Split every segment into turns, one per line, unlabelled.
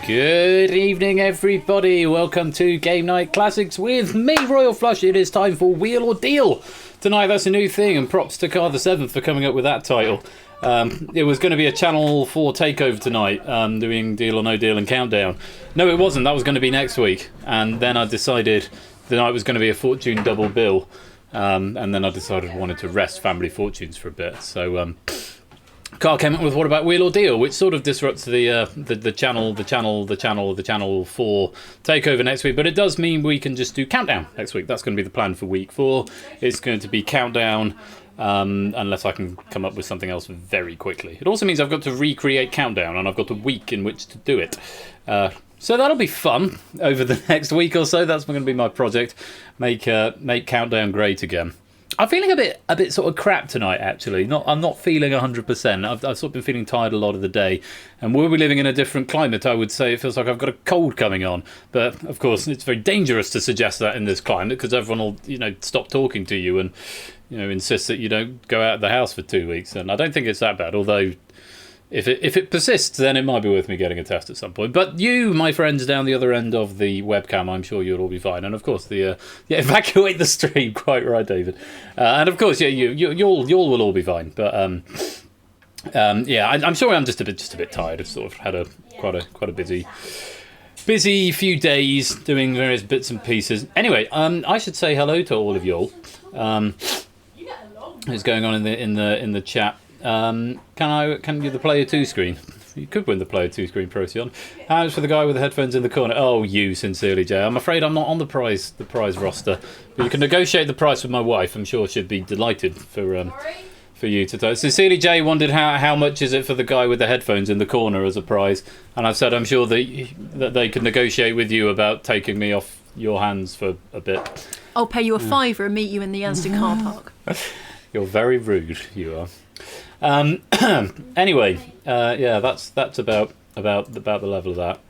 Good evening, everybody. Welcome to Game Night Classics with me, Royal Flush. It is time for Wheel or Deal. Tonight, that's a new thing, and props to Car the 7th for coming up with that title. It was going to be a Channel 4 takeover tonight, doing Deal or No Deal and Countdown. No, it wasn't. That was going to be next week. And then I decided the night was going to be a Fortune double bill. And then I decided I wanted to rest Family Fortunes for a bit. So Carl came up with What About Wheel or Deal, which sort of disrupts the Channel 4 takeover next week. But it does mean we can just do Countdown next week. That's going to be the plan for week 4. It's going to be Countdown, unless I can come up with something else very quickly. It also means I've got to recreate Countdown, and I've got a week in which to do it. So that'll be fun over the next week or so. That's going to be my project. Make Countdown great again. I'm feeling a bit sort of crap tonight, actually. I'm not feeling 100%. I've sort of been feeling tired a lot of the day. And were we living in a different climate, I would say it feels like I've got a cold coming on. But, of course, it's very dangerous to suggest that in this climate, because everyone will, stop talking to you and, insist that you don't go out of the house for 2 weeks. And I don't think it's that bad, although if it persists, then it might be worth me getting a test at some point. But you, my friends down the other end of the webcam, I'm sure you'll all be fine. And of course, evacuate the stream. Quite right, David. And of course, you'll will all be fine. But I'm sure I'm just a bit tired. I've sort of had quite a busy few days doing various bits and pieces. Anyway, I should say hello to all of y'all. Who's going on in the chat? Can you the player 2 screen? You could win the player 2 screen, Procyon. How much for the guy with the headphones in the corner? Oh, you, sincerely, Jay. I'm afraid I'm not on the prize roster. But you can negotiate the price with my wife. I'm sure she'd be delighted for you to tell. Sincerely, Jay wondered how much is it for the guy with the headphones in the corner as a prize, and I've said I'm sure that they could negotiate with you about taking me off your hands for a bit.
I'll pay you a fiver and meet you in the Anston car park.
You're very rude. You are. Anyway, that's about the level of that.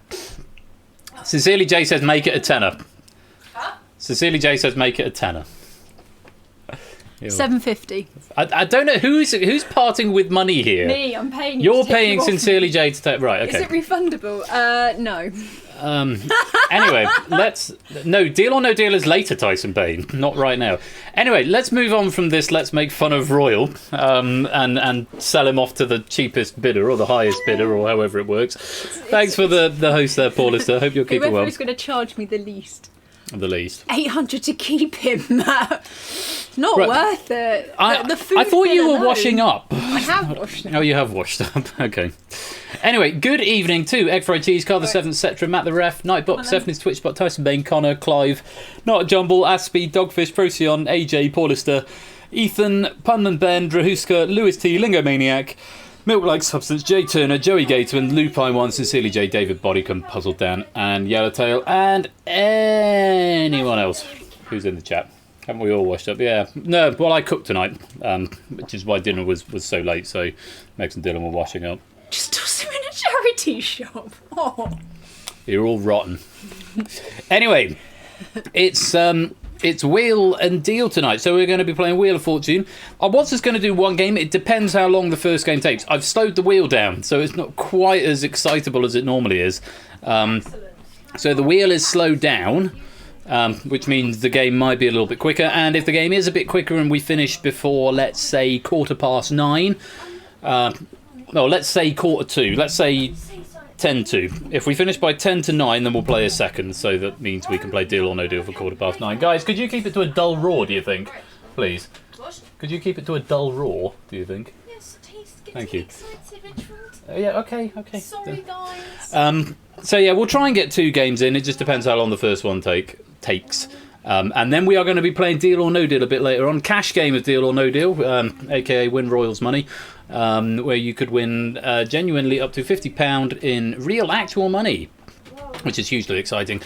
Sincerely Jay says make it a tenner. Huh? Sincerely Jay says make it a tenner.
$7.50.
I don't know who's parting with money here.
Me, I'm paying.
You're paying Sincerely Jay to take. Right, okay.
Is it refundable? No.
Anyway, Deal or No Deal is later, Tyson Bain, not right now. Anyway, let's move on from this. Let's make fun of Royal and sell him off to the cheapest bidder or the highest bidder or however it works. Thanks for the host there, Paul Lister. Hope you'll keep it well.
Whoever is going to charge me the least.
The least.
800 to keep him. Not worth it. The food
I thought you were washing up.
I have washed up.
Oh, you have washed up. Okay. Anyway, good evening to Egg Fried Cheese, Car the 7th, Cetra, Matt the Ref, Nightbox, Stephanie Twitchbot, Tyson Bain, Connor, Clive, Not Jumble, Aspie, Dogfish, Procyon, AJ, Paulister, Ethan, Punman Ben, Drahuska, Lewis T, Lingomaniac, Milk-like Substance, Jay Turner, Joey Gateman, Lupine One, Sincerely Jay, David Bodycomb, Puzzle Dan, and Yellowtail, and anyone else who's in the chat. Haven't we all washed up? Yeah. No, well, I cooked tonight, which is why dinner was so late, so Megs and Dylan were washing up.
Just toss him in a charity shop. Oh.
You're all rotten. Anyway, it's Wheel and Deal tonight, so we're going to be playing Wheel of Fortune. I was just going to do one game. It depends how long the first game takes. I've slowed the wheel down, so it's not quite as excitable as it normally is. So the wheel is slowed down, which means the game might be a little bit quicker. And if the game is a bit quicker and we finish before, let's say, 9:15, no, let's say 2:45. Let's say 10:10. If we finish by 9:10, then we'll play a second. So that means we can play Deal or No Deal for 9:15. Guys, could you keep it to a dull roar, do you think? Please. What? Could you keep it to a dull roar, do you think?
Yes,
thank you.
Excited, Richard.
Yeah, okay.
Sorry, guys.
So yeah, we'll try and get 2 games in. It just depends how long the first one takes. And then we are going to be playing Deal or No Deal a bit later on. Cash game of Deal or No Deal, aka Win Royals money, where you could win genuinely up to £50 in real actual money, which is hugely exciting.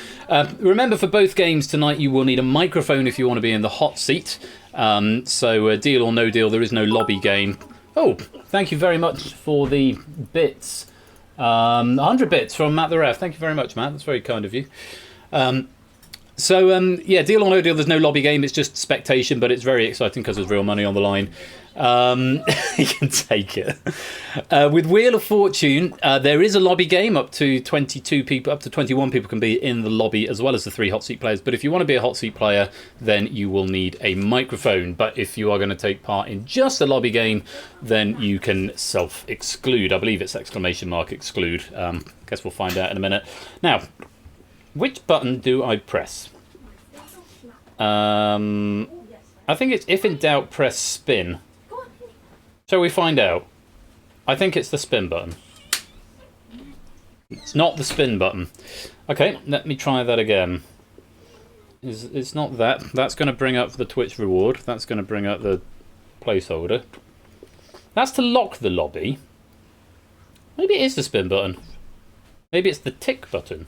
Remember, for both games tonight, you will need a microphone if you want to be in the hot seat. So Deal or No Deal, there is no lobby game. Oh, thank you very much for the bits. 100 bits from Matt the Ref. Thank you very much, Matt. That's very kind of you. So, yeah, Deal or No Deal, there's no lobby game. It's just spectation, but it's very exciting because there's real money on the line. You can take it. With Wheel of Fortune, there is a lobby game. Up to 22 people, up to 21 people can be in the lobby, as well as the 3 hot seat players. But if you want to be a hot seat player, then you will need a microphone. But if you are going to take part in just a lobby game, then you can self-exclude. I believe it's !exclude. Guess we'll find out in a minute. Now, which button do I press? I think it's if in doubt, press spin. Shall we find out? I think it's the spin button. It's not the spin button. Okay, let me try that again. It's not that. That's going to bring up the Twitch reward. That's going to bring up the placeholder. That's to lock the lobby. Maybe it is the spin button. Maybe it's the tick button.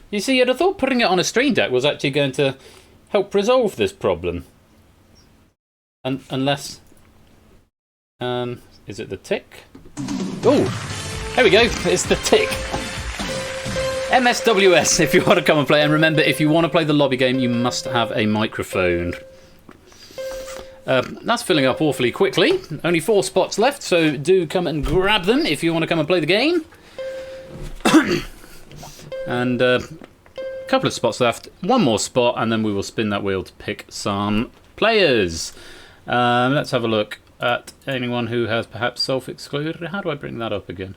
You see, I'd have thought putting it on a Stream Deck was actually going to help resolve this problem. Unless... is it the tick? Oh, there we go. It's the tick. MSWS, if you want to come and play. And remember, if you want to play the lobby game, you must have a microphone. That's filling up awfully quickly. Only 4 spots left, so do come and grab them if you want to come and play the game. And a couple of spots left. 1 more spot, and then we will spin that wheel to pick some players. Let's have a look at anyone who has perhaps self-excluded. How do I bring that up again?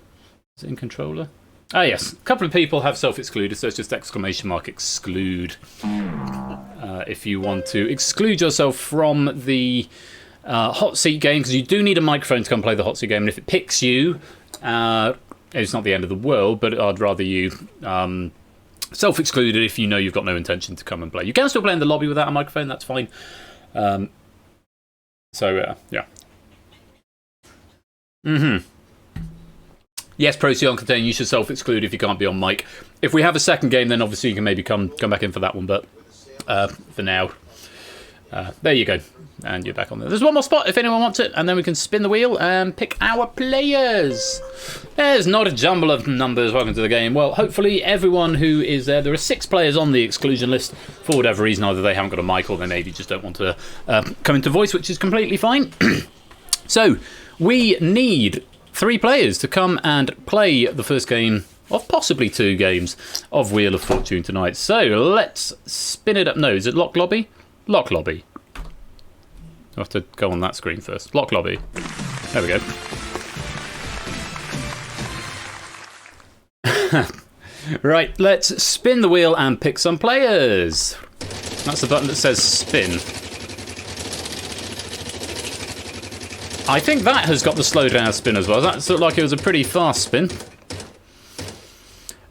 Is it in controller? Ah, yes. A couple of people have self-excluded, so it's just !exclude. If you want to exclude yourself from the hot seat game, because you do need a microphone to come play the hot seat game, and if it picks you, it's not the end of the world, but I'd rather you self-excluded if you know you've got no intention to come and play. You can still play in the lobby without a microphone, that's fine. Yeah. Yes, Procyon Contain, you should self-exclude if you can't be on mic. If we have a second game, then obviously you can maybe come back in for that one, but for now, there you go. And you're back on there. There's 1 more spot if anyone wants it, and then we can spin the wheel and pick our players. There's not a jumble of numbers. Welcome to the game. Well, hopefully everyone who is there. There are 6 players on the exclusion list for whatever reason. Either they haven't got a mic or they maybe just don't want to come into voice, which is completely fine. So, we need 3 players to come and play the first game of possibly 2 games of Wheel of Fortune tonight. So, let's spin it up. No, is it Lock Lobby? Lock Lobby. I'll have to go on that screen first. Lock Lobby. There we go. Right, let's spin the wheel and pick some players. That's the button that says spin. I think that has got the slow down spin as well. That looked like it was a pretty fast spin.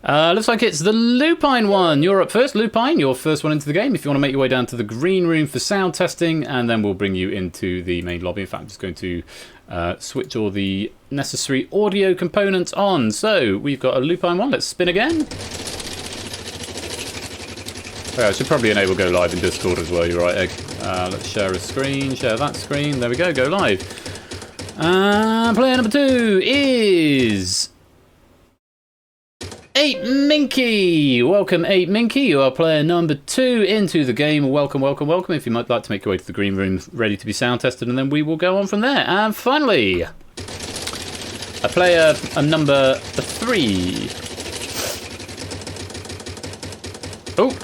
Looks like it's the Lupine one. You're up first, Lupine. You're first one into the game. If you want to make your way down to the green room for sound testing, and then we'll bring you into the main lobby. In fact, I'm just going to switch all the necessary audio components on. So we've got a Lupine one. Let's spin again. Oh, I should probably enable go live in Discord as well. You're right, Egg. Let's share a screen. Share that screen. There we go. Go live. Player number 2 is 8 Minky. Welcome, 8 Minky. You are player number 2 into the game. Welcome, welcome, welcome. If you might like to make your way to the green room, ready to be sound tested, and then we will go on from there. And finally, a player number 3. Oh.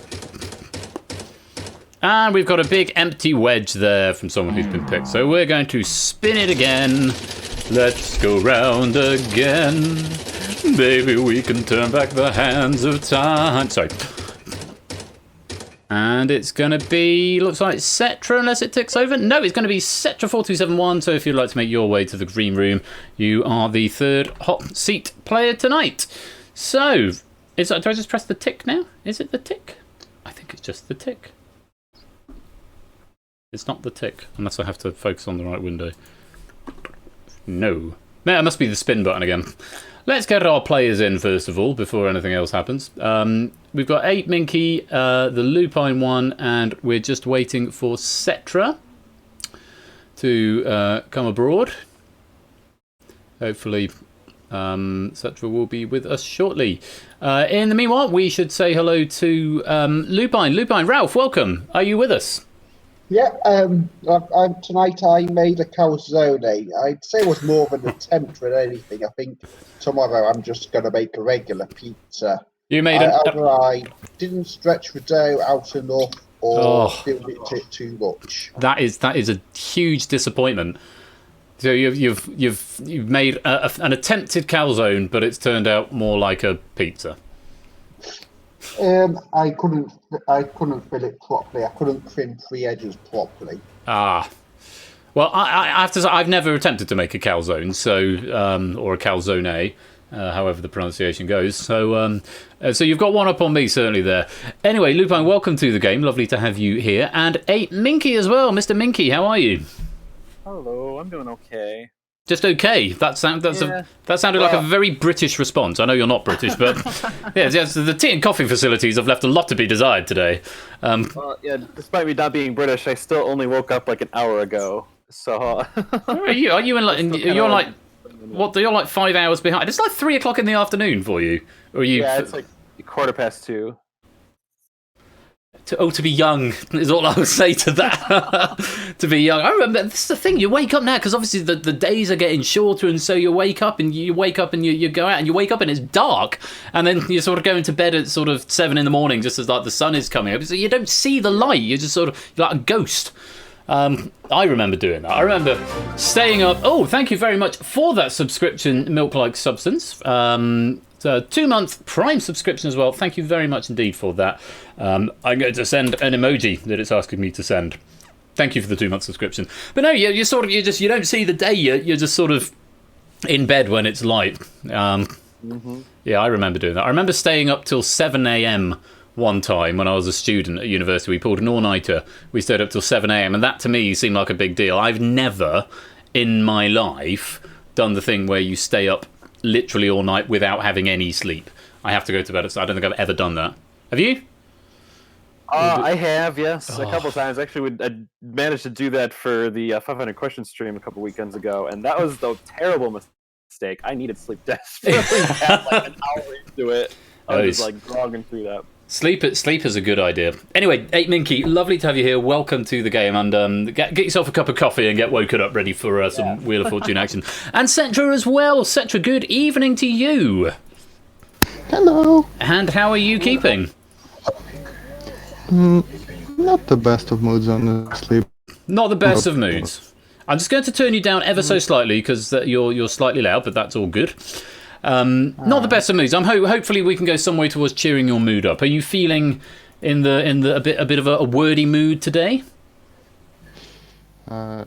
And we've got a big empty wedge there from someone who's been picked. So we're going to spin it again. Let's go round again. Baby, we can turn back the hands of time. Sorry. And it's going to be, looks like Cetra, unless it ticks over. No, it's going to be Cetra4271. So if you'd like to make your way to the green room, you are the 3rd hot seat player tonight. So, do I just press the tick now? Is it the tick? I think it's just the tick. It's not the tick, unless I have to focus on the right window. No. No, it must be the spin button again. Let's get our players in, first of all, before anything else happens. We've got 8 Minky, the Lupine one, and we're just waiting for Cetra to come abroad. Hopefully etc. will be with us shortly. In the meanwhile, we should say hello to Lupine. Lupine, Ralph, welcome. Are you with us?
Yeah, tonight I made a calzone. I'd say it was more of an attempt than anything. I think tomorrow I'm just going to make a regular pizza.
You made
either I didn't stretch the dough out enough or filled it too much.
That is a huge disappointment. So you've made an attempted calzone, but it's turned out more like a pizza.
I couldn't fill it properly. I couldn't crimp the edges properly.
Well, I have to say I've never attempted to make a calzone, or a calzone, however the pronunciation goes. So you've got one up on me certainly there. Anyway, Lupin, welcome to the game. Lovely to have you here, and 8 Minky as well, Mr. Minky. How are you?
Hello, I'm doing okay.
Just okay. That sounded like a very British response. I know you're not British, but yes, the tea and coffee facilities have left a lot to be desired today.
Despite me not being British, I still only woke up like an hour ago. So
are you you're like 5 hours behind? It's like 3 o'clock in the afternoon for you. Or you?
Yeah, it's like 2:15.
To be young is all I would say to that. To be young. I remember, this is the thing, you wake up now, because obviously the days are getting shorter, and so you wake up and you go out, and you wake up and it's dark, and then you're sort of going to bed at sort of 7 in the morning, just as like the sun is coming up, so you don't see the light, you're just sort of you're like a ghost. I remember doing that. I remember staying up. Oh, thank you very much for that subscription, Milk-like Substance. 2-month Prime subscription as well. Thank you very much indeed for that. I'm going to send an emoji that it's asking me to send. Thank you for the 2-month subscription. But no, you don't see the day. You're just sort of in bed when it's light. Yeah, I remember doing that. I remember staying up till 7 a.m. one time when I was a student at university. We pulled an all-nighter. We stayed up till 7 a.m. and that to me seemed like a big deal. I've never in my life done the thing where you stay up literally all night without having any sleep. I have to go to bed. I don't think I've ever done that. Have you?
I have, yes, a couple times. Actually, I managed to do that for the 500 question stream a couple weekends ago, and that was the terrible mistake. I needed sleep desperately. Had like an hour into it. I was like grogging through that. Sleep
is a good idea. Anyway, 8 Minky, lovely to have you here. Welcome to the game, and get yourself a cup of coffee and get woken up ready for some Wheel of Fortune action. And Cetra as well. Cetra, good evening to you.
Hello.
And how are you keeping?
Not the best of moods, honestly.
Not the best of moods. I'm just going to turn you down ever so slightly because you're slightly loud, but that's all good. Not the best of moods. Hopefully we can go some way towards cheering your mood up. Are you feeling in a bit of a wordy mood today?
Yeah,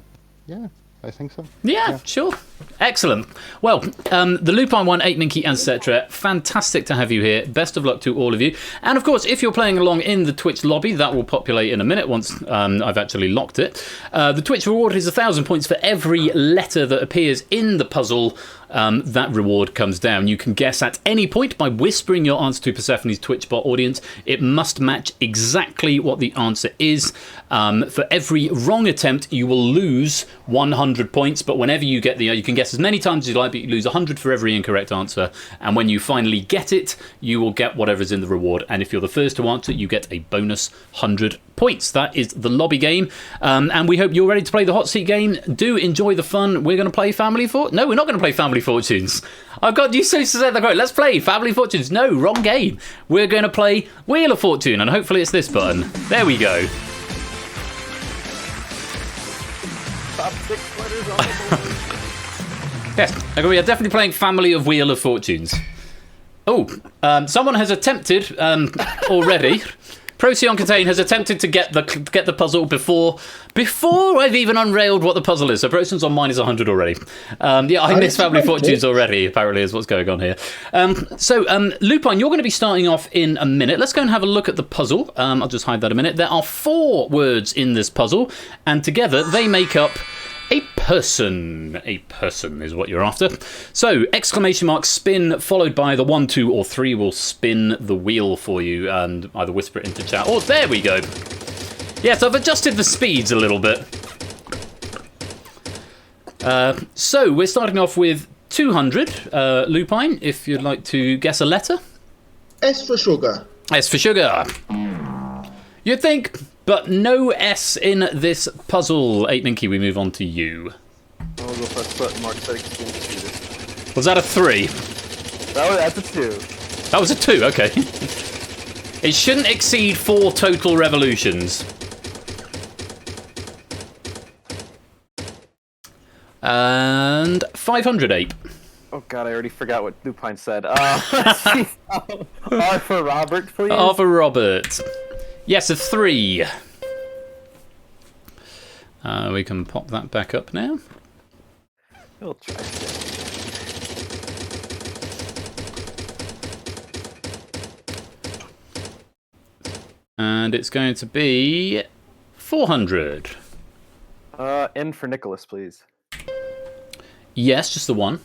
I think so.
Yeah, sure. Excellent. Well, the Lupine one, 8 Minky and Cetra, fantastic to have you here. Best of luck to all of you. And of course, if you're playing along in the Twitch lobby, that will populate in a minute once I've actually locked it. The Twitch reward is 1,000 points for every letter that appears in the puzzle. That reward comes down. You can guess at any point by whispering your answer to Persephone's Twitch bot audience. It must match exactly what the answer is. For every wrong attempt, you will lose 100 points, but whenever you get you can guess as many times as you like, but you lose 100 for every incorrect answer. And when you finally get it, you will get whatever's in the reward. And if you're the first to answer, you get a bonus 100 points. That is the lobby game. And we hope you're ready to play the hot seat game. Do enjoy the fun. We're going to play Family Fortunes. No, we're not going to play Family Fortunes. I've got you so said that great. Let's play Family Fortunes. No, wrong game. We're going to play Wheel of Fortune, and hopefully it's this button. There we go.
Top 6 letters on the board.
Yes, okay, we are definitely playing Family of Wheel of Fortunes. Oh, someone has attempted already. Procyon Contain has attempted to get the puzzle before I've even unrailed what the puzzle is. So Procyon's on minus 100 already. Yeah, I miss Family Fortunes already, apparently, is what's going on here. So, Lupine, you're going to be starting off in a minute. Let's go and have a look at the puzzle. I'll just hide that a minute. There are 4 words in this puzzle, and together they make up a person. A person is what you're after. So, exclamation mark spin, followed by the 1, 2, or 3 will spin the wheel for you, and either whisper it into chat. Oh, there we go. Yes, I've adjusted the speeds a little bit. So, we're starting off with 200. Lupine, if you'd like to guess a letter.
S for sugar.
S for sugar. You'd think, but no S in this puzzle. 8minky, we move on to you.
I'll go for a foot mark that extends.
Was that a 3?
That's a 2.
That was a 2, okay. It shouldn't exceed 4 total revolutions. And 500 ape.
Oh god, I already forgot what Lupine said. Let's see. R for Robert, please.
R for Robert. Yes, a 3. We can pop that back up now.
We'll try again.
And it's going to be 400.
N for Nicholas, please.
Yes, just the one.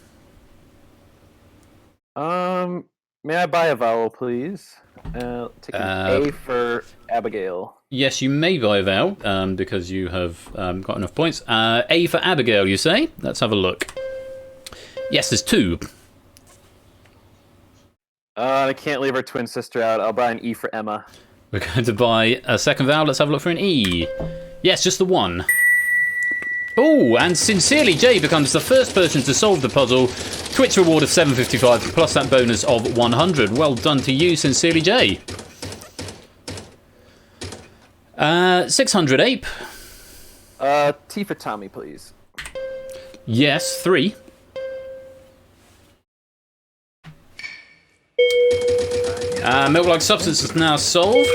May I buy a vowel, please? Take an A for Abigail.
Yes, you may buy a vowel, because you have got enough points. A for Abigail, you say? Let's have a look. Yes, there's 2.
I can't leave our twin sister out. I'll buy an E for Emma.
We're going to buy a second vowel. Let's have a look for an E. Yes, just the one. Oh, and Sincerely J becomes the first person to solve the puzzle. Twitch reward of 755 plus that bonus of 100. Well done to you, Sincerely J. 600 ape.
T for Tommy, please.
Yes, 3. Milk-like substance is now solved,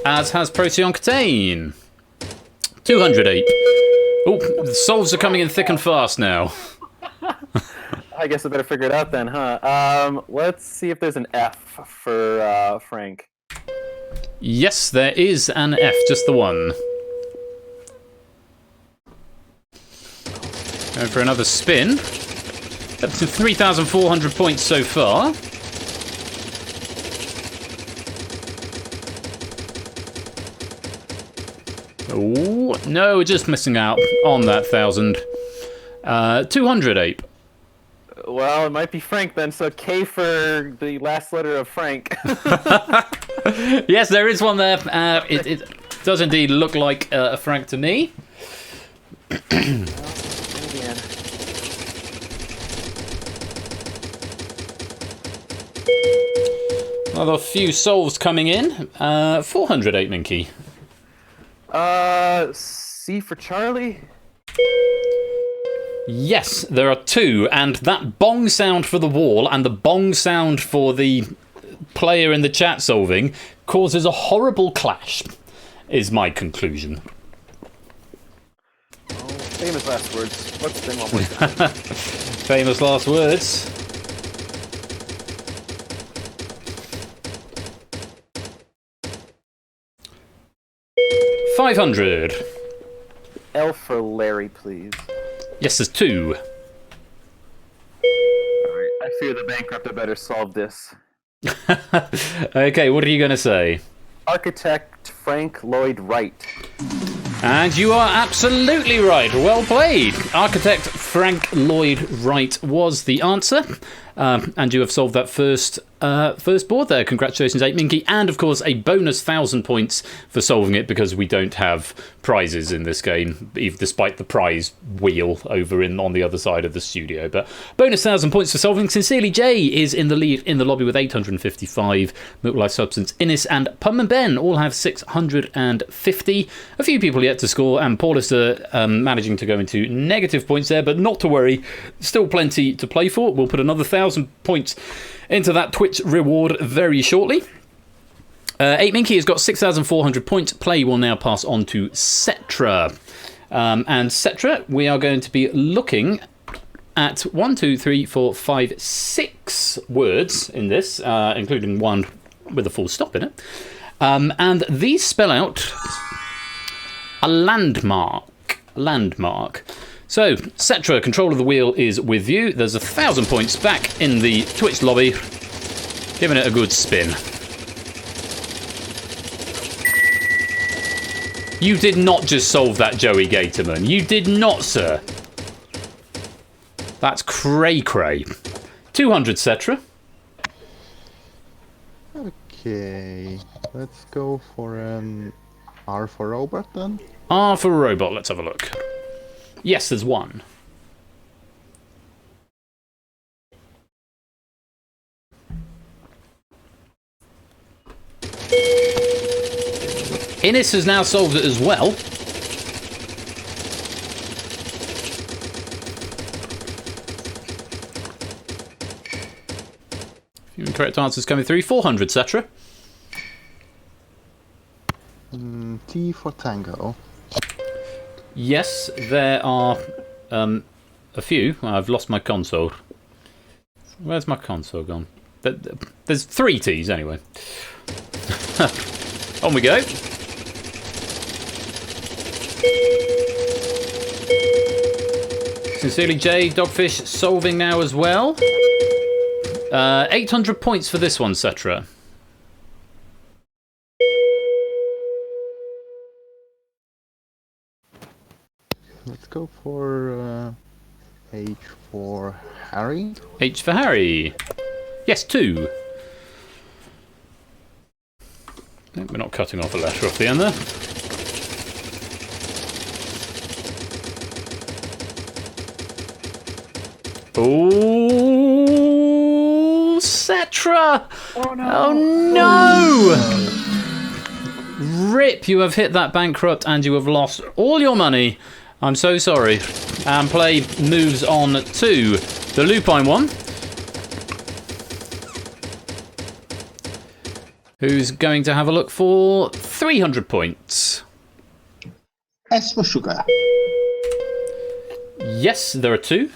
as has Procyon Catane. 200 ape. Oh, the solves are coming in thick and fast now.
I guess I better figure it out then, huh? Let's see if there's an F for Frank.
Yes, there is an F, just the one. Going for another spin. Up to 3,400 points so far. Oh, no, we're just missing out on that 1,000. 200 ape.
Well, it might be Frank then, so K for the last letter of Frank.
Yes, there is one there. It does indeed look like a Frank to me. Another few solves coming in. 400 8minky.
C for Charlie?
Yes, there are 2, and that bong sound for the wall and the bong sound for the player in the chat solving causes a horrible clash, is my conclusion.
Oh, famous last words. Let's spin one more time.
Famous last words. $500.
L for Larry, please.
Yes, there's 2.
Alright, I fear the bankrupt had better solve this.
Okay, what are you going to say?
Architect Frank Lloyd Wright.
And you are absolutely right. Well played. Architect Frank Lloyd Wright was the answer. And you have solved that first board there. Congratulations, 8minky. And, of course, a bonus 1,000 points for solving it because we don't have prizes in this game, despite the prize wheel over on the other side of the studio. But bonus 1,000 points for solving. Sincerely J is in the lead in the lobby with 855. Milk Life Substance, Innis and Pum and Ben all have 650. A few people yet to score, and Paul is managing to go into negative points there, but not to worry. Still plenty to play for. We'll put another 1,000 points into that Twitch reward very shortly. 8minky has got 6,400 points. Play will now pass on to Cetra. And Cetra, we are going to be looking at 1, 2, 3, 4, 5, 6 words in this, including one with a full stop in it. And these spell out a landmark. Landmark. So, Cetra, control of the wheel is with you. There's 1,000 points back in the Twitch lobby. Giving it a good spin. You did not just solve that, Joey Gatorman. You did not, sir. That's cray cray. 200 Cetra.
Okay, let's go for an R for robot then.
R for robot, let's have a look. Yes, there's one. Innis has now solved it as well. Few incorrect answers coming through. 400 Cetra.
T for Tango.
Yes, there are a few. I've lost my console. Where's my console gone? There's 3 T's anyway. On we go. Sincerely J, Dogfish solving now as well. 800 points for this one, Cetra.
Let's go for H for Harry.
H for Harry. Yes, 2. No, we're not cutting off a letter off the end there. Oh, Cetra! Oh no! Rip, you have hit that bankrupt and you have lost all your money. I'm so sorry. And play moves on to the Lupine one. Who's going to have a look for 300 points.
S for sugar.
Yes, there are 2.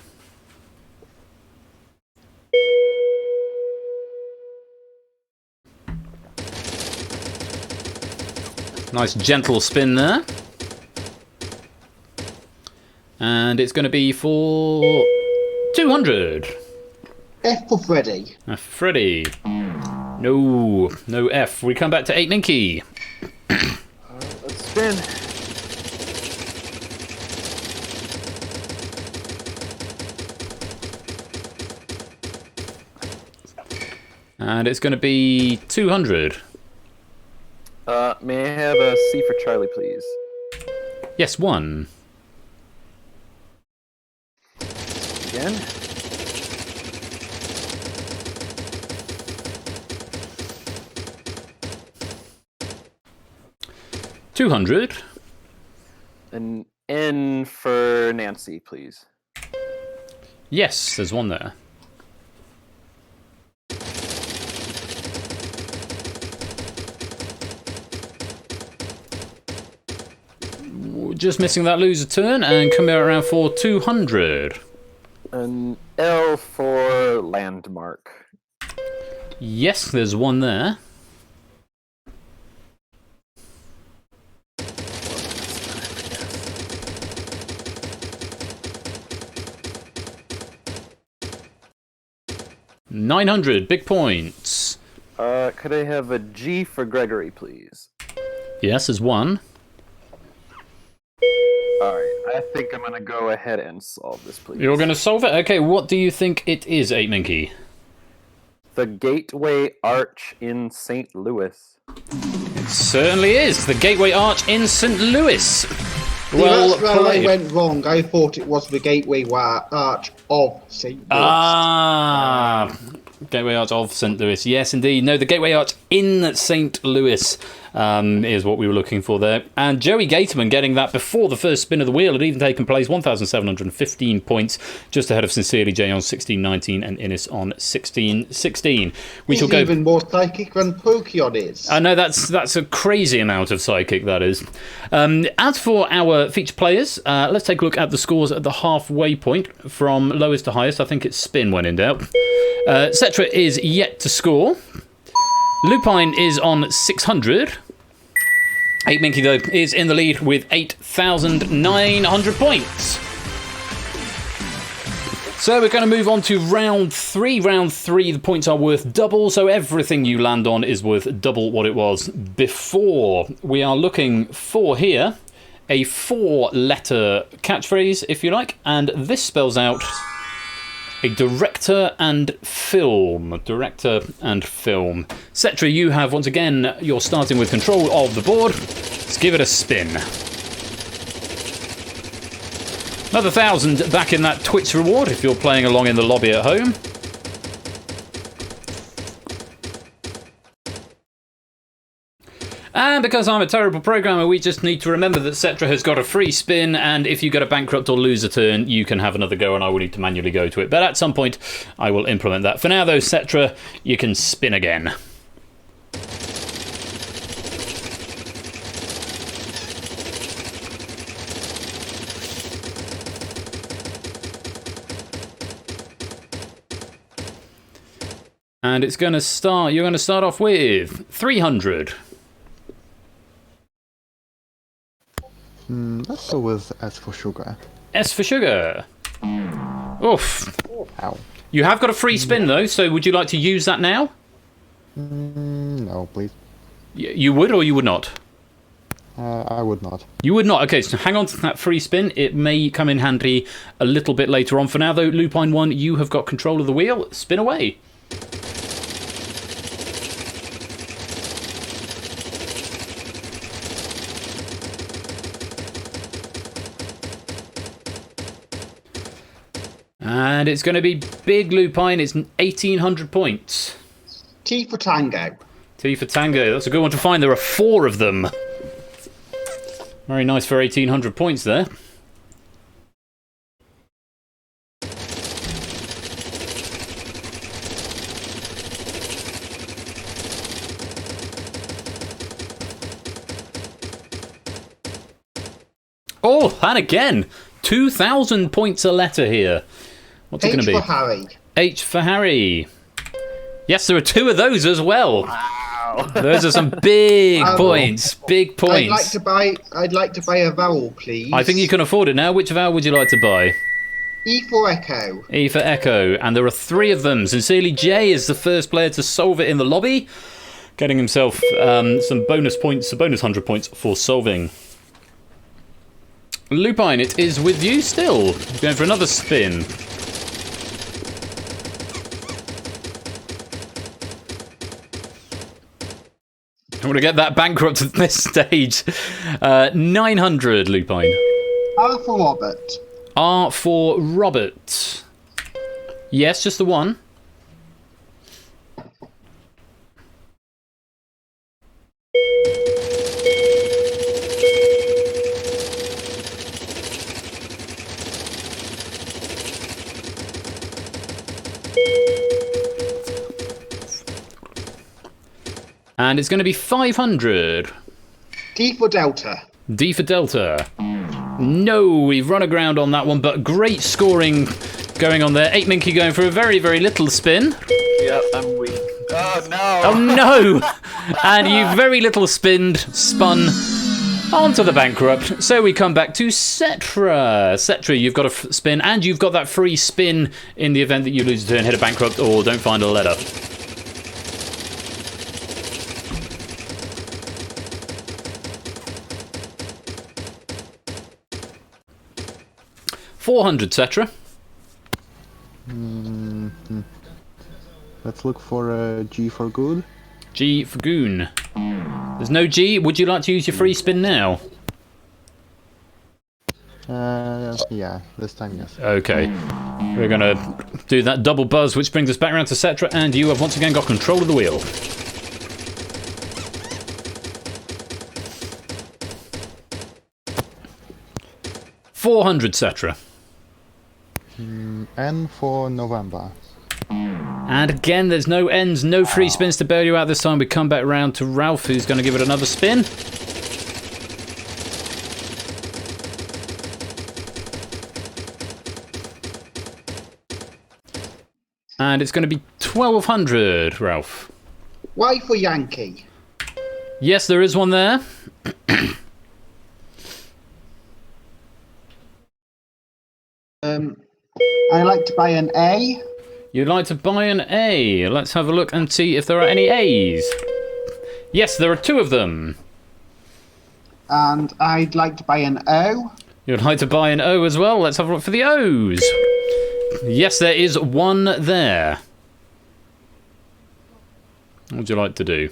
Nice gentle spin there. And it's going to be for 200.
F for Freddy.
Freddy. No, no F. We come back to 8 Minky.
Let's spin.
And it's going to be 200.
May I have a C for Charlie, please?
Yes, 1.
Again.
$200.
An N for Nancy, please.
Yes, there's 1 there. Just missing that loser turn and coming around for 200.
An L for Landmark.
Yes, there's 1 there. $900, big points.
Could I have a G for Gregory, please?
Yes, there's 1.
Alright, I think I'm gonna go ahead and solve this, please.
You're going to solve it? Okay, what do you think it is, 8 Minky?
The Gateway Arch in St. Louis.
It certainly is. The Gateway Arch in St. Louis.
Well, that's where
played.
I went wrong. I thought it was the Gateway Arch of St. Louis.
Ah, Gateway Arch of St. Louis. Yes, indeed. No, the Gateway Arch in St. Louis is what we were looking for there. And Joey Gatorman getting that before the first spin of the wheel had even taken place. 1,715 points, just ahead of Sincerely Jay on 1619 and Innis on 1616.
He's even more psychic than Pokemon is.
I know that's a crazy amount of psychic, that is. As for our featured players, let's take a look at the scores at the halfway point from lowest to highest. I think it's spin when in doubt. Cetra is yet to score. Lupine is on 600. 8 Minky, though, is in the lead with 8,900 points. So we're going to move on to round 3. Round 3, the points are worth double, so everything you land on is worth double what it was before. We are looking for here a 4-letter catchphrase, if you like, and this spells out A director and film. Director and film. Cetra, you have, once again, you're starting with control of the board. Let's give it a spin. Another 1,000 back in that Twitch reward if you're playing along in the lobby at home. And because I'm a terrible programmer, we just need to remember that Cetra has got a free spin, and if you get a bankrupt or lose a turn, you can have another go, and I will need to manually go to it. But at some point, I will implement that. For now, though, Cetra, you can spin again. And it's going to start, you're going to start off with 300.
Let's go with S for sugar.
S for sugar. Oof.
Ow.
You have got a free spin, though, so would you like to use that now?
No, please.
You would or you would not?
I would not.
You would not? Okay, so hang on to that free spin. It may come in handy a little bit later on. For now, though, Lupine 1, you have got control of the wheel. Spin away. And it's going to be big, Lupine. It's 1,800 points.
T for Tango.
T for Tango. That's a good one to find. There are 4 of them. Very nice for 1,800 points there. Oh, and again, 2,000 points a letter here. What's it going to be?
H for Harry.
H for Harry. Yes, there are 2 of those as well.
Wow.
Those are some big points. Big points.
I'd like to buy a vowel, please.
I think you can afford it now. Which vowel would you like to buy?
E for Echo.
E for Echo. And there are 3 of them. Sincerely, Jay is the first player to solve it in the lobby, getting himself some bonus points, a bonus 100 points for solving. Lupine, it is with you still. Going for another spin. I'm going to get that bankrupt at this stage. 900, Lupine.
R for Robert.
R for Robert. Yes, just the one. And it's going to be 500.
D for Delta.
D for Delta. No, we've run aground on that one, but great scoring going on there. 8 Minky going for a very, very little spin.
Yeah, I'm weak. Oh, no.
Oh, no. And you very little spun onto the bankrupt. So we come back to Cetra. Cetra, you've got a spin, and you've got that free spin in the event that you lose a turn, hit a bankrupt, or don't find a letter. $400, Cetra.
Let's look for a G for good.
G for goon. There's no G. Would you like to use your free spin now?
Yeah, this time yes.
Okay. We're going to do that double buzz, which brings us back around to Cetra, and you have once again got control of the wheel. $400, Cetra.
N for November.
And again, there's no ends, no free spins to bail you out this time. We come back round to Ralph, who's going to give it another spin. And it's going to be 1,200, Ralph.
Y for Yankee.
Yes, there is one there.
I like to buy an A.
You'd like to buy an A. Let's have a look and see if there are any A's. Yes, there are 2 of them.
And I'd like to buy an O.
You'd like to buy an O as well. Let's have a look for the O's. Yes, there is one there. What would you like to do?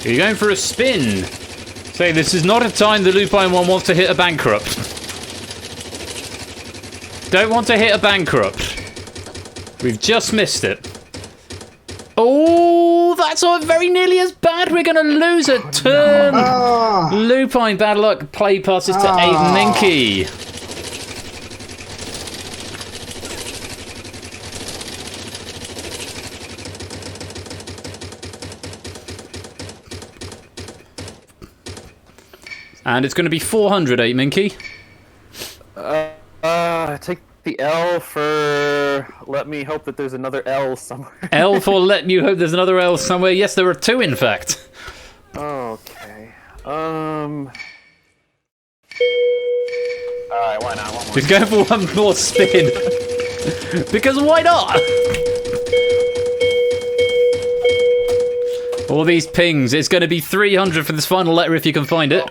Are you going for a spin? Say, this is not a time the Lupine one wants to hit a bankrupt. Don't want to hit a bankrupt. We've just missed it. Oh, that's not very nearly as bad. We're going to lose a turn. Lupine, bad luck. Play passes to 8 Minky. And it's going to be 400, 8 Minky.
Take the L for let me hope that there's another L somewhere.
L for let you hope there's another L somewhere. Yes, there are 2, in fact.
Okay. Alright, why not? One more.
Just go for one more spin. Because why not? All these pings. It's going to be 300 for this final letter if you can find it.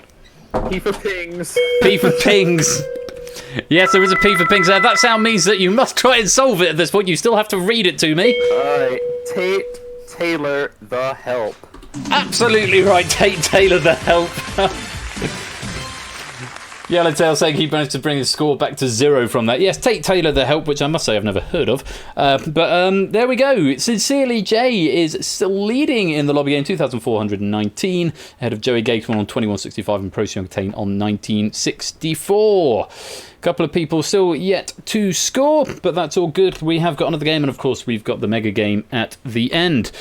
P for pings.
P for pings. Yes, there is a P for pings there. That sound means that you must try and solve it at this point. You still have to read it to me.
Alright, Tate Taylor the help.
Absolutely right, Tate Taylor the help. Yellowtail saying he managed to bring his score back to 0 from that. Yes, Tate Taylor the help, which I must say I've never heard of. But there we go. Sincerely Jay is still leading in the lobby game, 2,419, ahead of Joey Gateman on 2165 and Procyon Tane on 1964. A couple of people still yet to score, but that's all good. We have got another game, and of course we've got the mega game at the end.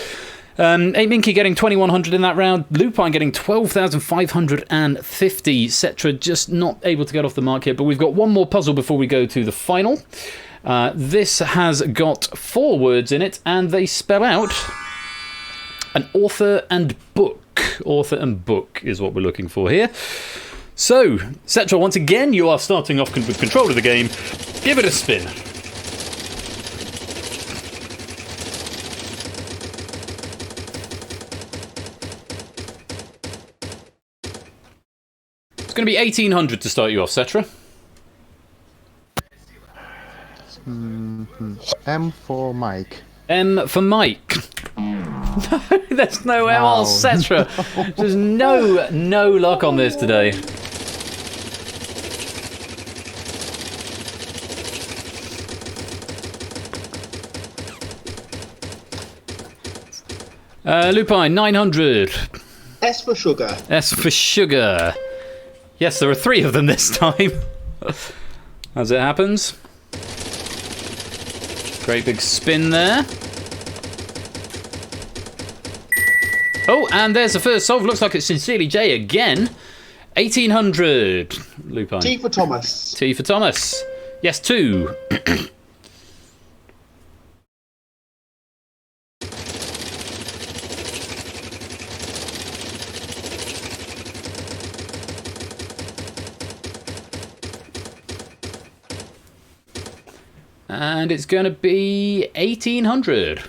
8 Minky getting 2,100 in that round. Lupine getting 12,550. Cetra just not able to get off the mark here. But we've got one more puzzle before we go to the final. This has got 4 words in it, and they spell out an author and book. Author and book is what we're looking for here. So, Cetra, once again, you are starting off with control of the game. Give it a spin. It's going to be 1,800 to start you off, Cetra.
M for Mike.
M for Mike. No, there's no M on Cetra. There's no luck on this today. Lupine, 900.
S for sugar.
S for sugar. Yes, there are 3 of them this time. As it happens. Great big spin there. Oh, and there's the first solve. Looks like it's Sincerely Jay again. 1,800. Lupine.
T for Thomas.
T for Thomas. Yes, 2. And it's going to be 1,800.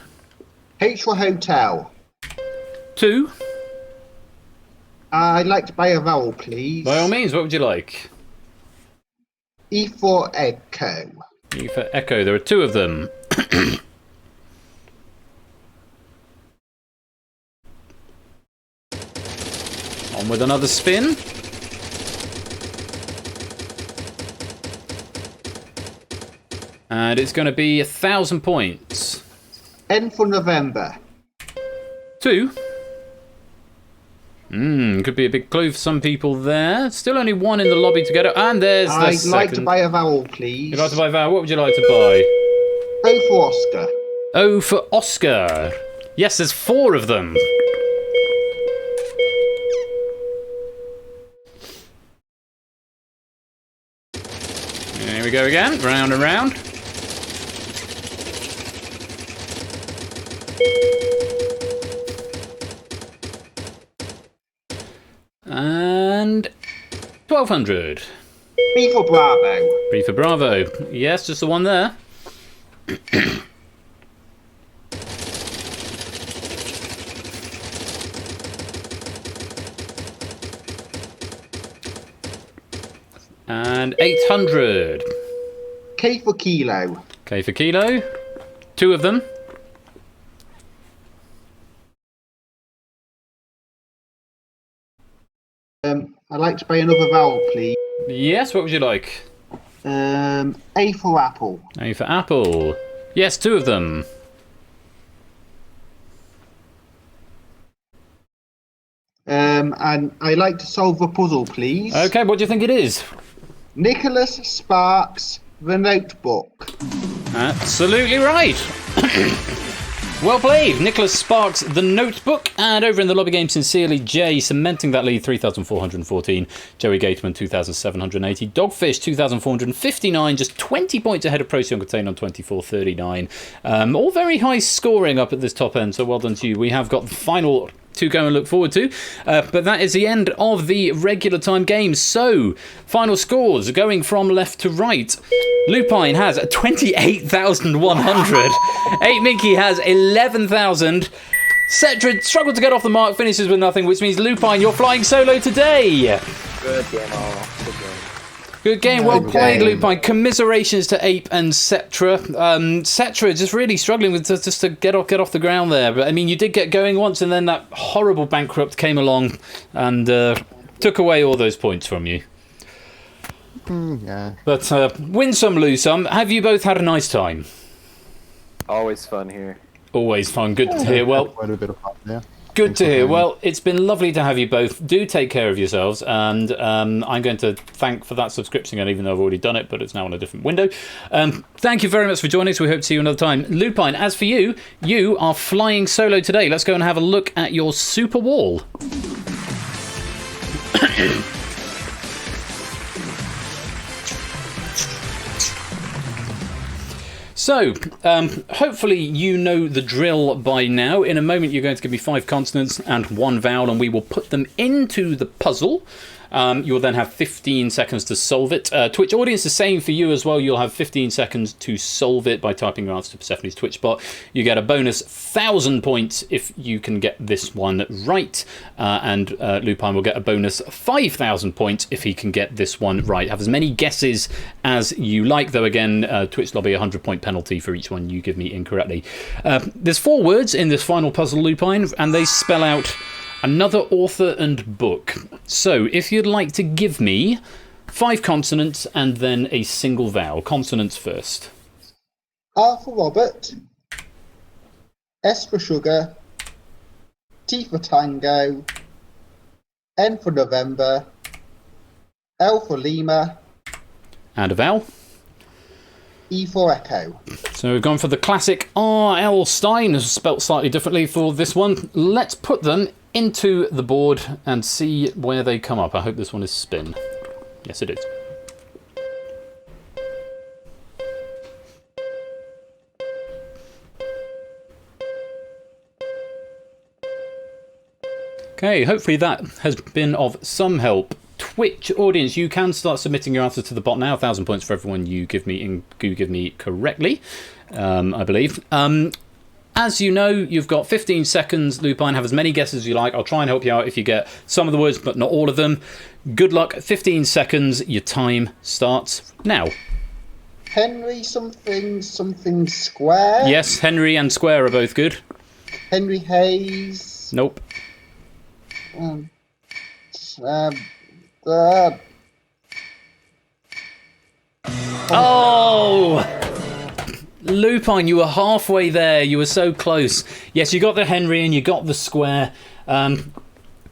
H for hotel.
2.
I'd like to buy a vowel, please.
By all means, what would you like?
E for echo.
E for echo. There are 2 of them. On with another spin. And it's going to be 1,000 points.
N for November.
2. Could be a big clue for some people there. Still only 1 in the lobby to get it. And there's the
I'd
second.
like to buy a vowel, please.
You'd like to buy a vowel? What would you like to buy?
O for Oscar.
O for Oscar. Yes, there's 4 of them. Here we go again. Round and round. And 1,200.
B for Bravo.
B for Bravo. Yes, just the one there. And 800.
K for Kilo.
K for kilo. 2 of them.
I'd like to buy another vowel, please.
Yes, what would you like?
A for apple.
A for apple. Yes, 2 of them.
And I'd like to solve a puzzle, please.
Okay, what do you think it is?
Nicholas Sparks, The Notebook.
Absolutely right. Well played. Nicholas Sparks, The Notebook. And over in the lobby game, Sincerely Jay, cementing that lead, 3,414. Joey Gateman, 2,780. Dogfish, 2,459. Just 20 points ahead of Procyon Contain on 2,439. All very high scoring up at this top end, so well done to you. We have got the final to go and look forward to. But that is the end of the regular time games. So, final scores going from left to right. Lupine has 28,100. 8 Minky has 11,000. Cetra struggled to get off the mark, finishes with nothing, which means Lupine, you're flying solo today.
Good game, all. Good game.
Good game, well played, Lupine. Commiserations to Ape and Cetra. Cetra just really struggling with just to get off the ground there. But I mean, you did get going once, and then that horrible bankrupt came along and took away all those points from you.
Yeah.
But win some, lose some. Have you both had a nice time?
Always fun here.
Always fun. Good to hear. Well,
Quite a bit of fun, yeah.
good to hear. Well, it's been lovely to have you both. Do take care of yourselves, and I'm going to thank for that subscription again, even though I've already done it, but it's now on a different window. Thank you very much for joining us. We hope to see you another time. Lupine, as for you, you are flying solo today. Let's go and have a look at your super wall. So, hopefully you know the drill by now. In a moment, you're going to give me 5 consonants and 1 vowel, and we will put them into the puzzle. You will then have 15 seconds to solve it. Twitch audience, the same for you as well. You'll have 15 seconds to solve it by typing your answer to Persephone's Twitch bot. You get a bonus 1,000 points if you can get this one right. And Lupine will get a bonus 5,000 points if he can get this one right. Have as many guesses as you like, though again, Twitch lobby, 100-point penalty for each one you give me incorrectly. There's 4 words in this final puzzle, Lupine, and they spell out another author and book. So, if you'd like to give me 5 consonants and then a single vowel. Consonants first.
R for Robert. S for Sugar. T for Tango. N for November. L for Lima.
And a vowel.
E for Echo.
So we've gone for the classic R.L. Stein, spelt slightly differently for this one. Let's put them into the board and see where they come up. I hope this one is spin. Yes, it is. Okay, hopefully that has been of some help. Twitch audience, you can start submitting your answers to the bot now. 1,000 points for everyone you give me correctly, I believe. As you know, you've got 15 seconds. Lupine, have as many guesses as you like. I'll try and help you out if you get some of the words, but not all of them. Good luck. 15 seconds. Your time starts now.
Henry something Square.
Yes, Henry and Square are both good.
Henry Hayes.
Nope. Oh! Lupine, you were halfway there. You were so close. Yes, you got the Henry and you got the Square. A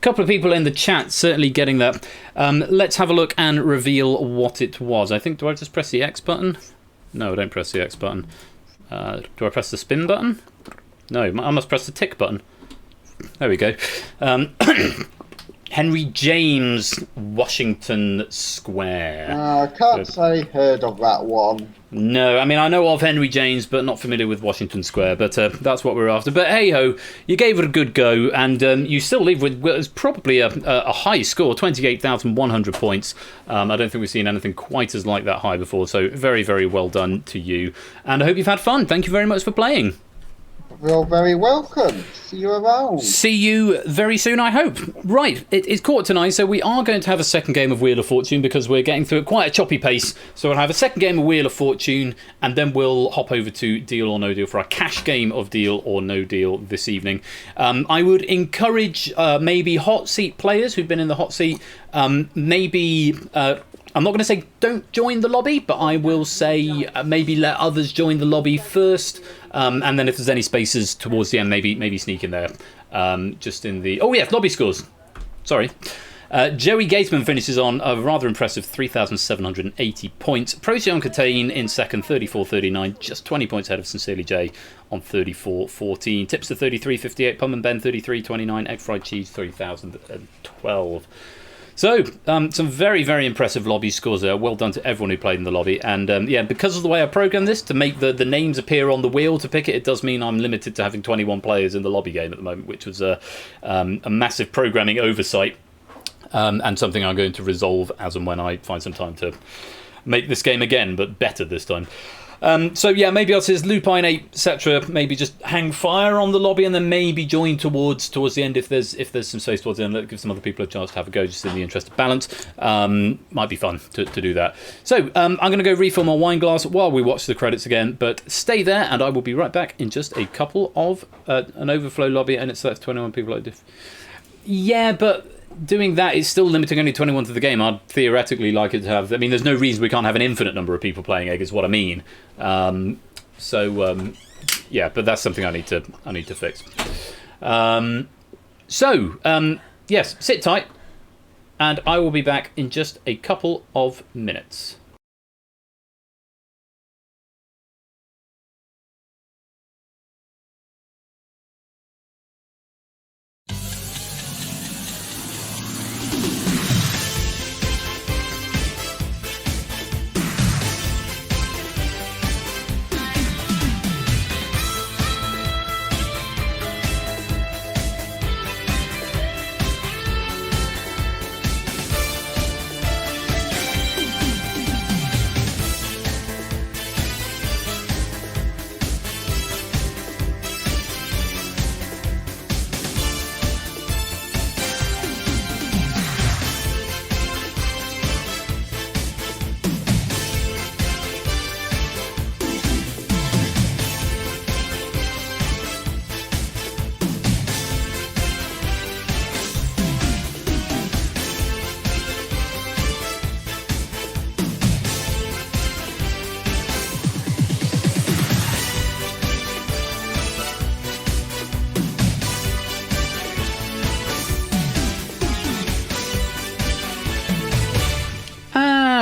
couple of people in the chat certainly getting that. Let's have a look and reveal what it was. I think, do I just press the X button? No, I don't press the X button. Do I press the spin button? No, I must press the tick button. There we go. Henry James, Washington Square.
I can't say I heard of that one.
No, I mean, I know of Henry James, but not familiar with Washington Square, but that's what we're after. But hey-ho, you gave it a good go, and you still leave with what is probably a high score, 28,100 points. I don't think we've seen anything quite as like that high before, so very, very well done to you. And I hope you've had fun. Thank you very much for playing.
You're very welcome. See you around.
See you very soon, I hope. Right, it is quarter to 9, so we are going to have a second game of Wheel of Fortune because we're getting through at quite a choppy pace. So we'll have a second game of Wheel of Fortune, and then we'll hop over to Deal or No Deal for our cash game of Deal or No Deal this evening. I would encourage maybe hot seat players who've been in the hot seat, maybe... I'm not going to say don't join the lobby, but I will say maybe let others join the lobby first, and then if there's any spaces towards the end, maybe sneak in there. Just in the... Oh, yeah, lobby scores. Sorry. Joey Gatesman finishes on a rather impressive 3,780 points. Procyon Catane in second, 34.39, just 20 points ahead of Sincerely J on 34.14. Tips to 33.58, Pum and Ben 33.29, Egg Fried Cheese 3,012. So, some very, very impressive lobby scores there. Well done to everyone who played in the lobby. And yeah, because of the way I programmed this, to make the names appear on the wheel to pick it, it does mean I'm limited to having 21 players in the lobby game at the moment, which was a massive programming oversight and something I'm going to resolve as and when I find some time to make this game again, but better this time. So yeah, maybe I'll say Lupine 8, etc. Maybe just hang fire on the lobby and then maybe join towards the end if there's some space towards the end. Let give some other people a chance to have a go, just in the interest of balance. Might be fun to do that. So I'm going to go refill my wine glass while we watch the credits again. But stay there, and I will be right back in just a couple of an overflow lobby, and it's 21 people like this. Yeah, but doing that is still limiting only 21 to the game. I'd theoretically like it to have... I mean, there's no reason we can't have an infinite number of people playing Egg, is what I mean. Yeah, but that's something I need to fix. Yes, sit tight, and I will be back in just a couple of minutes.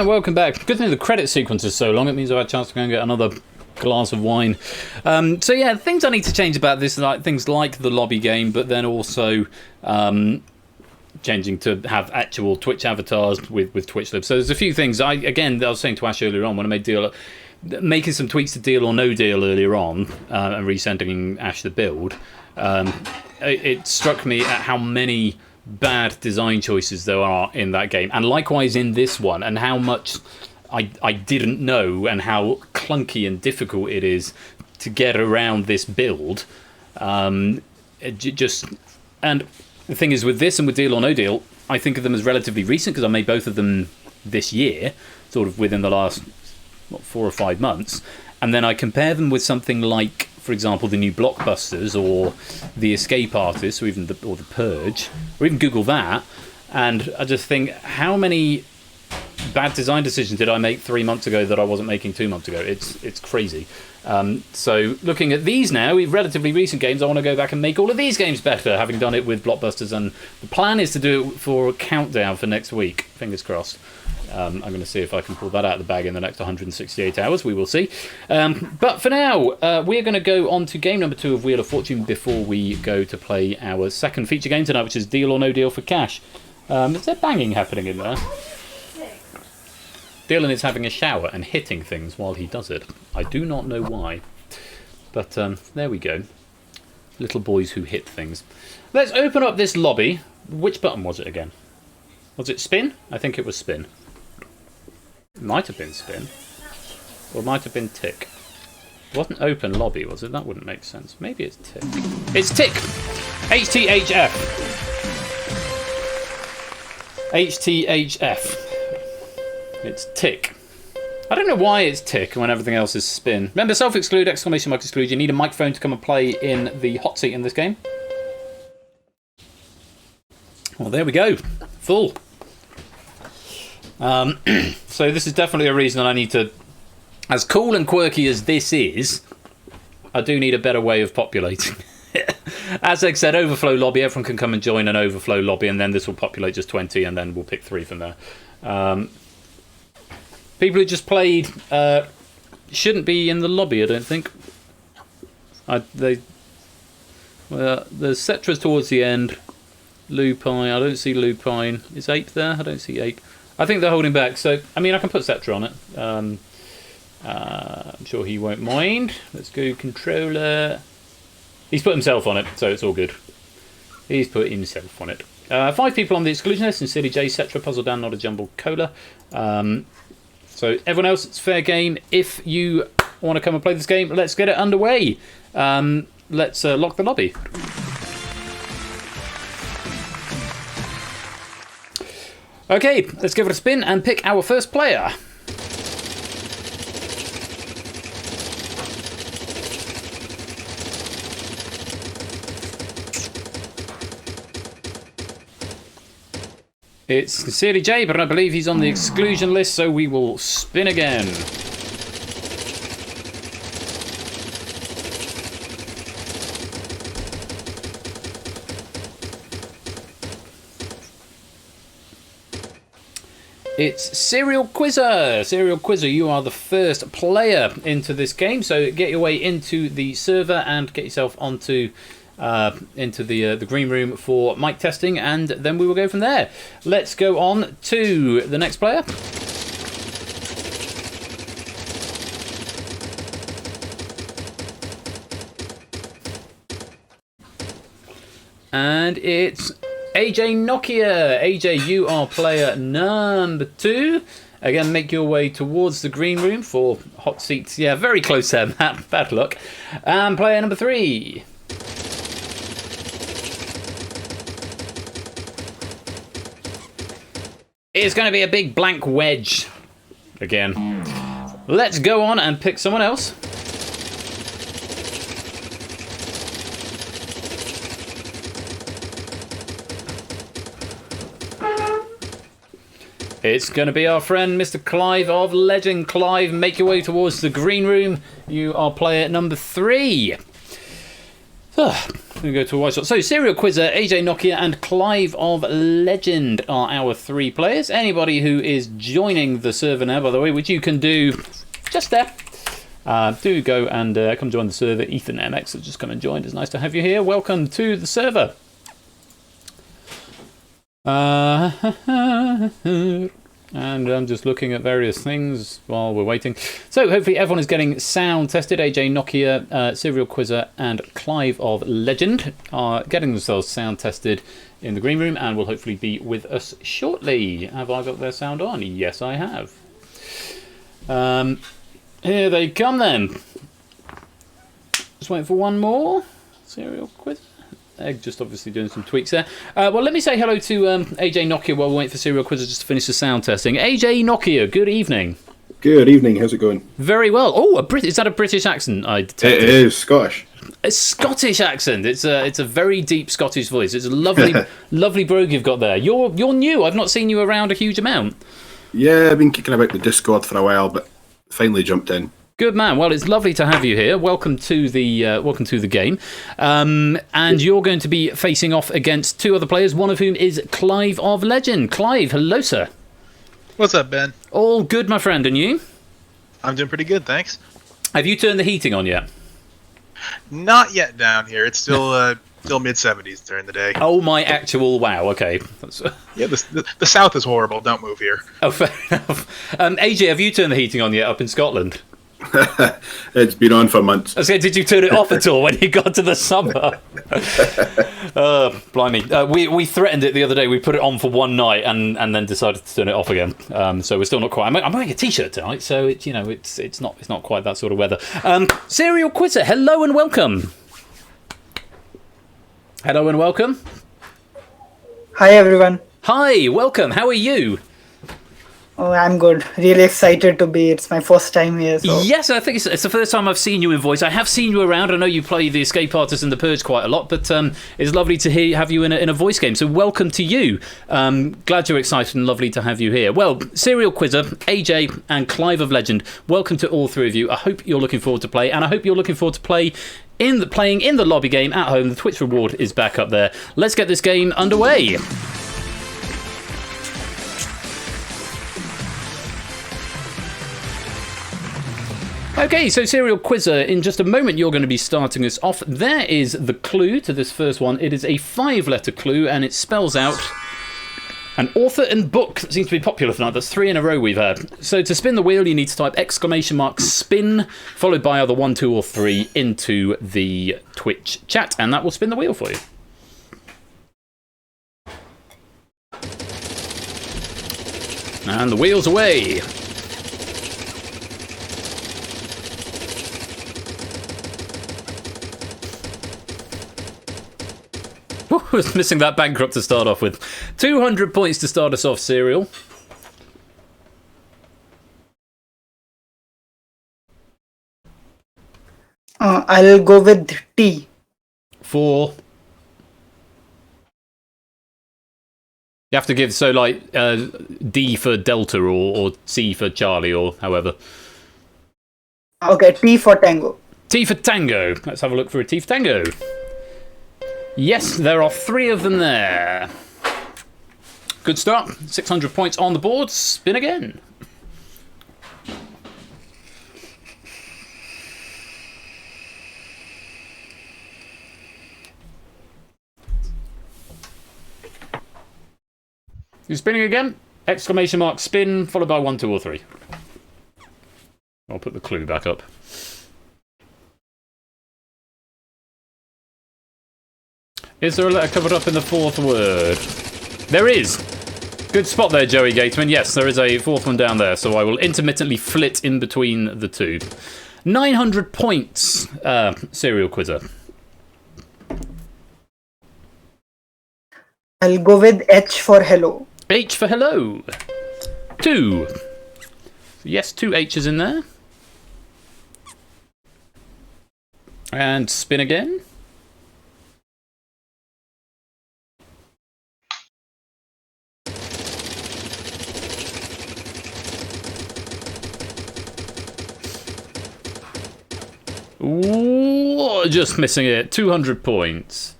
Welcome back. Good thing the credit sequence is so long. It means I've had a chance to go and get another glass of wine. So yeah, things I need to change about this, like things like the lobby game, but then also changing to have actual Twitch avatars with Twitch Live. So there's a few things. I was saying to Ash earlier on when I made making some tweaks to Deal or No Deal earlier on and resending Ash the build. It struck me at how many bad design choices there are in that game, and likewise in this one, and how much I didn't know, and how clunky and difficult it is to get around this build. And the thing is, with this and with Deal or No Deal, I think of them as relatively recent because I made both of them this year, sort of within the last 4 or 5 months, and then I compare them with something like, for example, the new Blockbusters or the Escape Artist, or even the Purge, or even Google that, and I just think, how many bad design decisions did I make 3 months ago that I wasn't making 2 months ago? It's crazy. So looking at these now, relatively recent games, I want to go back and make all of these games better, having done it with Blockbusters, and the plan is to do it for a countdown for next week. Fingers crossed. I'm going to see if I can pull that out of the bag in the next 168 hours. We will see. But for now, we're going to go on to game number 2 of Wheel of Fortune before we go to play our second feature game tonight, which is Deal or No Deal for cash. Is there banging happening in there? Dylan is having a shower and hitting things while he does it. I do not know why. But there we go. Little boys who hit things. Let's open up this lobby. Which button was it again? Was it spin? I think it was spin. It might have been spin. Or it might have been tick. wasn't open lobby, was it? That wouldn't make sense. Maybe it's tick. It's tick. HTHF. HTHF. It's tick. I don't know why it's tick when everything else is spin. Remember, self-exclude, exclamation mark exclude. You need a microphone to come and play in the hot seat in this game. Well, there we go. Full. So this is definitely a reason I need to... As cool and quirky as this is, I do need a better way of populating. As Egg said, overflow lobby. Everyone can come and join an overflow lobby, and then this will populate just 20, and then we'll pick 3 from there. People who just played shouldn't be in the lobby, I don't think. There's Cetra's towards the end. Lupine, I don't see Lupine. Is Ape there? I don't see Ape. I think they're holding back, so, I mean, I can put Cetra on it. I'm sure he won't mind. Let's go controller. He's put himself on it, so it's all good. He's put himself on it. 5 people on the exclusion list, Sincerely J, Cetra, Puzzle Dan, Not a Jumble Cola. So everyone else, it's fair game. If you want to come and play this game, let's get it underway. Let's lock the lobby. Okay, let's give it a spin and pick our first player. It's Sincerely J, but I believe he's on the exclusion list, so we will spin again. It's Serial Quizzer. Serial Quizzer, you are the first player into this game, so get your way into the server and get yourself onto into the green room for mic testing, and then we will go from there. Let's go on to the next player. And it's AJ Nokia. AJ, you are player number 2. Again, make your way towards the green room for hot seats. Yeah, very close there, Matt. Bad luck. And player number 3. It's going to be a big blank wedge again. Let's go on and pick someone else. It's going to be our friend, Mr. Clive of Legend. Clive, make your way towards the green room. You are player number 3. We go to a wide shot. So, Serial Quizzer, AJ Nokia, and Clive of Legend are our 3 players. Anybody who is joining the server now, by the way, which you can do just there. Do go and come join the server. Ethan MX has just come and joined. It's nice to have you here. Welcome to the server. And I'm just looking at various things while we're waiting. So hopefully everyone is getting sound tested. AJ Nokia, Serial Quizzer, and Clive of Legend are getting themselves sound tested in the green room and will hopefully be with us shortly. Have I got their sound on? Yes, I have. Here they come then. Just waiting for one more. Serial Quizzer. Egg just obviously doing some tweaks there. Well, let me say hello to AJ Nokia while we wait for Serial Quizzer just to finish the sound testing. AJ Nokia, good evening.
Good evening, how's it going?
Very well. Oh, is that a British accent I detected?
It is Scottish.
A Scottish accent. It's a very deep Scottish voice. It's a lovely, lovely brogue you've got there. You're new. I've not seen you around a huge amount.
Yeah, I've been kicking about the Discord for a while, but finally jumped in.
Good man. Well, it's lovely to have you here. Welcome to the game. And you're going to be facing off against 2 other players, one of whom is Clive of Legend. Clive, hello, sir.
What's up, Ben?
All good, my friend, and you?
I'm doing pretty good, thanks.
Have you turned the heating on yet?
Not yet down here. It's still mid-70s during the day.
Oh, my actual wow. Okay.
Yeah, the south is horrible. Don't move here.
Oh, fair enough. AJ, have you turned the heating on yet up in Scotland?
It's been on for months.
I was saying, did you turn it off at all when you got to the summer? Blimey. We threatened it the other day. We put it on for one night and then decided to turn it off again. So we're still not quite. I'm wearing a t-shirt tonight, so it's not quite that sort of weather. Serial Quizzer, hello and welcome. Hello and welcome.
Hi everyone.
Hi, welcome. How are you?
Oh, I'm good. Really excited to be. It's my first time here. So.
Yes, I think it's the first time I've seen you in voice. I have seen you around. I know you play the Escape Artist and the Purge quite a lot, but it's lovely to have you in a voice game. So welcome to you. Glad you're excited and lovely to have you here. Well, Serial Quizzer, AJ and Clive of Legend, welcome to all three of you. I hope you're looking forward to play, and I hope you're looking forward to playing in the lobby game at home. The Twitch reward is back up there. Let's get this game underway. Okay, so Serial Quizzer, in just a moment you're going to be starting us off. There is the clue to this first one. It is a 5-letter clue, and it spells out an author and book that seems to be popular tonight. That's 3 in a row we've had. So to spin the wheel, you need to type !spin, followed by either 1, 2, or 3 into the Twitch chat, and that will spin the wheel for you. And the wheel's away. I was missing that bankrupt to start off with. 200 points to start us off, Serial.
I'll go with T.
4. You have to give, so like D for Delta or C for Charlie or however.
Okay, T for Tango.
T for Tango. Let's have a look for a T for Tango. Yes, there are 3 of them there. Good start. 600 points on the board. Spin again. You're spinning again. ! Spin, followed by 1, 2, or 3. I'll put the clue back up. Is there a letter covered up in the 4th word? There is! Good spot there, Joey Gateman. Yes, there is a 4th one down there, so I will intermittently flit in between the 2. 900 points, Serial Quizzer.
I'll go with H for hello.
H for hello. 2. Yes, 2 H's in there. And spin again. Ooh, just missing it. 200 points.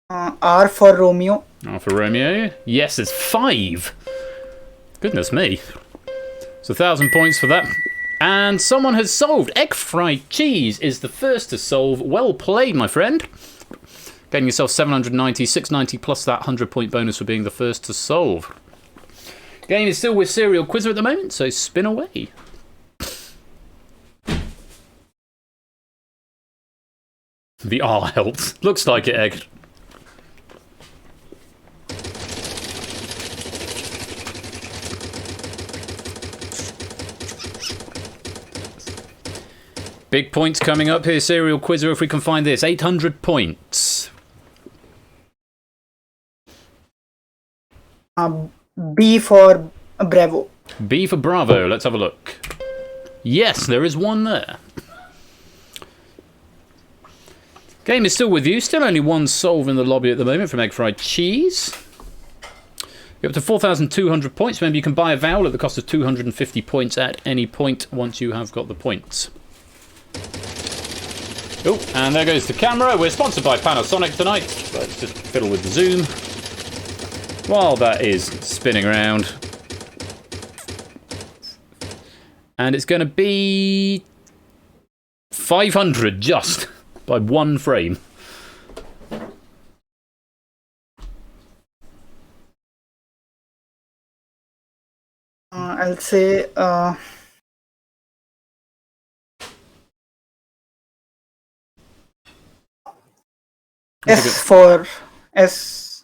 R for Romeo.
R for Romeo. Yes, it's 5. Goodness me. So 1,000 points for that. And someone has solved. Egg fried cheese is the first to solve. Well played, my friend. Getting yourself 790, 690 plus that 100-point bonus for being the first to solve. Game is still with Serial Quizzer at the moment, so spin away. The R helped. Looks like it, Egg. Big points coming up here, Serial Quizzer, if we can find this. 800 points.
B for Bravo.
B for Bravo. Let's have a look. Yes, there is one there. Game is still with you. Still only one solve in the lobby at the moment from Egg Fried Cheese. You're up to 4,200 points. Remember, you can buy a vowel at the cost of 250 points at any point once you have got the points. Oh, and there goes the camera. We're sponsored by Panasonic tonight. Let's just fiddle with the zoom while that is spinning around. And it's going to be 500 just by 1 frame.
I'll I'll say S for S.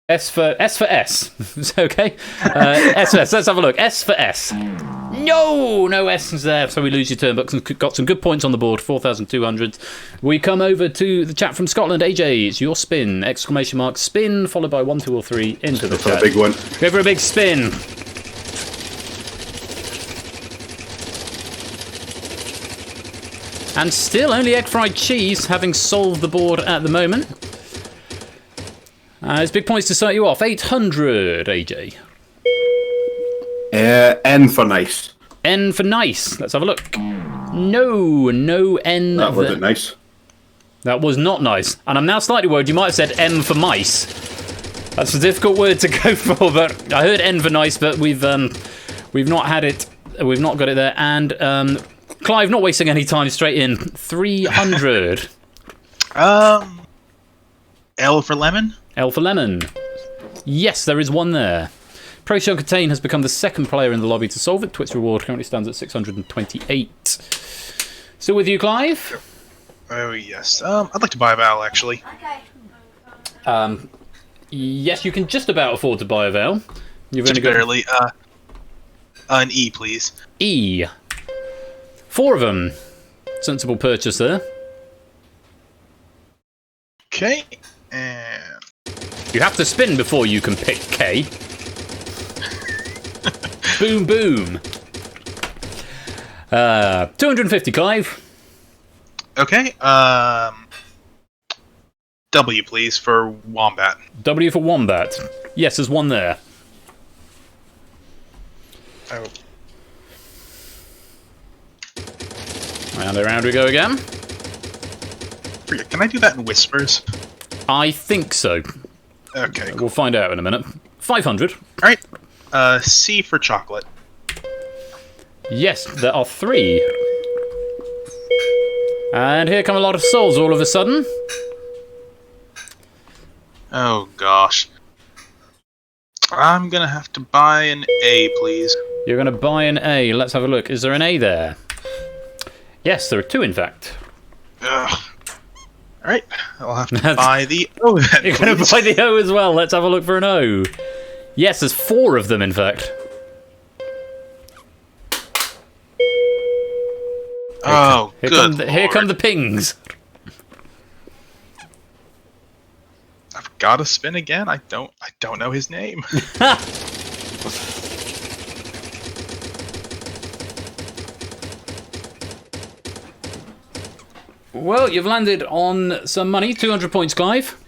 S for S. Okay. S for S. Let's have a look. S for S. No S's there, so we lose your turn, but got some good points on the board, 4,200. We come over to the chat from Scotland. AJ, it's your spin! Exclamation mark spin, followed by 1, 2, or 3 into the chat.
A big one.
Go for a big spin. And still only egg fried cheese, having solved the board at the moment. It's big points to start you off. 800, AJ.
N for nice.
N for nice. Let's have a look. No N.
That wasn't nice.
That was not nice. And I'm now slightly worried you might have said M for mice. That's a difficult word to go for, but I heard N for nice, but we've not had it. We've not got it there. And Clive, not wasting any time, straight in. 300.
L for lemon.
L for lemon. Yes, there is one there. Procyon Contain has become the second player in the lobby to solve it. Twit's reward currently stands at 628. Still with you, Clive?
Oh, yes. I'd like to buy a vowel, actually.
Yes, you can just about afford to buy a vowel. You've
Just
only got
barely. An E, please.
E. 4 of them. Sensible purchase there.
Okay. And
You have to spin before you can pick K. Boom, boom. 250, Clive.
okay. W, please, for wombat.
W for wombat. Yes, there's one there.
Oh.
Round and round we go again.
Can I do that in whispers?
I think so.
Okay, cool.
We'll find out in a minute. 500.
Alright. C for chocolate.
Yes, there are 3. And here come a lot of souls all of a sudden.
Oh, gosh. I'm gonna have to buy an A, please.
You're going to buy an A. Let's have a look. Is there an A there? Yes, there are 2, in fact.
Ugh. Alright, I'll have to buy the O then,
You're going to
please.
buy the O as well. Let's have a look for an O. Yes, there's 4 of them, in fact.
Oh,
Here
good
here come
lord.
the pings.
I've got to spin again. I don't know his name.
Well, you've landed on some money. 200 points, Clive.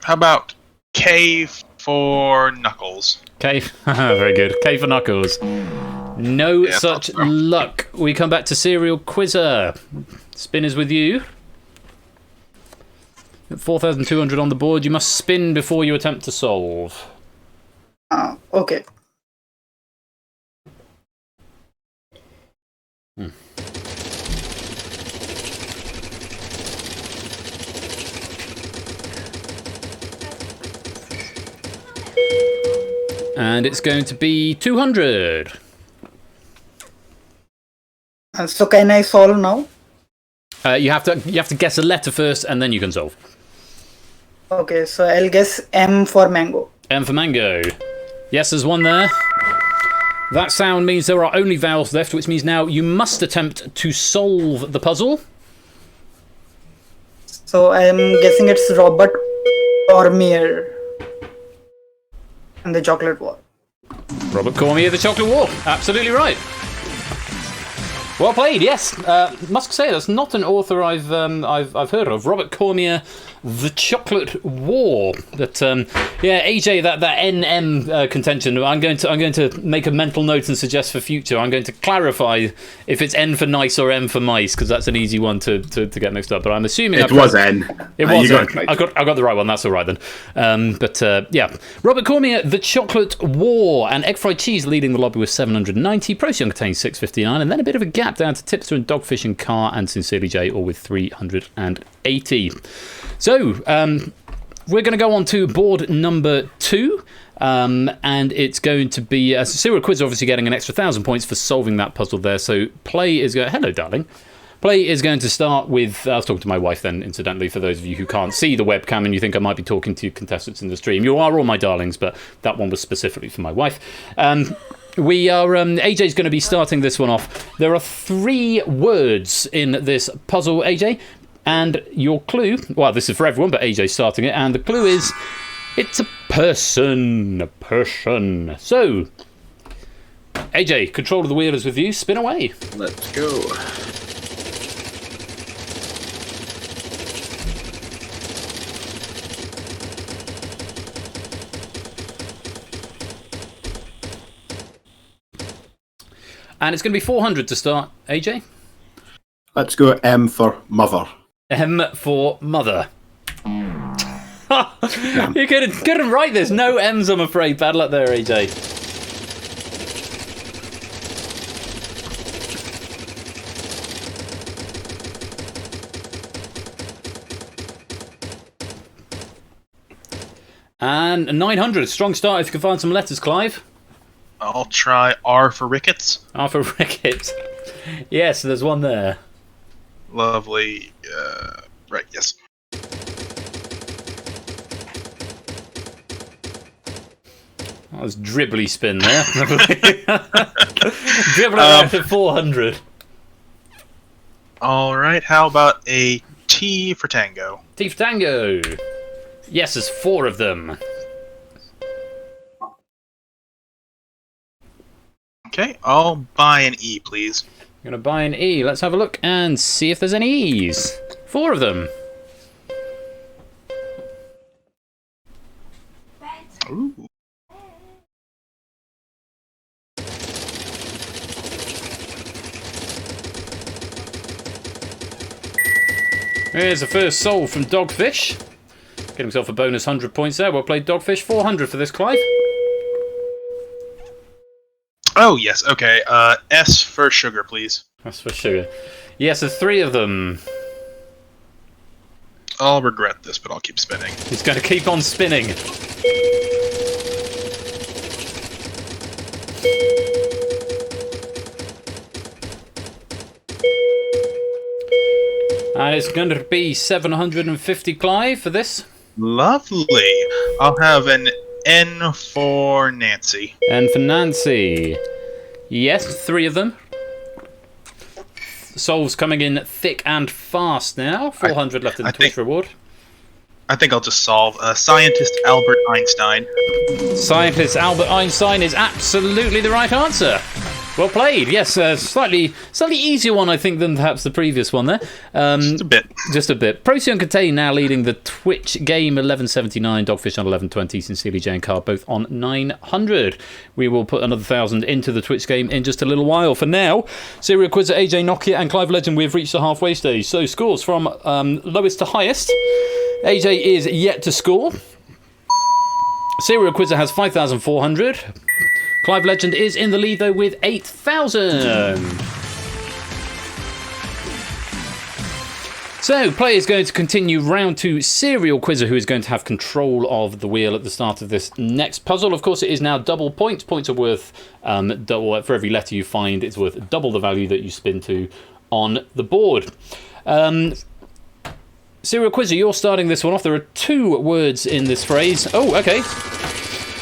How about K for Knuckles?
K. Very good. K for Knuckles. No
Yeah,
such
thought so.
luck. We come back to Serial Quizzer. Spin is with you. 4,200 on the board. You must spin before you attempt to solve.
Okay.
And it's going to be 200.
So can I solve now?
You have to guess a letter first, and then you can solve.
Okay, so I'll guess M for mango.
M for mango. Yes, there's one there. That sound means there are only vowels left, which means now you must attempt to solve the puzzle.
So I'm guessing it's Robert Cormier and the Chocolate War.
Robert Cormier, the Chocolate War. Absolutely right. Well played. Yes, must say that's not an author I've heard of. Robert Cormier, The Chocolate War. That yeah, AJ, that NM contention. I'm going to make a mental note and suggest for future. I'm going to clarify if it's N for nice or M for mice, because that's an easy one to get mixed up. But I'm assuming
It was N.
It was.
You got it right.
I got the right one. That's all right then. But yeah, Robert Cormier, The Chocolate War, and Egg Fried Cheese leading the lobby with 790. Procyon contains 659, and then a bit of a gap down to Tipster and Dogfish and Car and Sincerely J, all with 380. So we're going to go on to board number 2. And it's going to be Serial Quiz, obviously getting an extra 1,000 points for solving that puzzle there. So play is going. Hello, darling. Play is going to start with. I was talking to my wife then, incidentally, for those of you who can't see the webcam and you think I might be talking to contestants in the stream. You are all my darlings, but that one was specifically for my wife. We are. AJ's going to be starting this one off. There are 3 words in this puzzle, AJ. And your clue. Well, this is for everyone, but AJ's starting it. And the clue is. It's a person. A person. So, AJ, control of the wheel is with you. Spin away.
Let's go.
And it's going to be 400 to start, AJ.
Let's go M for mother.
M for mother. You couldn't write this. No M's, I'm afraid. Bad luck there, AJ. And 900. Strong start if you can find some letters, Clive.
I'll try R for rickets.
R for rickets. Yes, there's one there.
Lovely. Right, yes.
That was dribbly spin there. Dribbling around at 400.
All right, how about a T for tango?
T for tango. Yes, there's 4 of them.
Okay, I'll buy an E, please.
I'm going to buy an E. Let's have a look and see if there's any E's. 4 of them.
Ooh.
Here's the first soul from Dogfish. Get himself a bonus 100 points there. Well played, Dogfish. 400 for this, Clive.
Oh, yes, okay. S for sugar, please.
That's for sugar. Yes, there's 3 of them.
I'll regret this, but I'll keep spinning.
He's going to keep on spinning. And it's going to be 750, Clive, for this.
Lovely. I'll have an N for Nancy.
And for Nancy. Yes, 3 of them. Souls coming in thick and fast now. 400 left in the Twitch reward.
I think I'll just solve. Scientist Albert Einstein.
Scientist Albert Einstein is absolutely the right answer. Well played. Yes, slightly easier one, I think, than perhaps the previous one there.
Just a bit.
Just a bit. Procyon Contain now leading the Twitch game, 1179. Dogfish on 1120. Sincerely, Jane Carr both on 900. We will put another 1,000 into the Twitch game in just a little while. For now, Serial Quizzer, AJ Nokia and Clive Legend, we've reached the halfway stage. So scores from lowest to highest. AJ is yet to score. Serial Quizzer has 5,400. Clive Legend is in the lead, though, with 8,000. So, play is going to continue round to Serial Quizzer, who is going to have control of the wheel at the start of this next puzzle. Of course, it is now double points. Points are worth double. For every letter you find, it's worth double the value that you spin to on the board. Serial Quizzer, you're starting this one off. There are 2 words in this phrase. Oh, okay.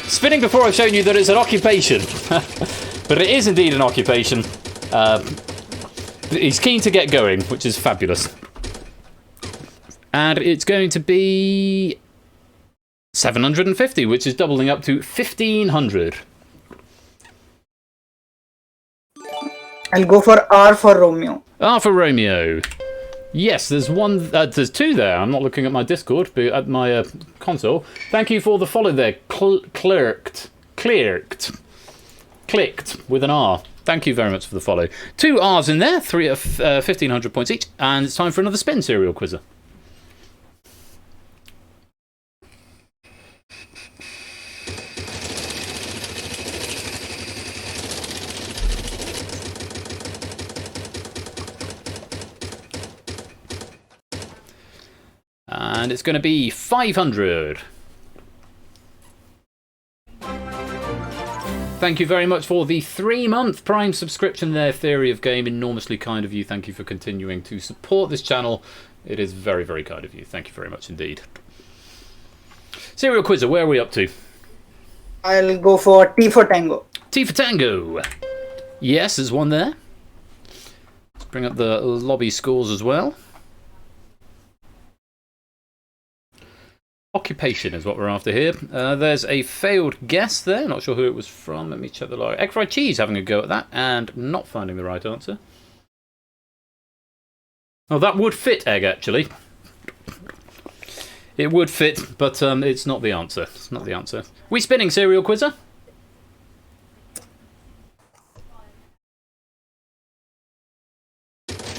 Spinning before I've shown you that it's an occupation. But it is indeed an occupation. He's keen to get going, which is fabulous. And it's going to be 750, which is doubling up to 1,500.
I'll go for R for Romeo.
R for Romeo. Yes, there's one. There's 2 there. I'm not looking at my Discord, but at my console. Thank you for the follow there. Clicked with an R. Thank you very much for the follow. 2 R's in there. 3 of 1,500 points each, and it's time for another spin, Serial Quizzer. And it's going to be 500. thank you very much for the 3-month Prime subscription there, Theory of Game. Enormously kind of you. Thank you for continuing to support this channel. It is very, very kind of you. Thank you very much indeed. Serial Quizzer, where are we up to?
I'll go for T for Tango.
T for Tango. Yes, there's one there. Let's bring up the lobby scores as well. Occupation is what we're after here. There's a failed guess there. Not sure who it was from. Let me check the log. Egg fried cheese having a go at that and not finding the right answer. Oh, that would fit, Egg, actually. It would fit, but it's not the answer. It's not the answer. We spinning, Serial Quizzer?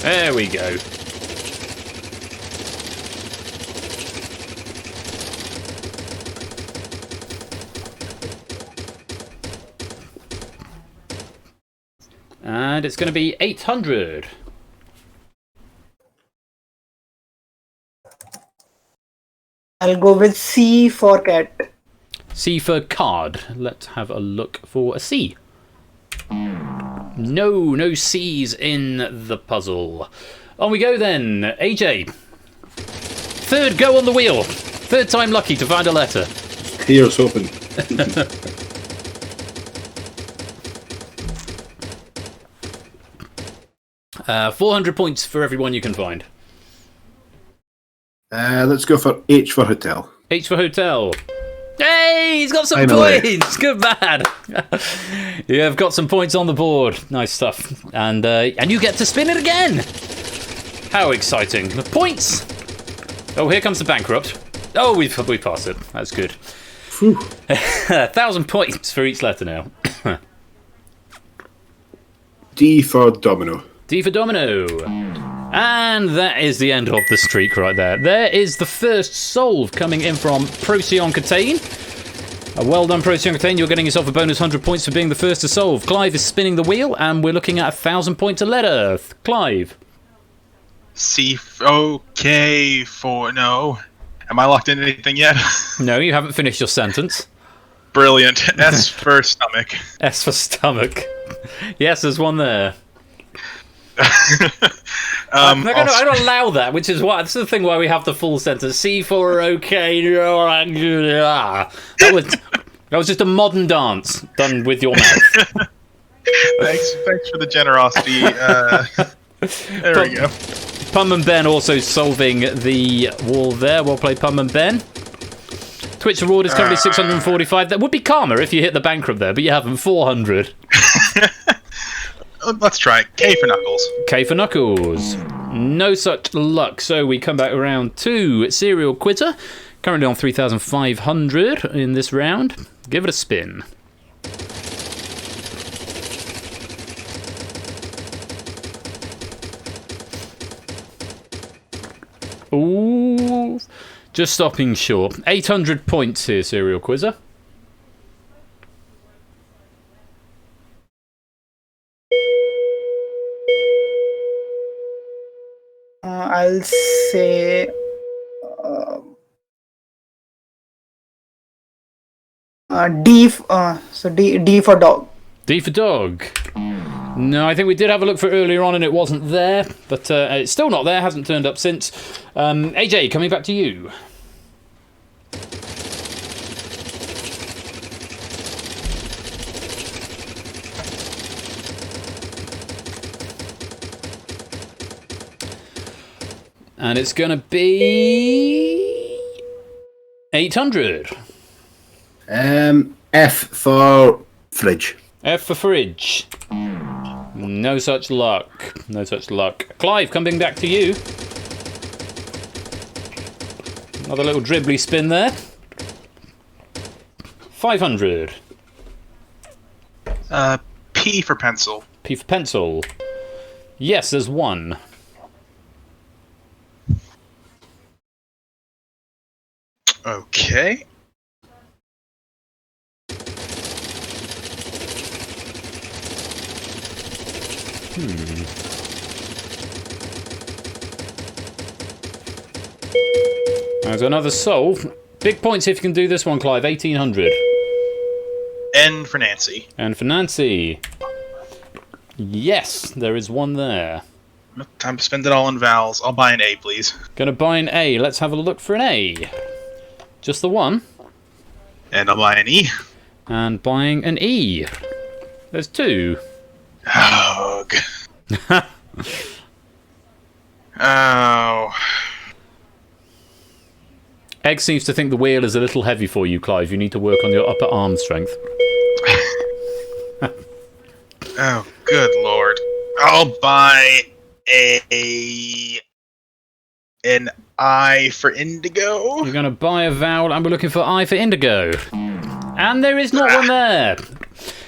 There we go. And it's going to be 800.
I'll go with C for cat.
C for card. Let's have a look for a C. No C's in the puzzle. On we go then. AJ. Third go on the wheel. Third time lucky to find a letter.
Here's hoping.
400 points for everyone you can find.
Let's go for H for hotel.
H for hotel. Hey, he's got some
Finally.
points. Good man. Yeah, I've got some points on the board. Nice stuff. And you get to spin it again. How exciting. The points. Oh, here comes the bankrupt. Oh, we've passed it. That's good. 1,000 points for each letter now.
D for domino.
D for domino. And that is the end of the streak right there. There is the first solve coming in from Procyon Catane. Well done, Procyon Catane. You're getting yourself a bonus 100 points for being the first to solve. Clive is spinning the wheel, and we're looking at 1,000 points a letter. Clive.
OK for no. Am I locked into anything yet?
No, you haven't finished your sentence.
Brilliant. S for stomach.
S for stomach. Yes, there's one there. I don't allow that, which is why that's the thing why we have the full sentence. C for okay. That was just a modern dance done with your mouth.
Thanks for the generosity. There we go.
Pum and Ben also solving the wall there. Well played, Pum and Ben. Twitch reward is currently 645. That would be calmer if you hit the bankrupt there, but you haven't. 400.
Let's try it. K for knuckles.
K for knuckles. No such luck. So we come back around to Serial Quizzer. Currently on 3,500 in this round. Give it a spin. Ooh. Just stopping short. 800 points here, Serial Quizzer.
I'll say D. D for dog.
D for dog. No, I think we did have a look for earlier on and it wasn't there, but it's still not there. Hasn't turned up since. AJ, coming back to you. And it's going to be 800.
F for fridge.
F for fridge. No such luck. No such luck. Clive, coming back to you. Another little dribbly spin there. 500.
P for pencil.
P for pencil. Yes, there's one.
Okay.
There's another solve. Big points if you can do this one, Clive. 1,800.
N for Nancy.
And for Nancy. Yes, there is one there.
Time to spend it all on vowels. I'll buy an A, please.
Gonna buy an A. Let's have a look for an A. Just the one.
And I'll buy an E.
And buying an E. There's two.
Oh. Oh.
Egg seems to think the wheel is a little heavy for you, Clive. You need to work on your upper arm strength.
Oh, good lord. I'll buy an I for indigo.
You're going to buy a vowel, and we're looking for I for indigo. And there is not one there.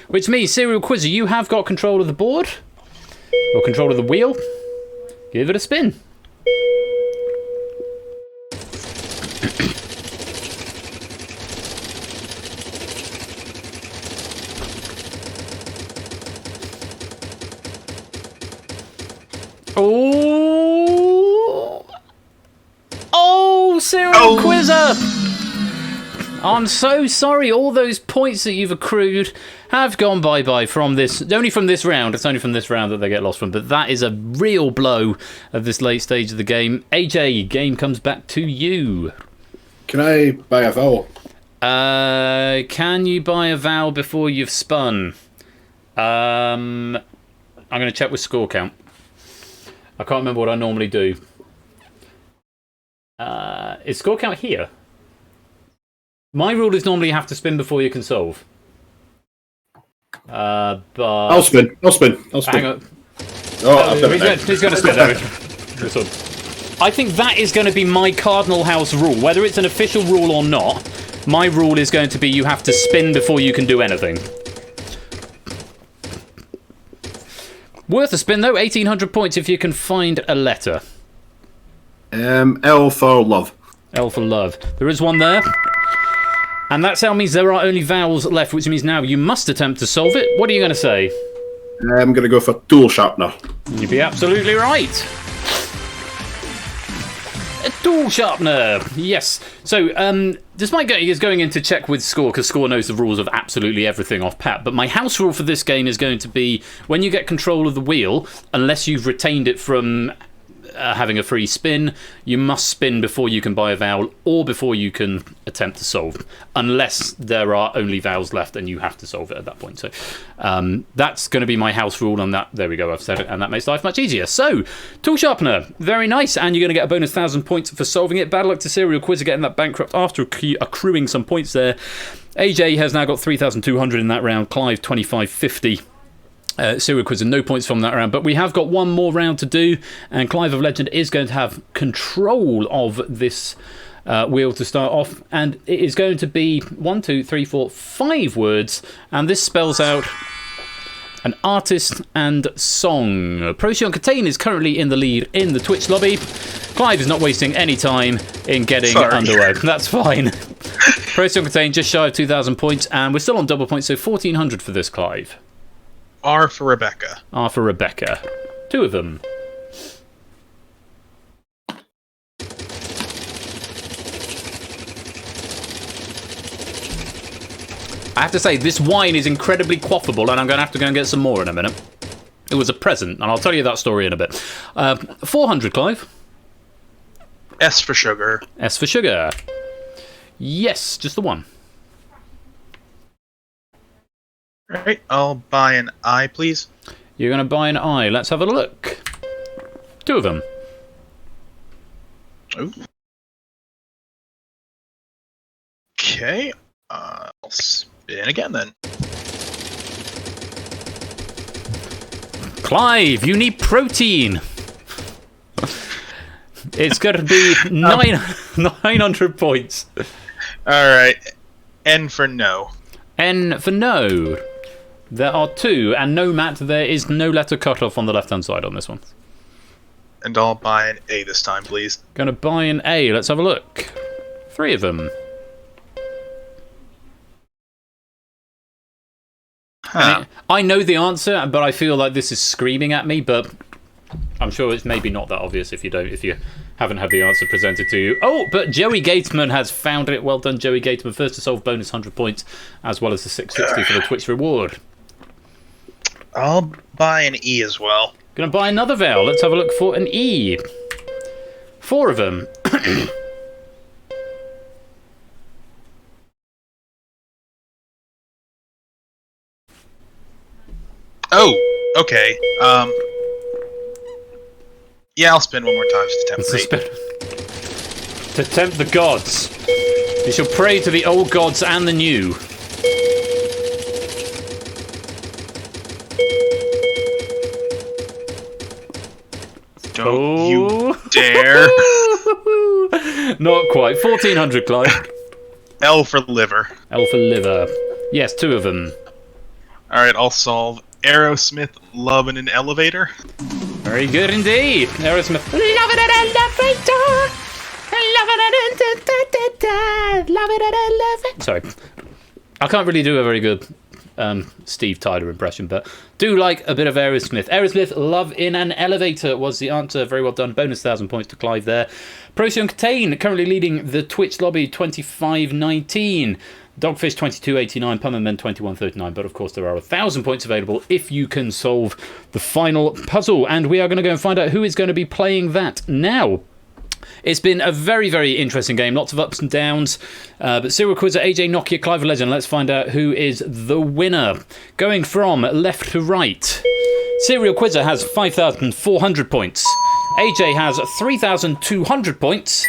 Which means, Serial Quizzer, you have got control of the board. Or control of the wheel. Give it a spin. Oh! Oh, Serial Quizzer! I'm so sorry. All those points that you've accrued have gone bye-bye from this. Only from this round. It's only from this round that they get lost from. But that is a real blow of this late stage of the game. AJ, game comes back to you.
Can I buy a vowel?
Can you buy a vowel before you've spun? I'm going to check with score count. I can't remember what I normally do. Is score count here? My rule is normally you have to spin before you can solve. But
I'll spin.
Hang on.
Oh, I've done it.
He's going to spin. I think that is going to be my Cardinal House rule. Whether it's an official rule or not, my rule is going to be you have to spin before you can do anything. Worth a spin, though. 1,800 points if you can find a letter.
L for love.
L for love. There is one there. And that sound means there are only vowels left, which means now you must attempt to solve it. What are you going to say?
I'm going to go for tool sharpener.
You'd be absolutely right. A tool sharpener. Yes. So, despite going in to check with Score, because Score knows the rules of absolutely everything off pat, but my house rule for this game is going to be when you get control of the wheel, unless you've retained it from having a free spin, you must spin before you can buy a vowel or before you can attempt to solve, unless there are only vowels left and you have to solve it at that point. So that's going to be my house rule on that. There we go, I've said it, and that makes life much easier. So, tool sharpener, very nice, and you're going to get a bonus 1,000 points for solving it. Bad luck to Serial Quizzer getting that bankrupt after accruing some points there. AJ has now got 3,200 in that round, Clive 2,550. Serial Quizzer, no points from that round, but we have got one more round to do, and Clive of Legend is going to have control of this wheel to start off, and it is going to be 1, 2, 3, 4, 5 words, and this spells out an artist and song. Procyon Catane is currently in the lead in the Twitch lobby. Clive is not wasting any time in getting underway. That's fine. Procyon Catane just shy of 2,000 points, and we're still on double points, so 1,400 for this, Clive.
R for Rebecca.
R for Rebecca. 2 of them. I have to say, this wine is incredibly quaffable, and I'm going to have to go and get some more in a minute. It was a present, and I'll tell you that story in a bit. 400, Clive.
S for sugar.
S for sugar. Yes, just the one.
Right, I'll buy an I, please.
You're going to buy an I. Let's have a look. 2 of them.
Ooh. Okay, I'll spin again then.
Clive, you need protein. It's going to be 900 points.
Alright, N for no.
N for no. There are 2, and no, Matt, there is no letter cut off on the left-hand side on this one.
And I'll buy an A this time, please.
Going to buy an A. Let's have a look. 3 of them.
Huh.
I know the answer, but I feel like this is screaming at me, but I'm sure it's maybe not that obvious if you Haven't had the answer presented to you. Oh, but Joey Gatesman has found it. Well done, Joey Gatesman. First to solve, bonus 100 points, as well as the 660 for the Twitch reward.
I'll buy an E as well.
Gonna buy another vowel. Let's have a look for an E. 4 of them.
Oh, okay. Yeah, I'll spin one more time just to tempt fate.
To tempt the gods. You shall pray to the old gods and the new.
Don't you dare.
Not quite. 1400, Clive.
L for liver.
L for liver. Yes, 2 of them.
Alright, I'll solve Aerosmith, Love in an Elevator.
Very good indeed. Aerosmith. Love in an elevator. Love in an Love in an elevator. Sorry. I can't really do a very good Steve Tyler impression, but do like a bit of Aerosmith. Aerosmith, Love in an Elevator was the answer. Very well done. Bonus 1,000 points to Clive there. Procyon Catane currently leading the Twitch lobby 25-19. Dogfish 22.89, Pummerman 21.39, but of course there are 1,000 points available if you can solve the final puzzle, and we are going to go and find out who is going to be playing that now. It's been a very, very interesting game, lots of ups and downs, but Serial Quizzer, AJ, Nokia, Clive Legend, let's find out who is the winner. Going from left to right, Serial Quizzer has 5,400 points, AJ has 3,200 points,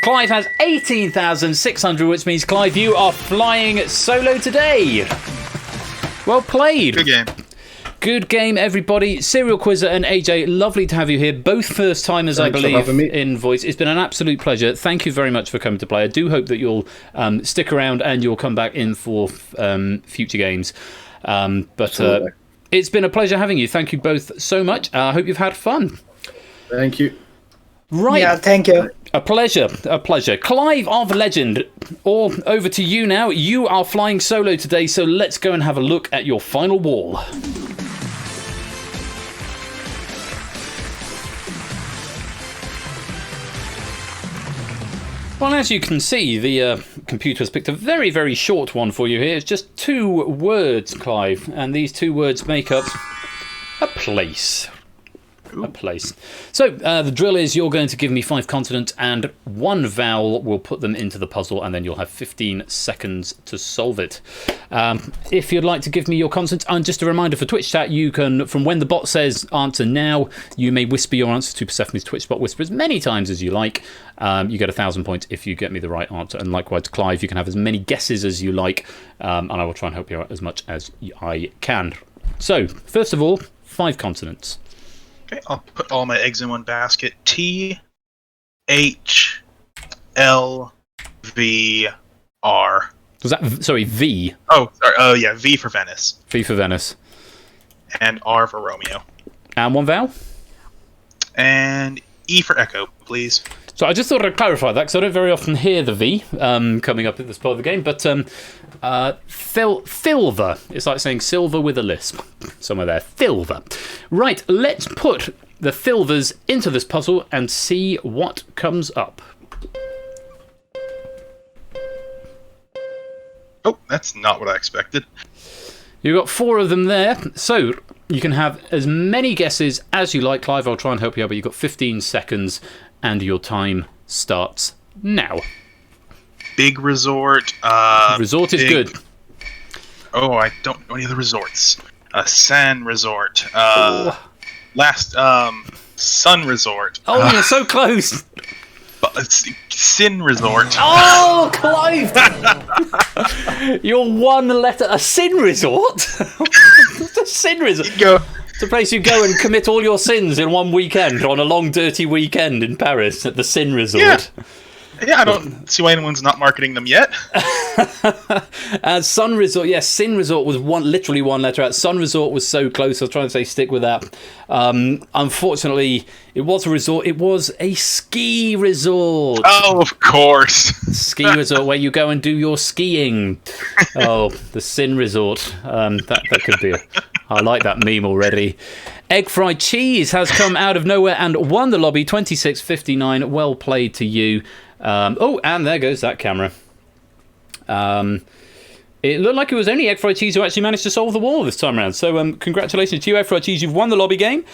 Clive has 18,600, which means, Clive, you are flying solo today. Well played.
Good game.
Good game, everybody. Serial Quizzer and AJ, lovely to have you here. Both first-timers, I believe, in Voice. It's been an absolute pleasure. Thank you very much for coming to play. I do hope that you'll stick around and you'll come back in for future games. It's been a pleasure having you. Thank you both so much. I hope you've had fun.
Thank you.
Right.
Yeah, thank you.
A pleasure, a pleasure. Clive of Legend, or over to you now. You are flying solo today, so let's go and have a look at your final wall. Well, as you can see, the computer has picked a very, very short one for you here. It's just 2 words, Clive, and these 2 words make up a place. A place. So the drill is you're going to give me 5 consonants and 1 vowel. We'll put them into the puzzle and then you'll have 15 seconds to solve it. If you'd like to give me your consonants, and just a reminder for Twitch chat, you can, from when the bot says answer now, you may whisper your answer to Persephone's Twitch bot, whisper as many times as you like. You get 1,000 points if you get me the right answer, and likewise Clive, you can have as many guesses as you like, and I will try and help you out as much as I can. So first of all, 5 consonants.
Okay, I'll put all my eggs in one basket. T, H, L, V, R.
Was that, sorry, V?
Oh, sorry. Oh, yeah, V for Venice.
V for Venice.
And R for Romeo.
And 1 vowel?
And E for Echo, please.
So I just thought I'd clarify that, because I don't very often hear the V coming up at this part of the game, but Filver. It's like saying silver with a lisp. Somewhere there. Filver. Right, let's put the Filvers into this puzzle and see what comes up.
Oh, that's not what I expected.
You've got 4 of them there, so you can have as many guesses as you like. Clive, I'll try and help you out, but you've got 15 seconds and your time starts now.
Big resort.
Resort is good.
Oh, I don't know any of the resorts. San Resort. Sun Resort.
Oh, you're so close.
Sin Resort.
Oh, Clive! You're 1 letter. A Sin Resort? A Sin Resort? It's a place you go and commit all your sins in one weekend, on a long, dirty weekend in Paris at the Sin Resort.
Yeah, I don't see why anyone's not marketing them yet.
Sun Resort, yes, Sin Resort was literally 1 letter out. Sun Resort was so close. I was trying to say stick with that. Unfortunately, it was a resort. It was a ski resort.
Oh, of course.
Ski resort where you go and do your skiing. Oh, the Sin Resort. That could be I like that meme already. Egg Fried Cheese has come out of nowhere and won the lobby, 26.59. Well played to you. And there goes that camera. It looked like it was only Egg Fried Cheese who actually managed to solve the wall this time around. So congratulations to you, Egg Fried Cheese. You've won the lobby game.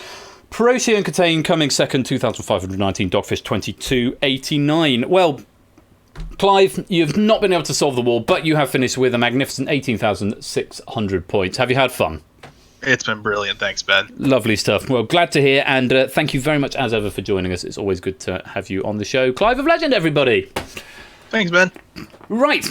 Perosi and Catane coming second, 2,519. Dogfish, 22.89. Well, Clive, you've not been able to solve the wall, but you have finished with a magnificent 18,600 points. Have you had fun?
It's been brilliant. Thanks, Ben.
Lovely stuff. Well, glad to hear, and thank you very much, as ever, for joining us. It's always good to have you on the show. Clive of Legend, everybody.
Thanks, Ben.
Right.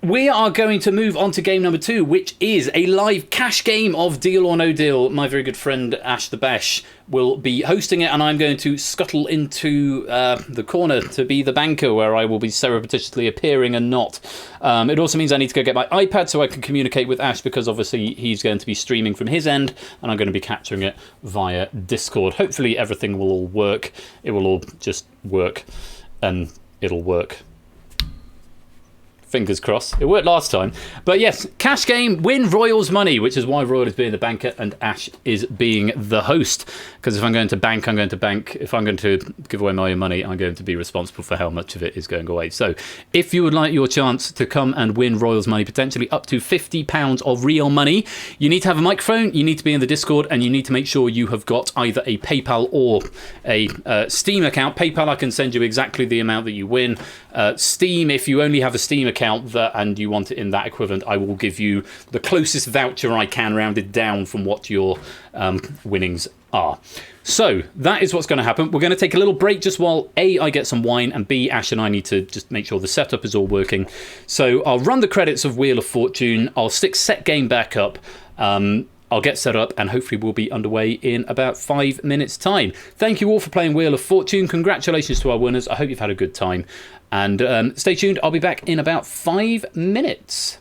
We are going to move on to game number 2, which is a live cash game of Deal or No Deal. My very good friend Ash the Bash will be hosting it, and I'm going to scuttle into the corner to be the banker, where I will be surreptitiously appearing and not. It also means I need to go get my iPad so I can communicate with Ash, because obviously he's going to be streaming from his end, and I'm going to be capturing it via Discord. Hopefully everything will all work. It will all just work, and it'll work. Fingers crossed. It worked last time. But yes, cash game, win Royals money, which is why Royal is being the banker and Ash is being the host. Because if I'm going to bank, I'm going to bank. If I'm going to give away my own money, I'm going to be responsible for how much of it is going away. So if you would like your chance to come and win Royals money, potentially up to £50 of real money, you need to have a microphone, you need to be in the Discord, and you need to make sure you have got either a PayPal or a Steam account. PayPal, I can send you exactly the amount that you win. Steam, if you only have a Steam account and you want it in that equivalent, I will give you the closest voucher I can, rounded down from what your winnings are. So that is what's going to happen. We're going to take a little break just while A, I get some wine, and B, Ash and I need to just make sure the setup is all working. So I'll run the credits of Wheel of Fortune. I'll stick set game back up. I'll get set up, and hopefully we'll be underway in about 5 minutes' time. Thank you all for playing Wheel of Fortune. Congratulations to our winners. I hope you've had a good time. And stay tuned. I'll be back in about 5 minutes.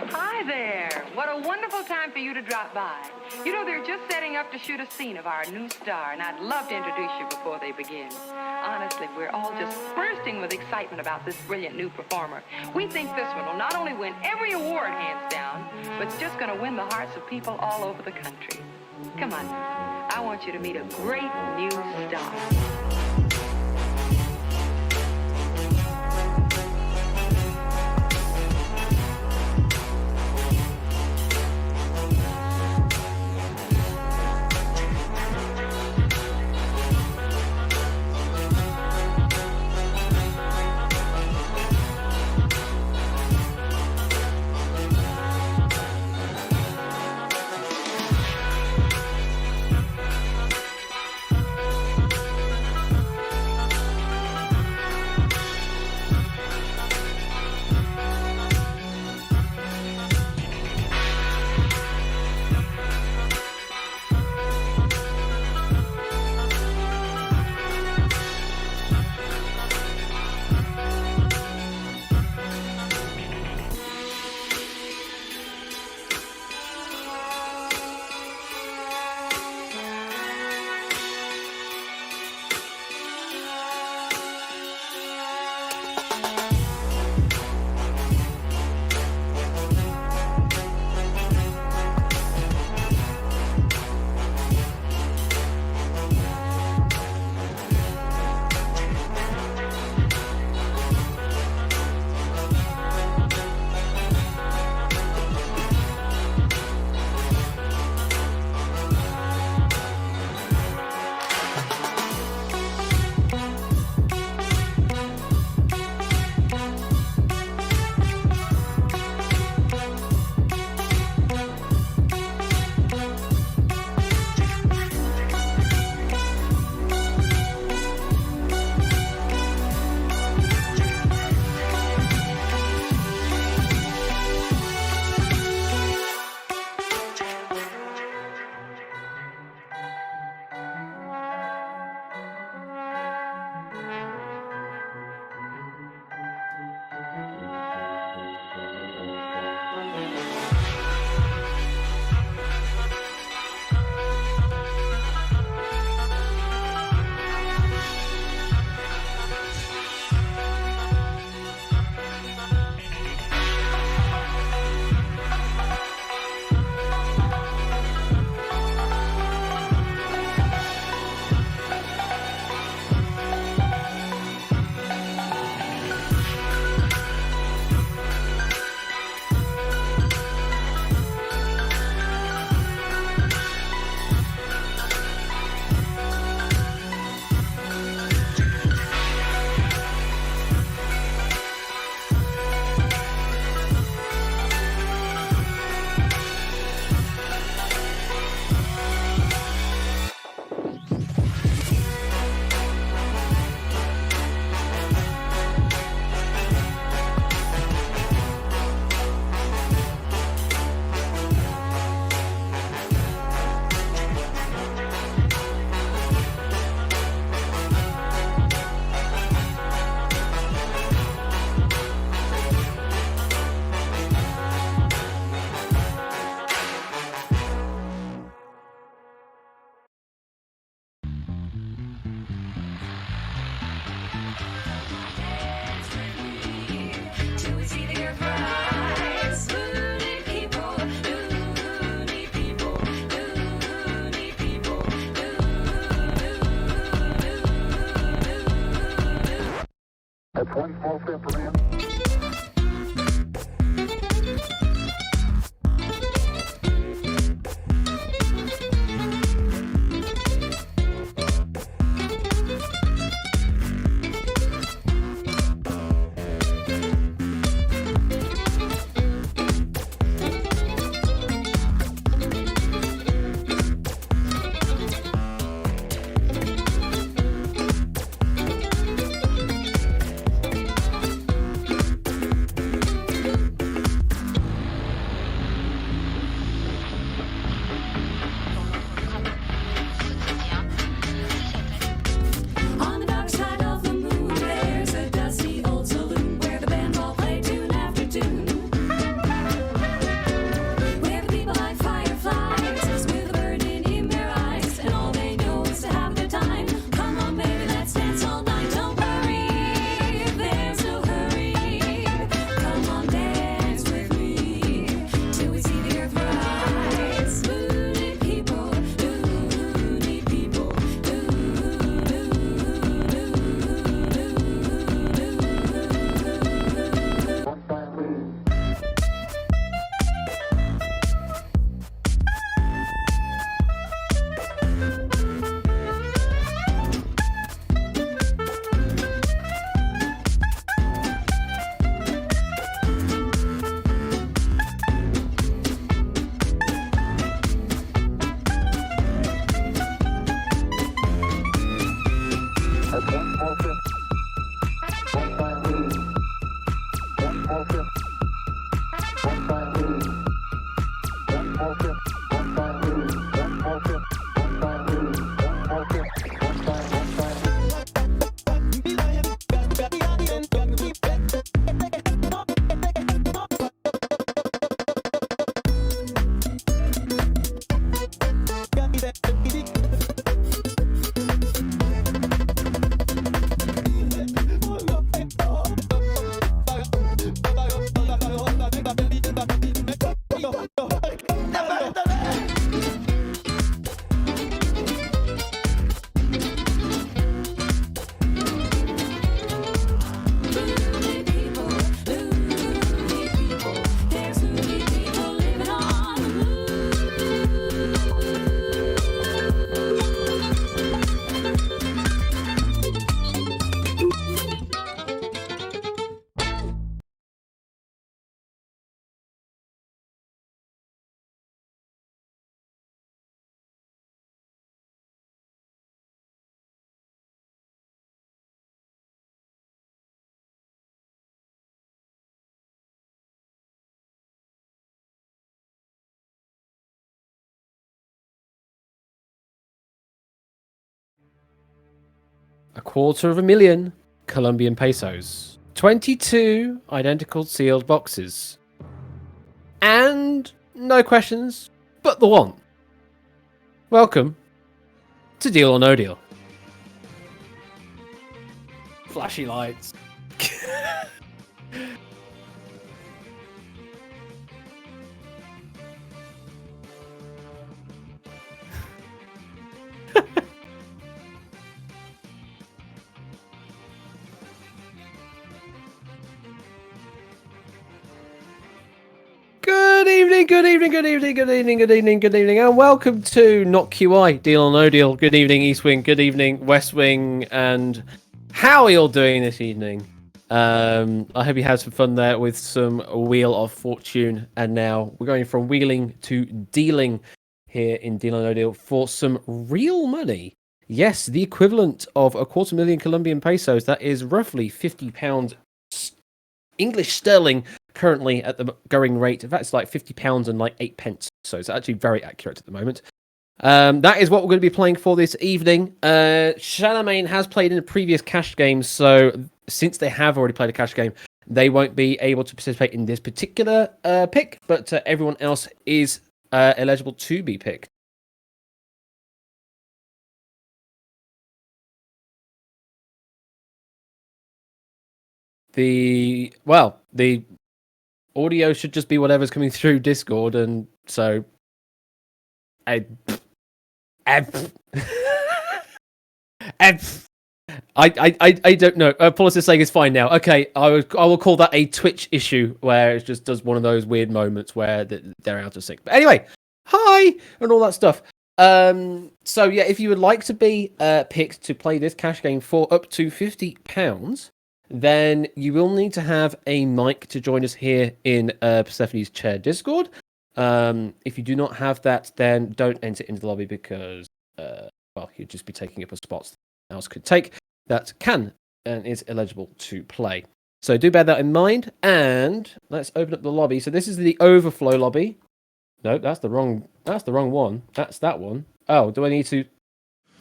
Hi there. What a wonderful time for you to drop by. You know, they're just setting up to shoot a scene of our new star, and I'd love to introduce you before they begin. Honestly, we're all just bursting with excitement about this brilliant new performer. We think this one will not only win every award hands down, but it's just going to win the hearts of people all over the country. Come on now. I want you to meet a great new star.
On the dark side of the moon, there's a dusty old saloon where the band all play tune after tune. Where the people like fireflies with a burden in their eyes, and all they know is to have a good time. Come on, baby, let's dance all night. Don't worry, there's no hurry. Come on, dance with me till we see the earth rise. Moody people, moody people, there's moody people living on the
A 250,000 Colombian pesos. 22 identical sealed boxes. And no questions but the one. Welcome to Deal or No Deal. Flashy lights. Good evening, good evening, good evening, good evening, good evening, good evening, and welcome to Not QI, Deal or No Deal. Good evening, East Wing, good evening, West Wing, and how are you all doing this evening? I hope you had some fun there with some Wheel of Fortune, and now we're going from wheeling to dealing here in Deal or No Deal for some real money. Yes, the equivalent of 250,000 Colombian pesos, that is roughly £50 English sterling currently at the going rate. In fact, it's like £50 and like 8 pence. So it's actually very accurate at the moment. That is what we're going to be playing for this evening. Charlemagne has played in the previous cash games, so since they have already played a cash game, they won't be able to participate in this particular pick, but everyone else is eligible to be picked. The audio should just be whatever's coming through Discord, and so I don't know. Paulus is saying it's fine now. Okay, I will call that a Twitch issue where it just does one of those weird moments where they're out of sync. But anyway, hi and all that stuff. So yeah, if you would like to be picked to play this cash game for up to £50, then you will need to have a mic to join us here in Persephone's Chair Discord. If you do not have that, then don't enter into the lobby because well, you'd just be taking up a spot someone else could take that can and is eligible to play. So do bear that in mind, and let's open up the lobby. So this is the overflow lobby. No, that's the wrong one. That's that one. Oh, do I need to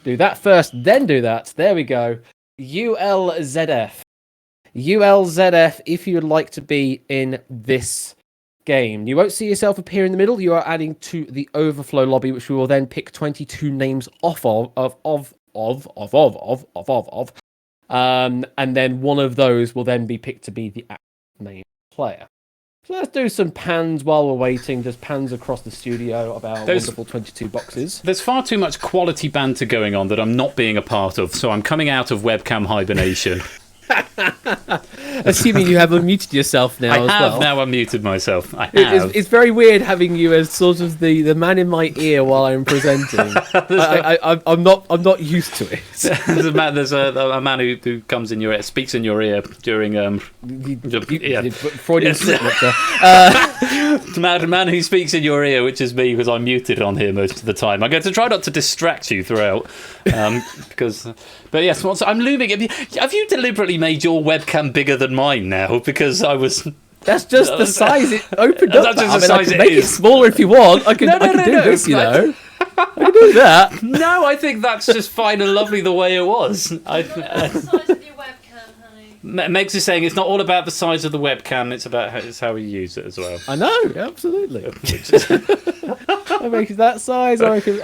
do that first, then do that? There we go. ULZF. ULZF, if you would like to be in this game. You won't see yourself appear in the middle. You are adding to the overflow lobby, which we will then pick 22 names off of. And then one of those will then be picked to be the main player. So let's do some pans while we're waiting. There's pans across the studio of our wonderful 22 boxes.
There's far too much quality banter going on that I'm not being a part of, so I'm coming out of webcam hibernation.
Assuming you have unmuted yourself now as well.
I have now unmuted myself. I have.
It's very weird having you as sort of the man in my ear while I'm presenting. I'm not used to it.
There's a man who comes in your ear, speaks in your ear during
Freudian slip up
there. Man who speaks in your ear, which is me because I'm muted on here most of the time. I'm going to try not to distract you throughout because. But yes, I'm looming. Have you deliberately made your webcam bigger than mine now? Because I was.
That's just the size it opened up.
That's just the size
I can make it smaller if you want. I can do this, you know. I can do that.
No, I think that's just fine and lovely the way it was.
The size of your webcam, honey.
Megs is saying it's not all about the size of the webcam; it's about how we use it as well.
I know, absolutely. I make it that size, or I could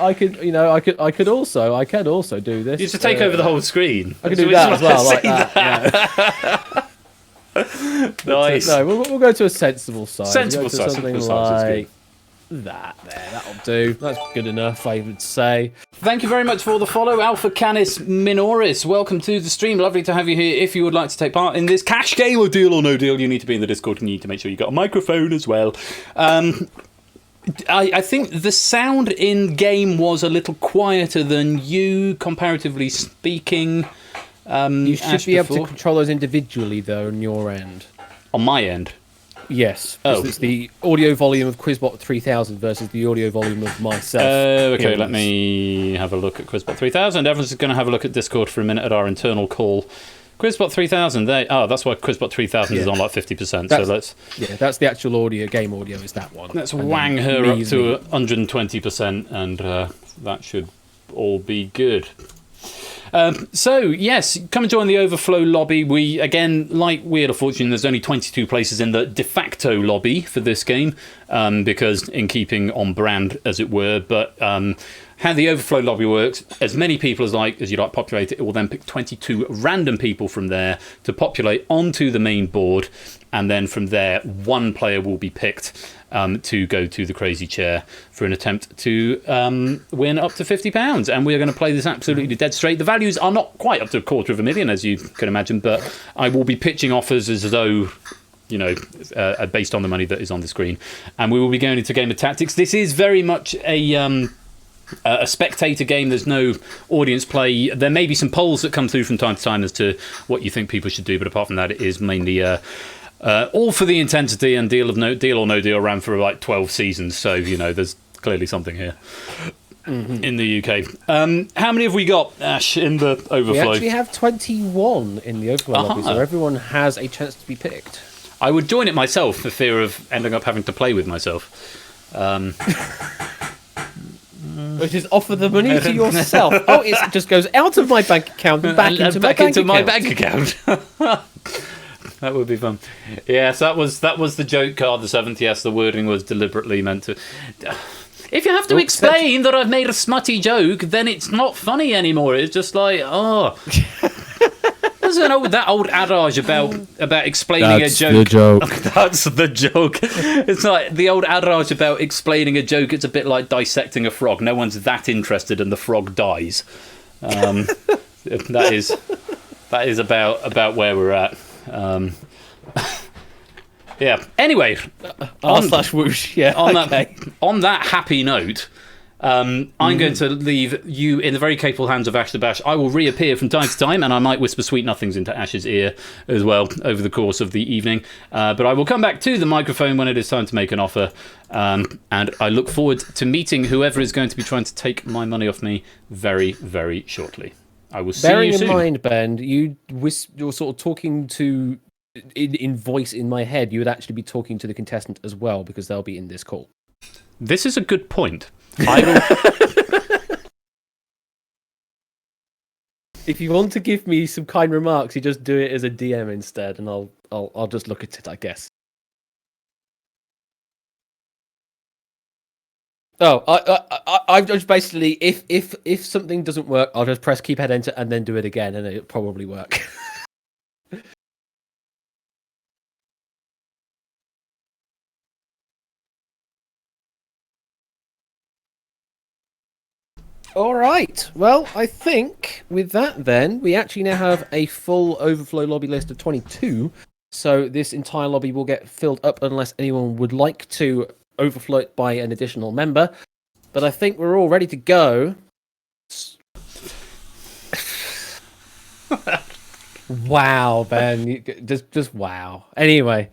also do this.
You should take over the whole screen.
I can do that as well, like that. Yeah.
Nice.
No, we'll go to a sensible size.
Sensible size.
Something like that. There, that'll do. That's good enough, I would say.
Thank you very much for the follow, Alpha Canis Minoris. Welcome to the stream. Lovely to have you here. If you would like to take part in this cash game or Deal or No Deal, you need to be in the Discord and you need to make sure you got a microphone as well. I think the sound in game was a little quieter than you, comparatively speaking.
You should be able to control those individually, though, on your end.
On my end?
Yes. Oh. It's the audio volume of Quizbot 3000 versus the audio volume of myself.
Okay, let me have a look at Quizbot 3000. Everyone's going to have a look at Discord for a minute at our internal call. Quizbot 3000, that's why Quizbot 3000 is on like 50%. So let's.
Yeah, that's the actual audio, game audio is that one.
Let's wang her up to 120%, and that should all be good. So, yes, come and join the Overflow lobby. We, again, like Wheel of Fortune, there's only 22 places in the de facto lobby for this game, because in keeping on brand, as it were, but how the Overflow lobby works, as many people as you like populate it, it will then pick 22 random people from there to populate onto the main board, and then from there, one player will be picked to go to the crazy chair for an attempt to win up to £50. And we're going to play this absolutely dead straight. The values are not quite up to $250,000, as you can imagine, but I will be pitching offers as though, based on the money that is on the screen. And we will be going into Game of Tactics. This is very much a spectator game. There's no audience play. There may be some polls that come through from time to time as to what you think people should do, but apart from that, it is mainly all for the intensity, and Deal or No Deal ran for like 12 seasons, so there's clearly something here in the UK. How many have we got, Ash, in the Overflow?
We actually have 21 in the Overflow lobby, so everyone has a chance to be picked.
I would join it myself for fear of ending up having to play with myself.
Which is offer the money to yourself. Oh, it just goes out of my bank account and back into my bank account.
That would be fun. Yes, that was the joke card, the 7th. Yes, the wording was deliberately meant to. If you have to explain that I've made a smutty joke, then it's not funny anymore. It's just like, There's that old adage about explaining a joke.
The joke.
That's the joke. It's like the old adage about explaining a joke. It's a bit like dissecting a frog. No one's that interested, and the frog dies. That is. that is about where we're at. Yeah. Anyway,
r/whoosh. Yeah.
On that happy note, I'm going to leave you in the very capable hands of Ash the Bash. I will reappear from time to time, and I might whisper sweet nothings into Ash's ear as well over the course of the evening. But I will come back to the microphone when it is time to make an offer. And I look forward to meeting whoever is going to be trying to take my money off me very, very shortly. I will see you soon.
Bearing in mind, Ben, you're sort of talking to in voice in my head. You would actually be talking to the contestant as well because they'll be in this call.
This is a good point. I will.
If you want to give me some kind remarks, you just do it as a DM instead, and I'll just look at it, I guess. Oh, I just basically if something doesn't work, I'll just press keypad enter and then do it again, and it'll probably work. All right. Well, I think with that, then we actually now have a full overflow lobby list of 22. So this entire lobby will get filled up unless anyone would like to overflow it by an additional member. But I think we're all ready to go. Wow, Ben, just wow. Anyway.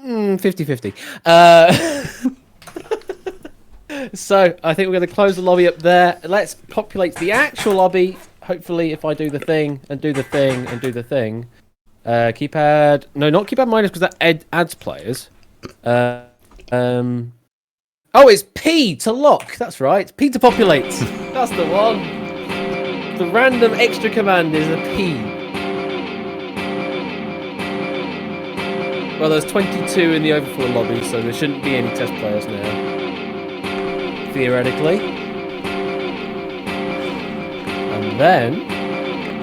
50-50. So, I think we're going to close the lobby up there. Let's populate the actual lobby. Hopefully, if I do the thing, and do the thing, and do the thing. Keypad... No, not keypad minus, because that adds players. Oh, it's P to lock. That's right. P to populate. That's the one. The random extra command is a P. Well, there's 22 in the overflow lobby, so there shouldn't be any test players now. Theoretically. And then,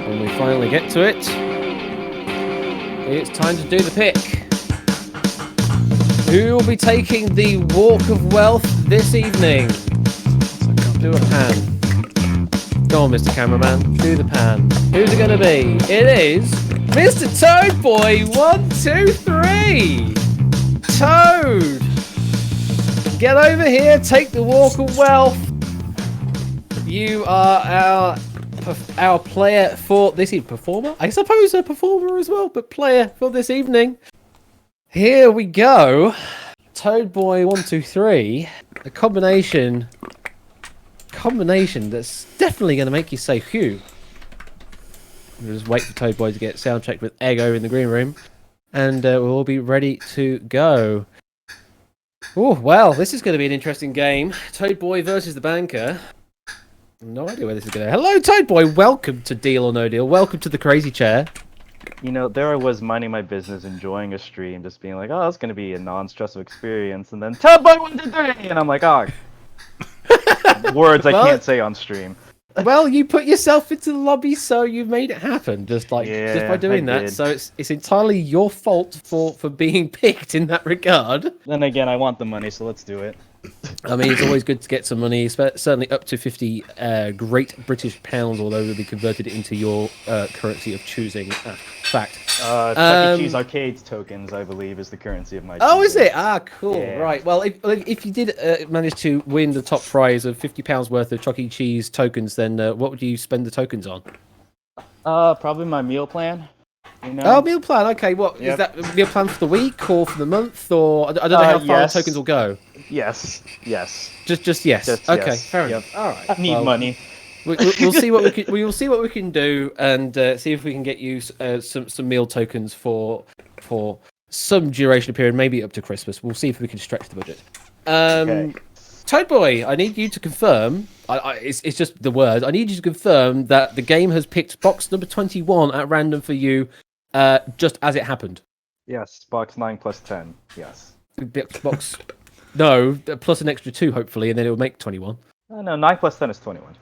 when we finally get to it, it's time to do the pick. Who will be taking the Walk of Wealth this evening? Do a pan. Go on, Mr. Cameraman. Do the pan. Who's it going to be? It is Mr. Toadboy 123. Toad. Get over here, take the Walk of Wealth. You are our player for this evening. Performer? I suppose a performer as well, but player for this evening. Here we go. Toadboy123. A combination that's definitely going to make you say phew. We'll just wait for Toadboy to get sound checked with Ego in the green room. And we'll all be ready to go. Oh, well, this is going to be an interesting game. Toadboy versus the banker. No idea where this is going to go. Hello, Toadboy. Welcome to Deal or No Deal. Welcome to the crazy chair.
You know, there I was minding my business, enjoying a stream, just being like, oh, it's going to be a non-stressful experience. And then, Toadboy123! And I'm like, oh. Words I can't say on stream.
Well, you put yourself into the lobby, so you made it happen. Just by doing that. So it's entirely your fault for being picked in that regard.
Then again, I want the money, so let's do it.
I mean, it's always good to get some money, certainly up to 50 Great British pounds, although it'll be converted into your currency of choosing. Fact.
Chuck E. Cheese Arcades tokens, I believe, is the currency of my.
Oh, is it? Ah, cool.
Yeah.
Right. Well, if you did manage to win the top prize of £50 worth of Chuck E. Cheese tokens, then what would you spend the tokens on?
Probably my meal plan. You know?
Oh, meal plan. Okay, is that a meal plan for the week or for the month, or I don't know how far the tokens will go.
Yes.
Just yes. Okay,
yes.
Fair enough. All right.
I need money.
We'll see what we will see what we can do, and see if we can get you some meal tokens for some duration of period, maybe up to Christmas. We'll see if we can stretch the budget.
Okay.
Toadboy, I need you to confirm. It's just the word. I need you to confirm that the game has picked box number 21 at random for you, just as it happened.
Yes, box 9 plus 10. Yes.
Box. No, plus an extra 2, hopefully, and then it will make 21.
No, 9 plus 10 is 21.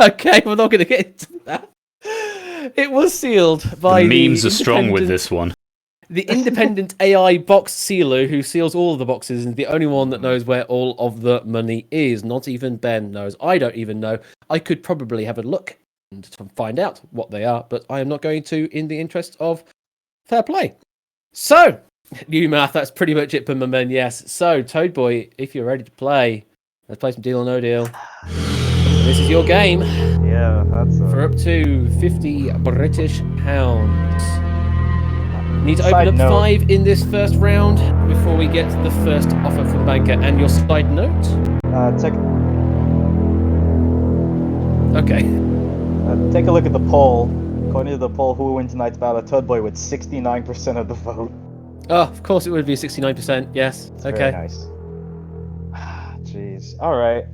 Okay, we're not going to get into that. It was sealed by
the memes are strong with this one.
the independent AI box sealer who seals all of the boxes and the only one that knows where all of the money is. Not even Ben knows. I don't even know. I could probably have a look and find out what they are, but I am not going to in the interest of fair play. So, new math, that's pretty much it for my men, yes. So, Toad Boy, if you're ready to play, let's play some Deal or No Deal. This is your game.
Yeah, that's
for up to 50 British pounds. Need to
Side
open up
note.
5 in this first round before we get to the first offer from the banker. And your side note? Okay.
Take a look at the poll. According to the poll, who will win tonight's battle? Toad Boy with 69% of the vote.
Oh, of course it would be 69%. Yes.
It's
Okay.
Very nice. Jeez. All right.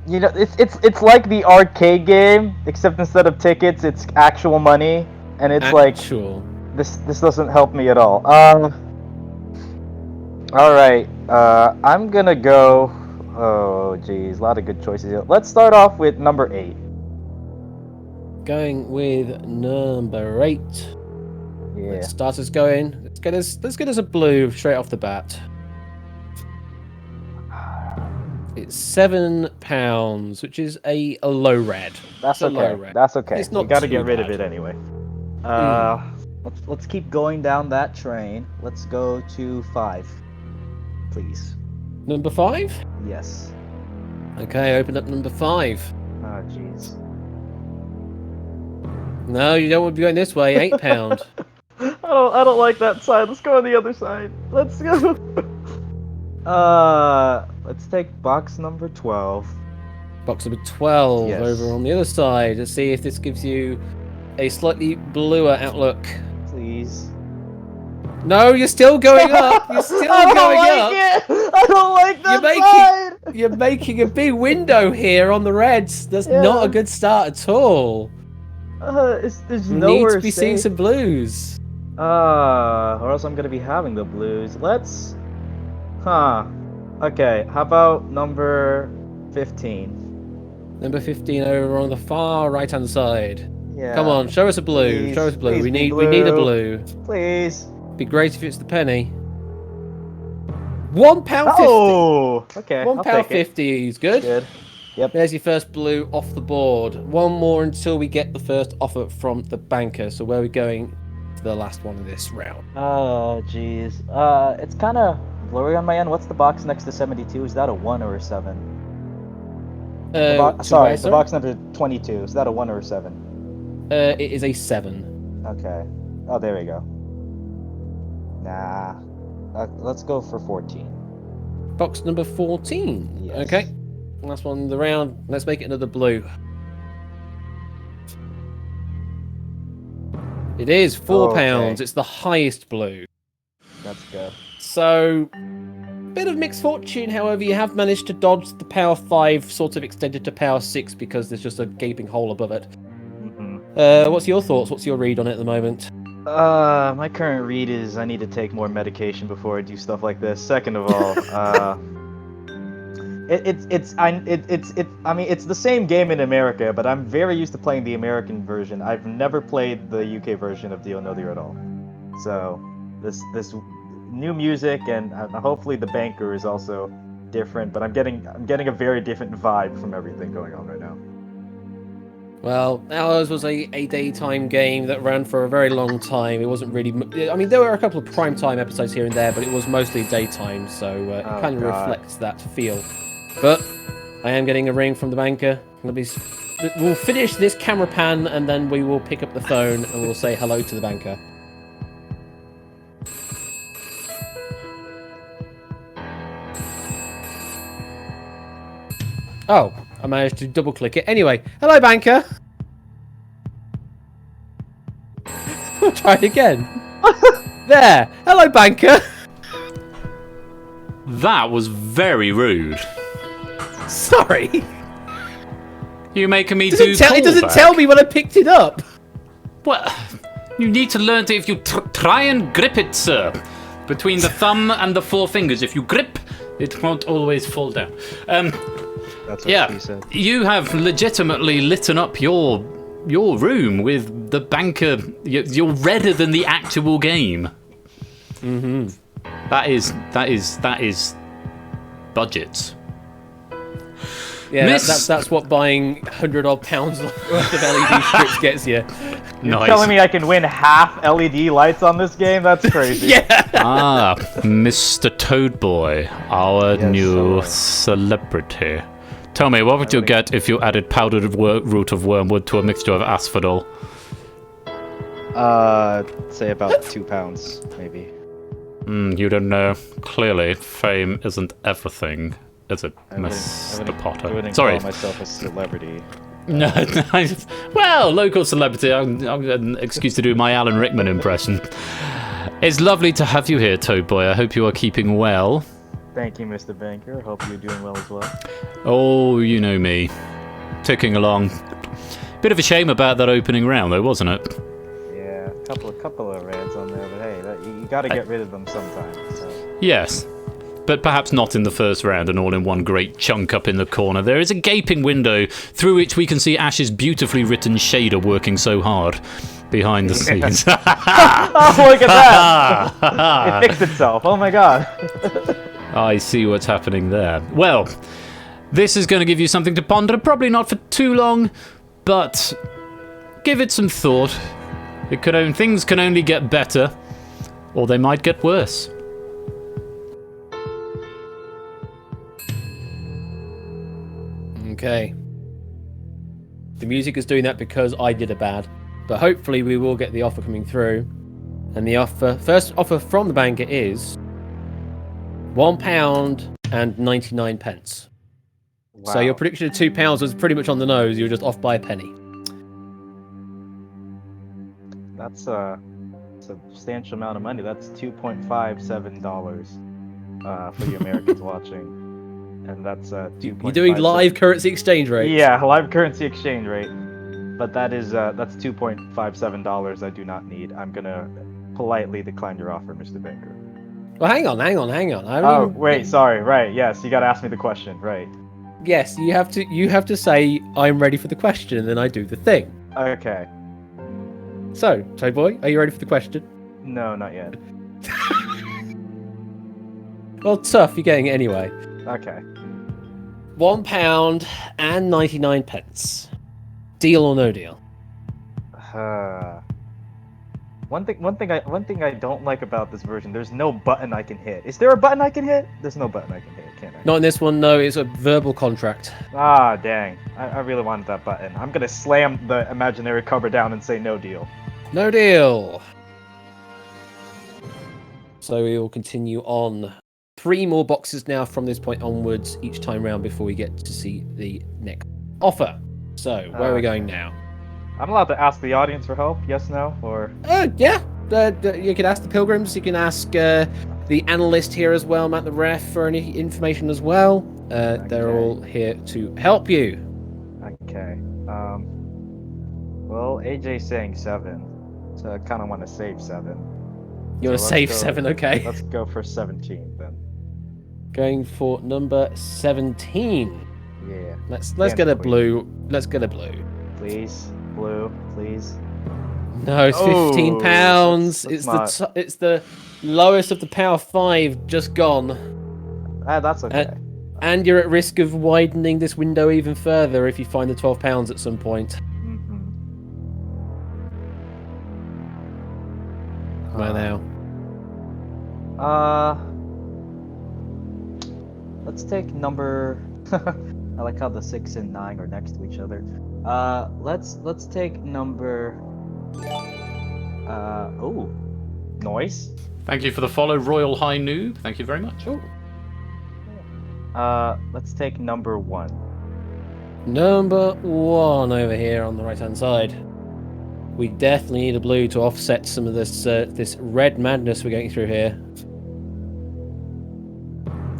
You know, it's like the arcade game, except instead of tickets, it's actual money, and it's
Actual.
like this doesn't help me at all. All right. I'm gonna go. Oh, geez, a lot of good choices here. Let's start off with number 8.
Going with number 8.
Yeah.
Let's start us going. Let's get us a blue straight off the bat. It's £7, which is a low red.
That's
It's a low
okay.
red.
That's okay.
It's not
You got to
too
get rid of
bad.
it anyway. Let's keep going down that train. Let's go to 5, please.
Number 5?
Yes.
Okay, open up number 5.
Oh, jeez.
No, you don't want to be going this way. £8.
I don't like that side. Let's go on the other side. Let's go. Let's take box number 12.
Box number 12
Yes.
over on the other side. Let's see if this gives you a slightly bluer outlook.
Please.
No, you're still going up. You're still
I don't
going
like
up.
it. I don't like that side.
You're making a big window here on the reds. That's not a good start at all.
There's
You
nowhere
need to be seeing
safe.
some blues.
Or else I'm gonna be having the blues. Let's. Okay, how about number 15?
Number 15 over on the far right-hand side.
Yeah.
Come on, show us a blue.
Please,
Show us blue.
please
We
be
need a blue.
Please.
Be great if it's the penny. £1.50.
Oh, okay. I'll take it.
£1.50 is good.
Good. Yep.
There's your first blue off the board. One more until we get the first offer from the banker. So where are we going for the last one of this round?
Oh, jeez. It's kind of blurry on my end. What's the box next to 72? Is that a 1 or a 7? Sorry, the box number 22. Is that a 1 or a 7?
It is a 7.
Okay. Oh, there we go. Nah. Let's go for 14.
Box number 14.
Yes.
Okay. Last one of the round. Let's make it another blue. It is £4.
Okay.
It's the highest blue.
That's good.
So, bit of mixed fortune. However, you have managed to dodge the power 5, sort of extended to power 6 because there's just a gaping hole above it. What's your thoughts? What's your read on it at the moment?
My current read is I need to take more medication before I do stuff like this. Second of all, I mean, it's the same game in America, but I'm very used to playing the American version. I've never played the UK version of Deal or No Deal at all. So, this new music and hopefully the banker is also different, but I'm getting a very different vibe from everything going on right now.
Well, ours was a daytime game that ran for a very long time. It wasn't really... I mean, there were a couple of primetime episodes here and there, but it was mostly daytime, so it kind of reflects that feel. But I am getting a ring from the banker. We'll finish this camera pan, and then we will pick up the phone, and we'll say hello to the banker. Oh, I managed to double click it. Anyway, hello banker. We'll try it again. There. Hello banker.
That was very rude.
Sorry.
You're making me
It
do
doesn't
callback.
tell me when I picked it up.
Well, you need to learn to, if you try and grip it, sir, between the thumb and the 4 fingers. If you grip, it won't always fall down.
That's what she said.
You have legitimately lit up your your room with the banker. You're redder than the actual game.
Mm-hmm.
That is budgets.
Yeah,
Miss-
that's what buying £100 worth of LED strips gets you.
You're
Nice.
telling me I can win half LED lights on this game? That's crazy.
Yeah.
Ah, Mr. Toadboy, our
Yes,
new
sir.
celebrity. Tell me, what would you get if you added powdered root of wormwood to a mixture of asphodel?
Say about 2 pounds, maybe.
You don't know. Clearly, fame isn't everything, is it,
I
Mr.
wouldn't
Potter?
call
Sorry.
myself a celebrity.
No, well, local celebrity. I'm an excuse to do my Alan Rickman impression. It's lovely to have you here, Toadboy. I hope you are keeping well.
Thank you, Mr. Banker. Hope you're doing well as well.
Oh, you know me. Ticking along. Bit of a shame about that opening round, though, wasn't it?
Yeah, a couple of reds on there, but hey, you gotta get rid of them sometime. So.
Yes. But perhaps not in the first round and all in one great chunk up in the corner. There is a gaping window through which we can see Ash's beautifully written shader working so hard behind the scenes.
Oh, look at that! It fixed itself. Oh my god.
I see what's happening there. Well, this is going to give you something to ponder. Probably not for too long, but give it some thought. Things can only get better, or they might get worse.
Okay. The music is doing that because I did a bad, but hopefully we will get the offer coming through. And the first offer from the banker is £1.99.
Wow.
So your prediction of £2 was pretty much on the nose. You were just off by a penny.
That's a substantial amount of money. That's $2.57 for you Americans watching. And that's 2.
You're doing live currency exchange rate.
Yeah, live currency exchange rate. But that's $2.57 I do not need. I'm gonna politely decline your offer, Mr. Banker.
Well, hang on. I
Oh, wait, sorry. Right, yes, you gotta ask me the question. Right.
Yes, you have to say I'm ready for the question, and then I do the thing.
Okay.
So, Toyboy, are you ready for the question?
No, not yet.
Well, tough. You're getting it anyway.
Okay.
£1.99. Deal or no deal?
One thing I don't like about this version, there's no button I can hit. Is there a button I can hit? There's no button I can hit, can I?
Not in this one. No, it's a verbal contract.
Ah, dang. I really wanted that button. I'm gonna slam the imaginary cover down and say no deal.
No deal. So we will continue on. 3 more boxes now from this point onwards each time round before we get to see the next offer. So, where are we going now?
I'm allowed to ask the audience for help, yes, no, or...
Yeah. You can ask the pilgrims, you can ask the analyst here as well, Matt the ref, for any information as well. They're all here to help you.
Okay. Well, AJ's saying 7, so I kind of want to save 7.
You want to save
go,
7, okay.
Let's go for 17 then.
Going for number 17.
Yeah.
Let's get a blue. Let's get a blue.
Please, blue, please.
No, it's £15.
that's
It's the lowest of the Power 5 just gone.
That's okay.
And you're at risk of widening this window even further if you find the £12 at some point. Where now?
Let's take number. I like how the 6 and 9 are next to each other. Let's take number. Noise.
Thank you for the follow, Royal High Noob. Thank you very much.
Let's take number 1.
Number 1 over here on the right-hand side. We definitely need a blue to offset some of this this red madness we're going through here.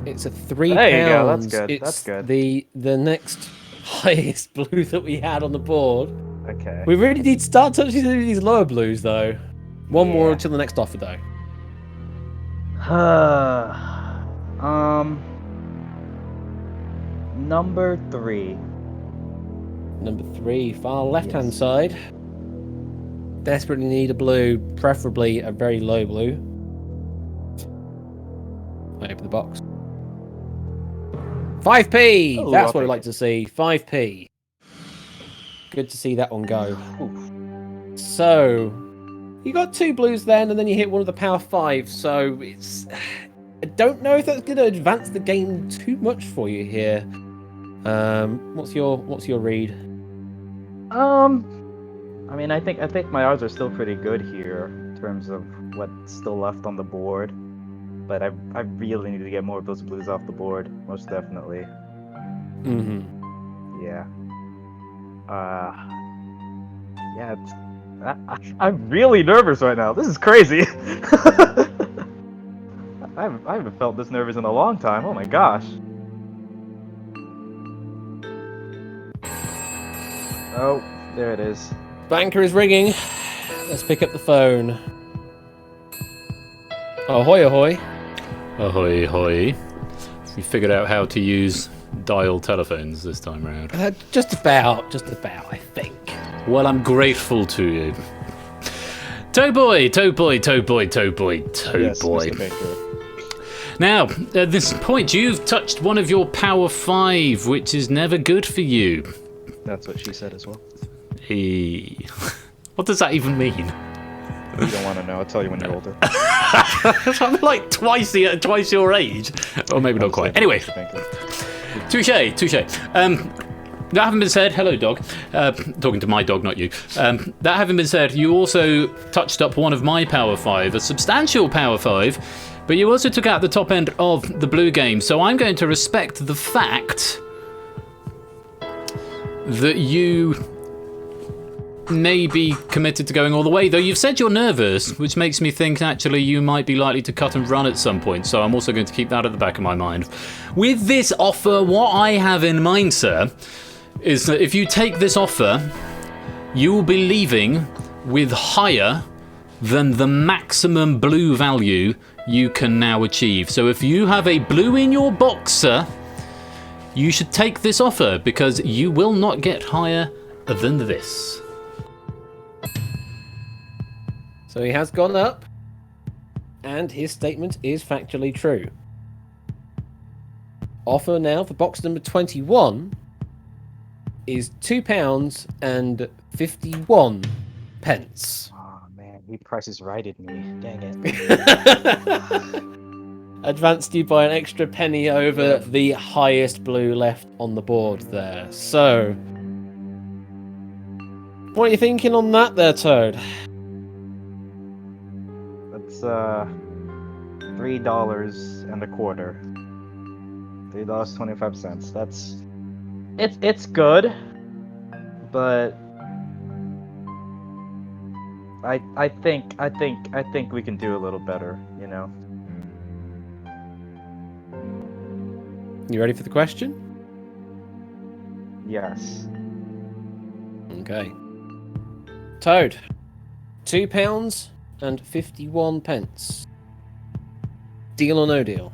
It's a £3.
There you go. That's good.
It's
That's good.
the next highest blue that we had on the board.
Okay.
We really need to start touching these lower blues though. One more until the next offer though.
Number 3.
number 3, far left-hand
Yes.
side. Desperately need a blue, preferably a very low blue. I open the box. 5p!
Oh,
That's
I'll
what I'd
take
like to see. 5p. Good to see that one go. So, you got 2 blues then, and then you hit one of the power 5. So it's, I don't know if that's going to advance the game too much for you here. What's your read?
I mean, I think my odds are still pretty good here in terms of what's still left on the board. But I really need to get more of those blues off the board, most definitely.
Mm-hmm.
Yeah. Yeah. I'm really nervous right now. This is crazy. I haven't felt this nervous in a long time. Oh my gosh. Oh, there it is.
Banker is ringing. Let's pick up the phone. Ahoy, ahoy.
Ahoy, ahoy. You figured out how to use dial telephones this time round.
Just about, I think.
Well, I'm grateful to you. Toeboy.
Yes, Mr. Baker.
Now, at this point, you've touched one of your power 5, which is never good for you.
That's what she said as well.
What does that even mean?
You don't want to know. I'll tell you when you're older.
I'm like twice your age. Or maybe not quite. Anyway. Touche. That having been said, hello dog. Talking to my dog, not you. That having been said, you also touched up one of my power 5, a substantial power 5, but you also took out the top end of the blue game. So I'm going to respect the fact that you may be committed to going all the way, though you've said you're nervous, which makes me think actually you might be likely to cut and run at some point, so I'm also going to keep that at the back of my mind. With this offer, what I have in mind, sir, is that if you take this offer, you will be leaving with higher than the maximum blue value you can now achieve. So if you have a blue in your box, sir, you should take this offer, because you will not get higher than this.
So he has gone up, and his statement is factually true. Offer now for box number 21 is £2.51.
Oh man, he prices righted me. Dang it.
Advanced you by an extra penny over the highest blue left on the board there. So, what are you thinking on that there, Toad?
That's $3.25. $3.25. That's it's good, but I think we can do a little better, you know.
You ready for the question?
Yes.
Okay. Toad, £2.51. Deal or no deal?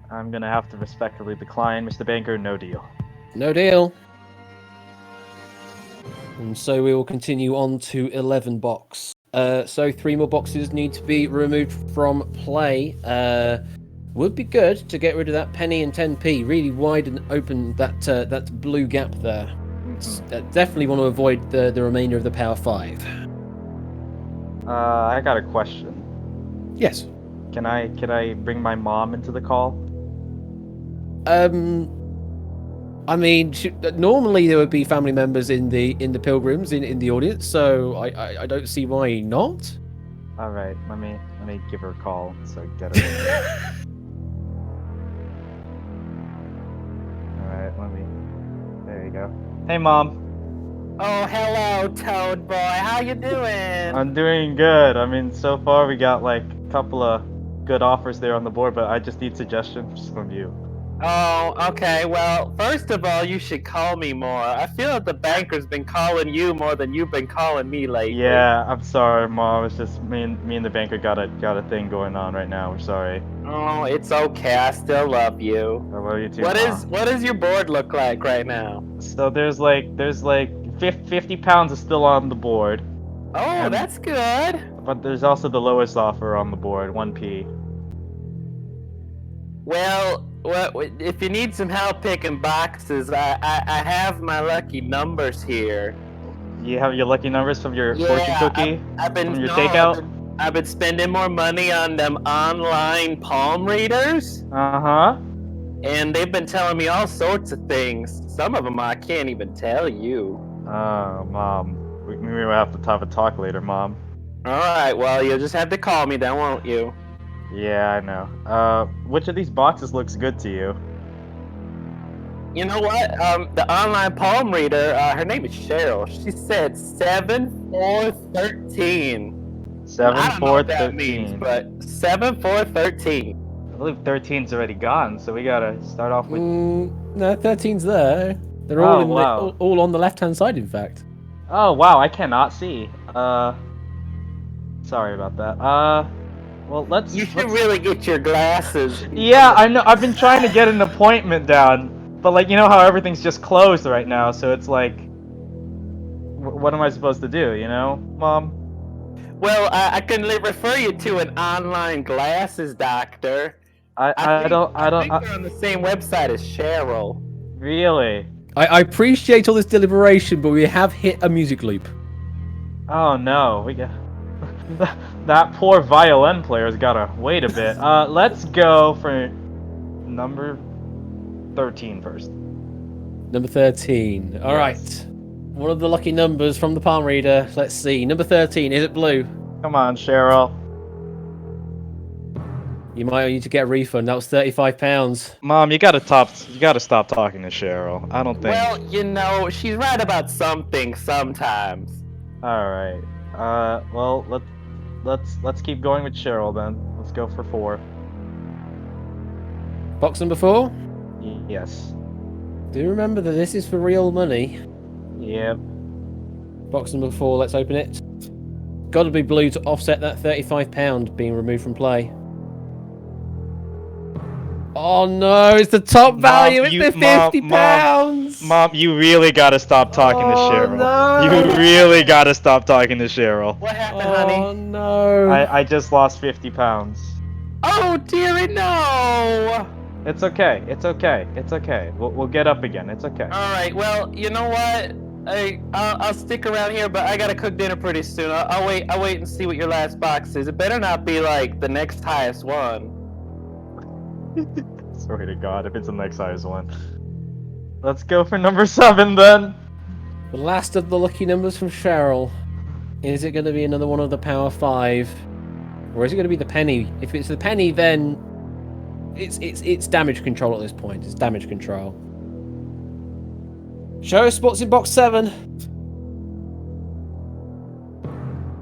I'm gonna have to respectfully decline, Mr. Banker. No deal.
No deal. And so we will continue on to 11 box. So 3 more boxes need to be removed from play. Would be good to get rid of that penny and 10p. Really widen open that blue gap there. Definitely want to avoid the remainder of the power 5.
I got a question.
Yes.
Can I bring my mom into the call?
I mean, normally there would be family members in the pilgrims in the audience, so I don't see why not.
All right, let me give her a call so get her. All right, there you go. Hey, Mom.
Oh, hello, Toad Boy. How you doing?
I'm doing good. I mean, so far we got like a couple of good offers there on the board, but I just need suggestions from you.
Oh, okay. Well, first of all, you should call me more. I feel like the banker's been calling you more than you've been calling me lately.
Yeah, I'm sorry, Mom. It's just me and the banker got a thing going on right now. We're sorry.
Oh, it's okay. I still love you.
I love you too,
What
Mom.
does your board look like right now?
So there's like 50 pounds is still on the board.
Oh,
And-
that's good.
But there's also the lowest offer on the board, 1p.
Well, if you need some help picking boxes, I have my lucky numbers here.
You have your lucky numbers from your fortune cookie?
I've been
From your
no,
takeout?
I've been spending more money on them online palm readers,
Uh-huh.
and they've been telling me all sorts of things. Some of them I can't even tell you.
Oh, Mom. We will have to have a talk later, Mom.
All right, well, you'll just have to call me then, won't you?
Yeah, I know. Which of these boxes looks good to you?
You know what? The online palm reader, her name is Cheryl. She said 7413.
7,
I don't know
4,
what that
13.
means, but 7413.
I believe 13's already gone, so we gotta start off with...
No, 13's there. They're
Oh,
all
wow.
all on the left-hand side, in fact.
Oh, wow, I cannot see. Sorry about that. Well, let's...
You should really get your glasses.
Yeah, I know. I've been trying to get an appointment down, but like, you know how everything's just closed right now, so it's like... What am I supposed to do, you know, Mom?
Well, I can refer you to an online glasses doctor.
I
think
don't...
they're on the same website as Cheryl.
Really?
I appreciate all this deliberation, but we have hit a music loop.
Oh no, we got... That poor violin player's gotta wait a bit. Let's go for number 13 first.
Number 13. All right. One of the lucky numbers from the palm reader. Let's see. Number 13. Is it blue?
Come on, Cheryl.
You might need to get a refund. That was £35.
Mom, you gotta stop talking to Cheryl. I don't think...
Well, you know, she's right about something sometimes.
Alright. Well, let's keep going with Cheryl then. Let's go for 4.
Box number 4?
Yes.
Do remember that this is for real money.
Yep.
Box number 4, let's open it. Gotta be blue to offset that £35 being removed from play. Oh no, it's the top value, it's the £50!
Mom, you really gotta stop talking to Cheryl.
No.
You really gotta stop talking to Cheryl.
What happened, honey?
Oh no.
I just lost £50.
Oh, dearie, no!
It's okay. It's okay. It's okay. We'll get up again. It's okay.
All right. Well, you know what? I'll stick around here, but I gotta cook dinner pretty soon. I'll wait and see what your last box is. It better not be like the next highest one.
Sorry to God if it's the next highest one. Let's go for number 7 then.
The last of the lucky numbers from Cheryl. Is it going to be another one of the Power 5? Or is it going to be the penny? If it's the penny, then it's damage control at this point. It's damage control. Show us what's in box 7.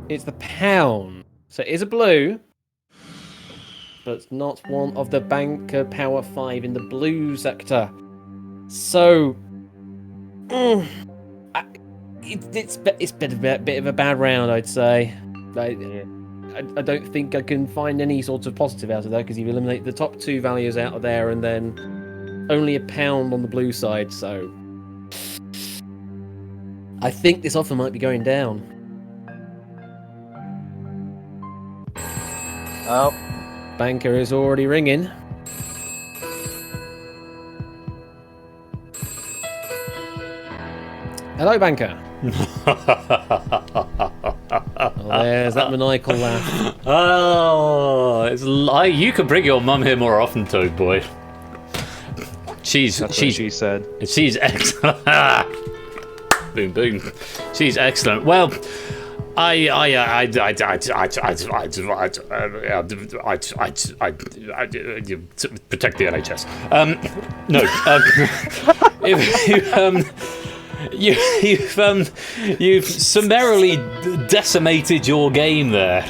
It's the pound. So it is a blue. But it's not one of the Banker Power 5 in the blue sector. So... it's been a bit of a bad round, I'd say. I don't think I can find any sort of positive out of that, because you've eliminated the top 2 values out of there, and then only a pound on the blue side, so... I think this offer might be going down.
Oh.
Banker is already ringing. Hello, Banker. Oh, there's that maniacal laugh.
Oh, you could bring your mum here more often, Toad Boy. She said. She's excellent. Boom, boom. She's excellent. Well, protect the NHS. You've summarily decimated your game there.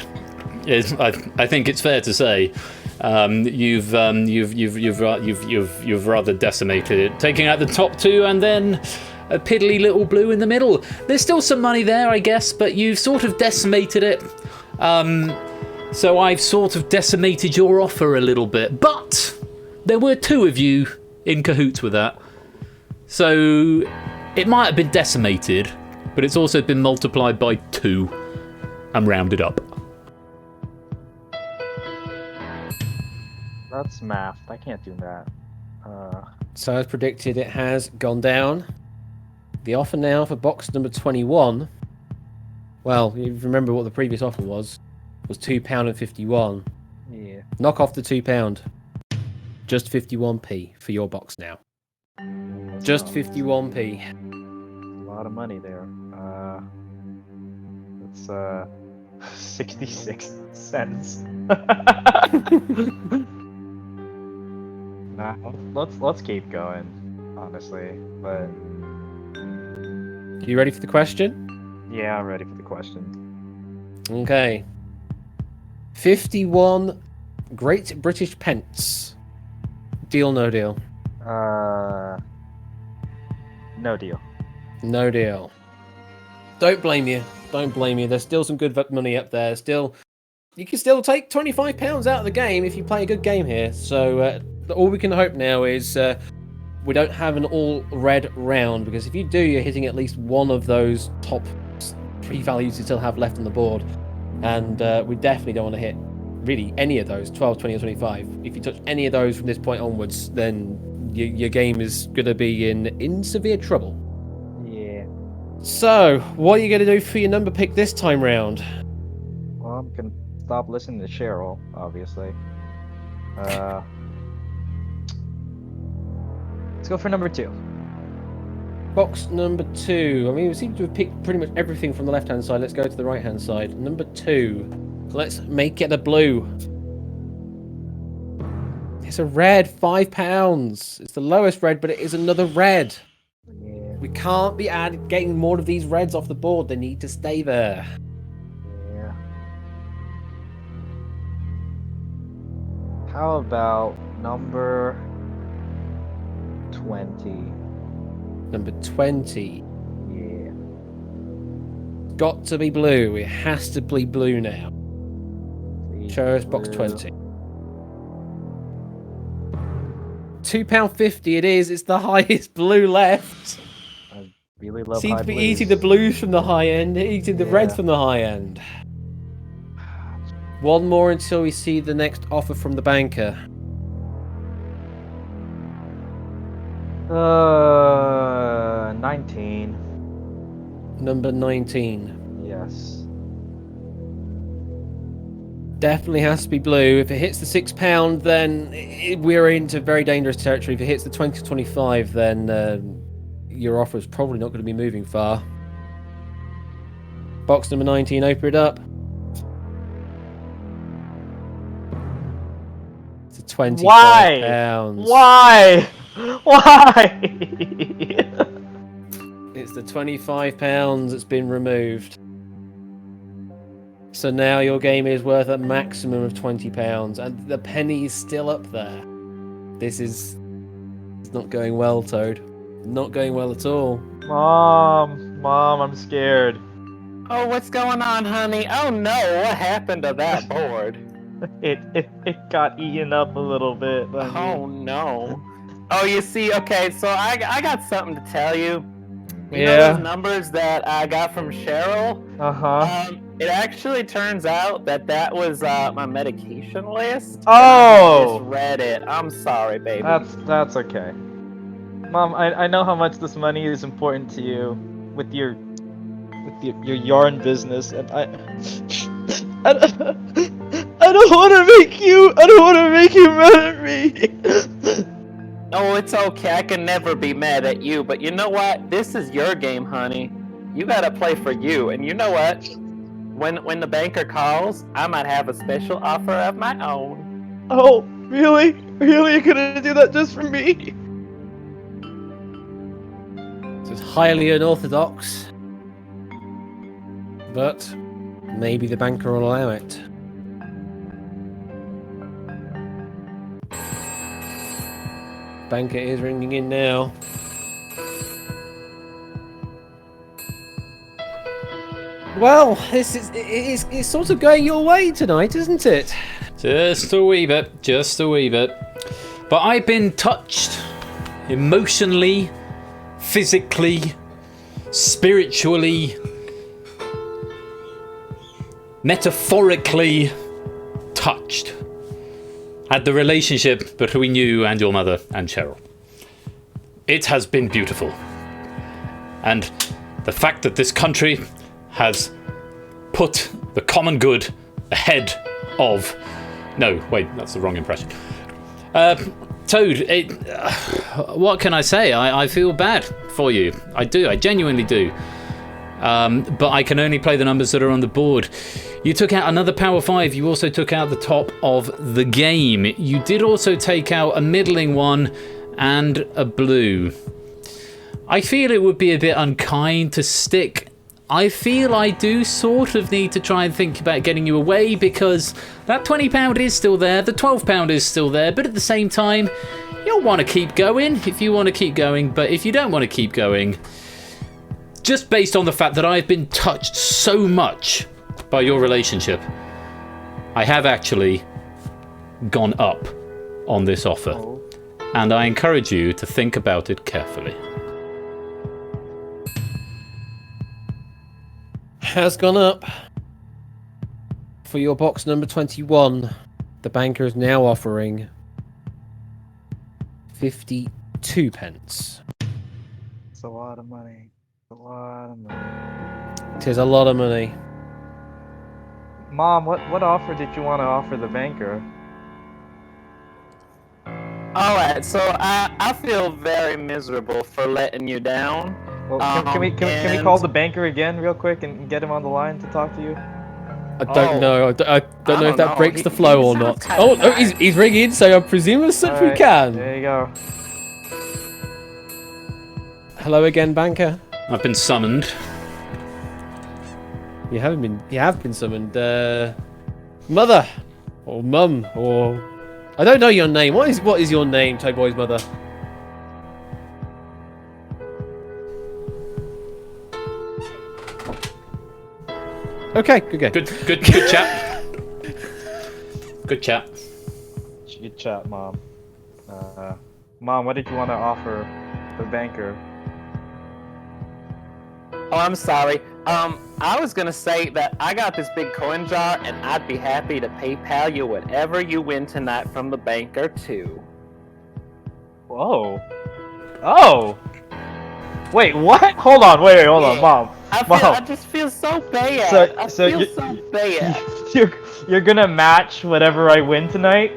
I think it's fair to say. You've rather decimated it, taking out the top two and then a piddly little blue in the middle. There's still some money there, I guess, but you've sort of decimated it. So I've sort of decimated your offer a little bit, but there were two of you in cahoots with that. So it might have been decimated, but it's also been multiplied by 2 and rounded up.
That's math. I can't do that.
So as predicted, it has gone down. The offer now for box number 21. Well, you remember what the previous offer was £2.51.
Yeah.
Knock off the £2. Just 51p for your box now. Just 51p.
A lot of money there. It's 66 cents. Nah, let's keep going, honestly. But
You ready for the question?
yeah, I'm ready for the question.
Okay. 51 Great British pence. Deal, no deal?
No deal.
No deal. Don't blame you. Don't blame you. There's still some good money up there. Still, you can still take £25 out of the game if you play a good game here. So all we can hope now is we don't have an all red round, because if you do, you're hitting at least one of those top 3 values you still have left on the board, and we definitely don't want to hit really any of those 12, 20, or 25. If you touch any of those from this point onwards, then your game is going to be in severe trouble.
Yeah.
So, what are you going to do for your number pick this time round?
Well, I'm gonna stop listening to Cheryl, obviously. Let's go for number 2.
Box number 2. I mean, we seem to have picked pretty much everything from the left-hand side. Let's go to the right-hand side. Number 2. Let's make it a blue. It's a red, £5. It's the lowest red, but it is another red.
Yeah.
We can't be getting more of these reds off the board. They need to stay there.
Yeah. How about number 20?
Number 20.
Yeah.
Got to be blue. It has to be blue now.
Please
Show us box
blue.
20. £2.50 it is. It's the highest blue left.
I really love
Seems
high
to be
blues.
eating the blues from the high end, eating the reds
Yeah.
from the high end. One more until we see the next offer from the banker.
19.
Number 19.
Yes.
Definitely has to be blue. If it hits the £6, then we're into very dangerous territory. If it hits the 20 to 25, then your offer is probably not going to be moving far. Box number 19, open it up. It's a £25.
Why? Why?
It's the £25 that's been removed. So now your game is worth a maximum of £20, and the penny is still up there. This is it's not going well, Toad. Not going well at all.
Mom, I'm scared.
Oh, what's going on, honey? Oh no, what happened to that board?
It got eaten up a little bit.
Oh no. Oh, you see, okay, so I got something to tell you. You know those numbers that I got from Cheryl?
Uh-huh.
It actually turns out that was my medication list.
Oh!
I just read it. I'm sorry, baby.
That's okay. Mom, I know how much this money is important to you with your yarn business, and I don't want to make you mad at me.
Oh, it's okay. I can never be mad at you. But you know what? This is your game, honey. You gotta play for you. And you know what? When the banker calls, I might have a special offer of my own.
Oh, really? Really? You're gonna do that just for me?
This is highly unorthodox, but maybe the banker will allow it. banker is ringing in now. Well, it's sort of going your way tonight, isn't it?
Just a wee bit, just a wee bit. But I've been touched emotionally, physically, spiritually, metaphorically touched at the relationship between you and your mother and Cheryl. It has been beautiful. And the fact that this country has put the common good ahead of... No, wait, that's the wrong impression. Toad, what can I say? I feel bad for you. I do, I genuinely do. But I can only play the numbers that are on the board. You took out another Power 5. You also took out the top of the game. You did also take out a middling one and a blue. I feel it would be a bit unkind to stick. I feel I do sort of need to try and think about getting you away, because that £20 is still there, the £12 is still there, but at the same time, you'll want to keep going if you want to keep going, but if you don't want to keep going, just based on the fact that I've been touched so much by your relationship, I have actually gone up on this offer, and I encourage you to think about it carefully.
Has gone up. For your box number 21, the banker is now offering 52 pence.
It's a lot of money. It's a lot of money.
It is a lot of money.
Mom, what offer did you want to offer the banker?
Alright, so I feel very miserable for letting you down.
Well, can we call the banker again real quick and get him on the line to talk to you?
I don't know. I don't know if that breaks the flow or not. Oh, he's ringing, so I presume as such we can.
There you go.
Hello again, banker.
I've been summoned.
You have been summoned. Mother, or mum, or I don't know your name. What is your name, Toy Boy's mother? Okay, good
chat. Good chat.
Good chat, Mom. Mom, what did you want to offer the banker?
Oh, I'm sorry. I was gonna say that I got this big coin jar, and I'd be happy to PayPal you whatever you win tonight from the banker too.
Whoa. Oh. Wait, what? Hold on, hold on, Mom.
I just feel so bad. I feel so bad.
You're gonna match whatever I win tonight?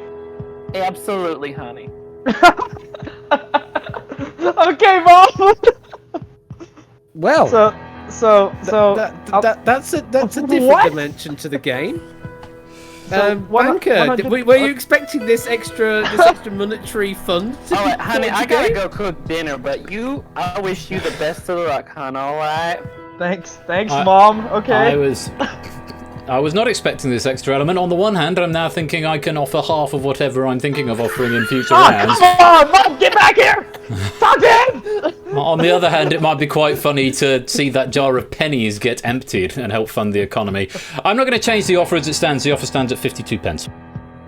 Absolutely, honey.
Okay, Mom.
Well,
that's
a different dimension to the game. Banker, were you expecting this extra monetary fund?
Alright, honey, I gotta go cook dinner, but I wish you the best of luck, hon. Alright.
Thanks, Mom. Okay.
I was not expecting this extra element. On the one hand, I'm now thinking I can offer half of whatever I'm thinking of offering in future rounds.
Come on, Mom, get back here! Talk to him!
On the other hand, it might be quite funny to see that jar of pennies get emptied and help fund the economy. I'm not going to change the offer as it stands. The offer stands at 52 pence.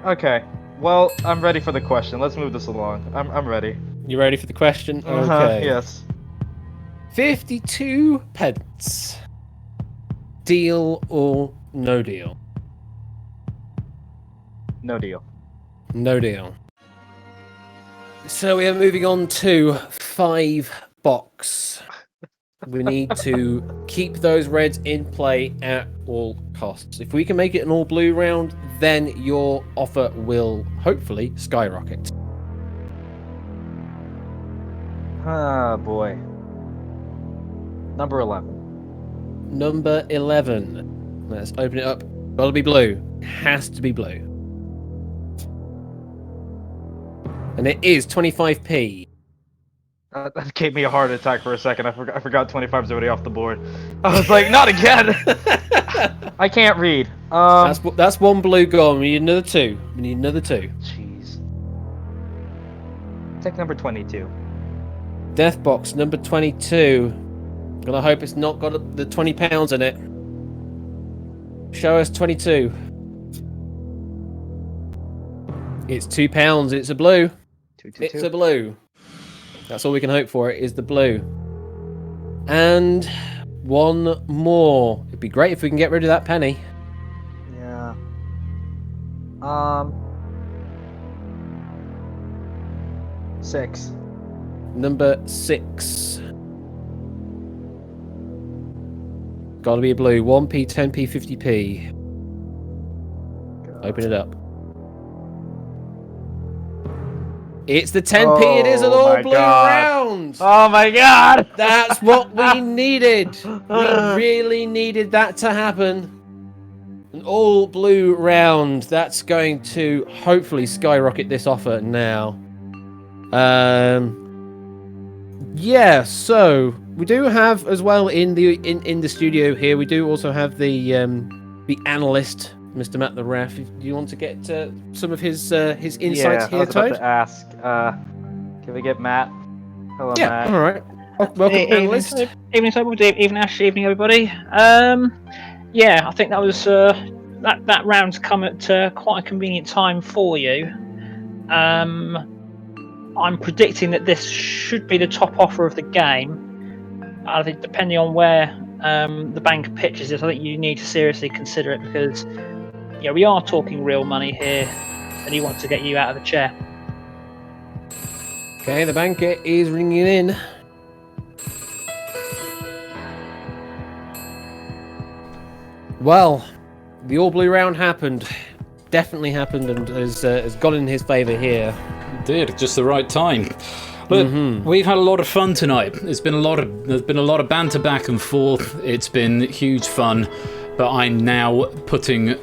Okay. Well, I'm ready for the question. Let's move this along. I'm ready.
You ready for the question? Okay.
Yes.
52 pence. Deal or no deal?
No deal.
No deal. So we are moving on to 5 box. We need to keep those reds in play at all costs. If we can make it an all blue round, then your offer will hopefully skyrocket.
Ah, boy. Number 11.
Number 11. Let's open it up. Gotta be blue. Has to be blue. And it is 25p.
That gave me a heart attack for a second. I forgot 25's already off the board. I was like, not again! I can't read.
That's one blue gone. We need another 2. We need another 2.
Jeez. take number 22.
Death box number 22. Gonna hope it's not got the £20 in it. Show us 22. It's £2. It's a blue. It's a blue. That's all we can hope for. It is the blue. And one more. It'd be great if we can get rid of that penny.
Yeah. 6.
Number 6. Gotta be a blue. 1p, 10p, 50p. Open it up. It's the 10p. It is an all blue round.
Oh my god!
That's what we needed. We really needed that to happen. An all blue round. That's going to hopefully skyrocket this offer now. Yeah. So we do have as well in the studio here. We do also have the analyst, Mr. Matt the Ref. Do you want to get some of his insights here,
I was
Toad?
about to ask. Can we get Matt? Hello,
Yeah.
Matt.
All right. Welcome, analyst.
Evening, Toby. Evening, Ash. Evening, everybody. Yeah, I think that was that round's come at quite a convenient time for you. I'm predicting that this should be the top offer of the game. I think depending on where the bank pitches it, I think you need to seriously consider it because we are talking real money here, and he wants to get you out of the chair.
Okay, the banker is ringing in. Well, the all blue round happened. Definitely happened and has gone in his favour here.
It did, just the right time. Look, we've had a lot of fun tonight. There's been a lot of banter back and forth. It's been huge fun. But I'm now adopting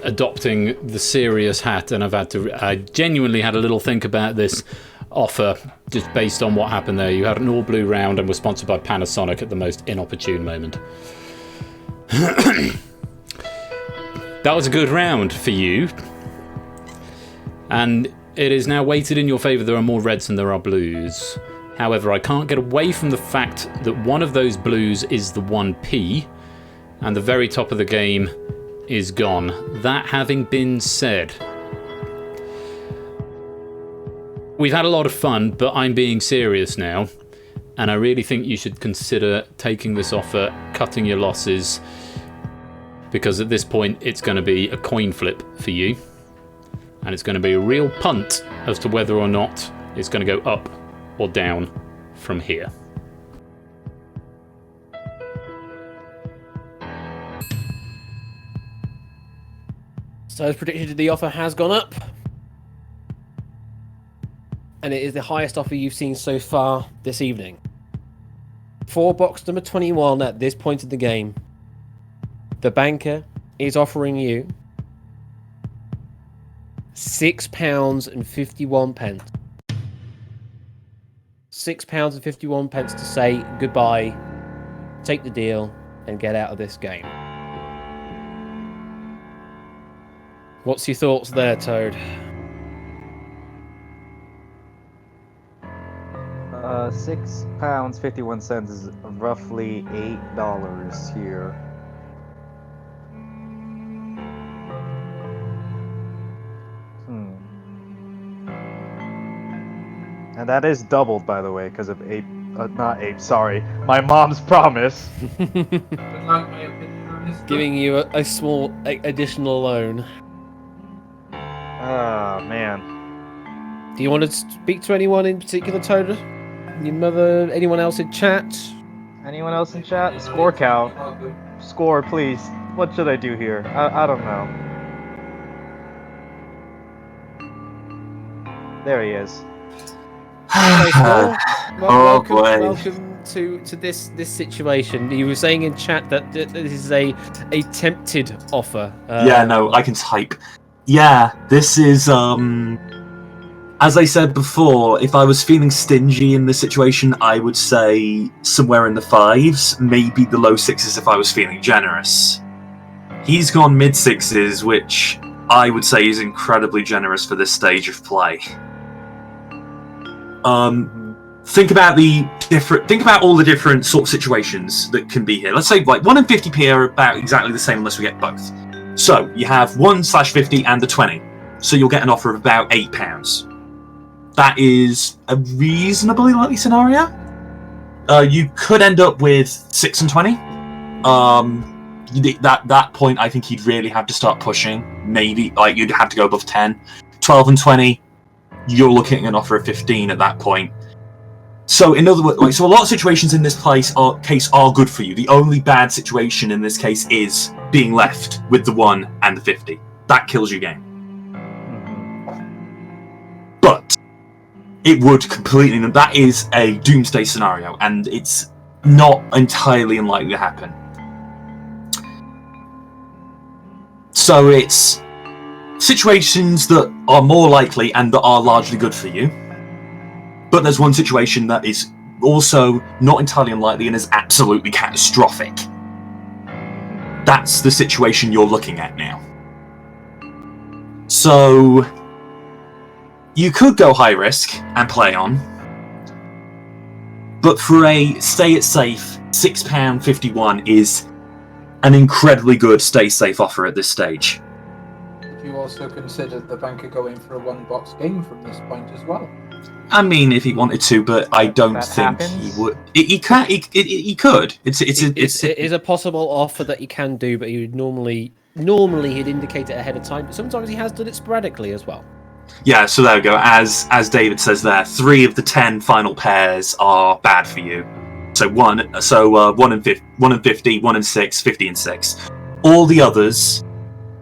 the serious hat, and I genuinely had a little think about this offer just based on what happened there. You had an all blue round and were sponsored by Panasonic at the most inopportune moment. That was a good round for you. And it is now weighted in your favour. There are more reds than there are blues. However, I can't get away from the fact that one of those blues is the 1p, and the very top of the game is gone. That having been said, we've had a lot of fun, but I'm being serious now, and I really think you should consider taking this offer, cutting your losses, because at this point it's going to be a coin flip for you, and it's going to be a real punt as to whether or not it's going to go up or down from here.
So as predicted, the offer has gone up. And it is the highest offer you've seen so far this evening. For box number 21 at this point of the game, the banker is offering you £6.51. £6.51 to say goodbye, take the deal, and get out of this game. What's your thoughts there, Toad?
£6.51 is roughly $8 here. And that is doubled, by the way, because of my mom's promise.
Giving you a small additional loan.
Oh, man.
Do you want to speak to anyone in particular, Toad? Your mother? Anyone else in chat?
Anyone else in chat? Score count. Score, please. What should I do here? I don't know. There he is.
Welcome to this situation. You were saying in chat that this is a tempted offer.
Yeah, no, I can type. Yeah, this is as I said before, if I was feeling stingy in this situation, I would say somewhere in the 5s, maybe the low 6s if I was feeling generous. He's gone mid 6s, which I would say is incredibly generous for this stage of play. Think about all the different sort of situations that can be here. Let's say like 1 and 50p are about exactly the same unless we get both. So you have 1/50 and the 20. So you'll get an offer of about £8. That is a reasonably likely scenario. You could end up with 6 and 20. That point, I think he'd really have to start pushing. Maybe like you'd have to go above 10. 12 and 20, you're looking at an offer of 15 at that point. So in other words, so a lot of situations in this case are good for you. The only bad situation in this case is being left with the 1 and the 50. That kills your game. But it would completely. That is a doomsday scenario, and it's not entirely unlikely to happen. So it's situations that are more likely and that are largely good for you. But there's one situation that is also not entirely unlikely and is absolutely catastrophic. That's the situation you're looking at now. So you could go high risk and play on, but for a stay it safe, £6.51 is an incredibly good stay safe offer at this stage.
Would you also consider the banker going for a one-box game from this point as well?
I mean, if he wanted to, but I don't think he would. He can. He could. It
is a possible offer that he can do, but he would normally he'd indicate it ahead of time. But sometimes he has done it sporadically as well.
Yeah. So there we go. As David says there, 3 of the 10 final pairs are bad for you. So 1 and 50, 1 and 50, 1 and 6, 50 and 6. All the others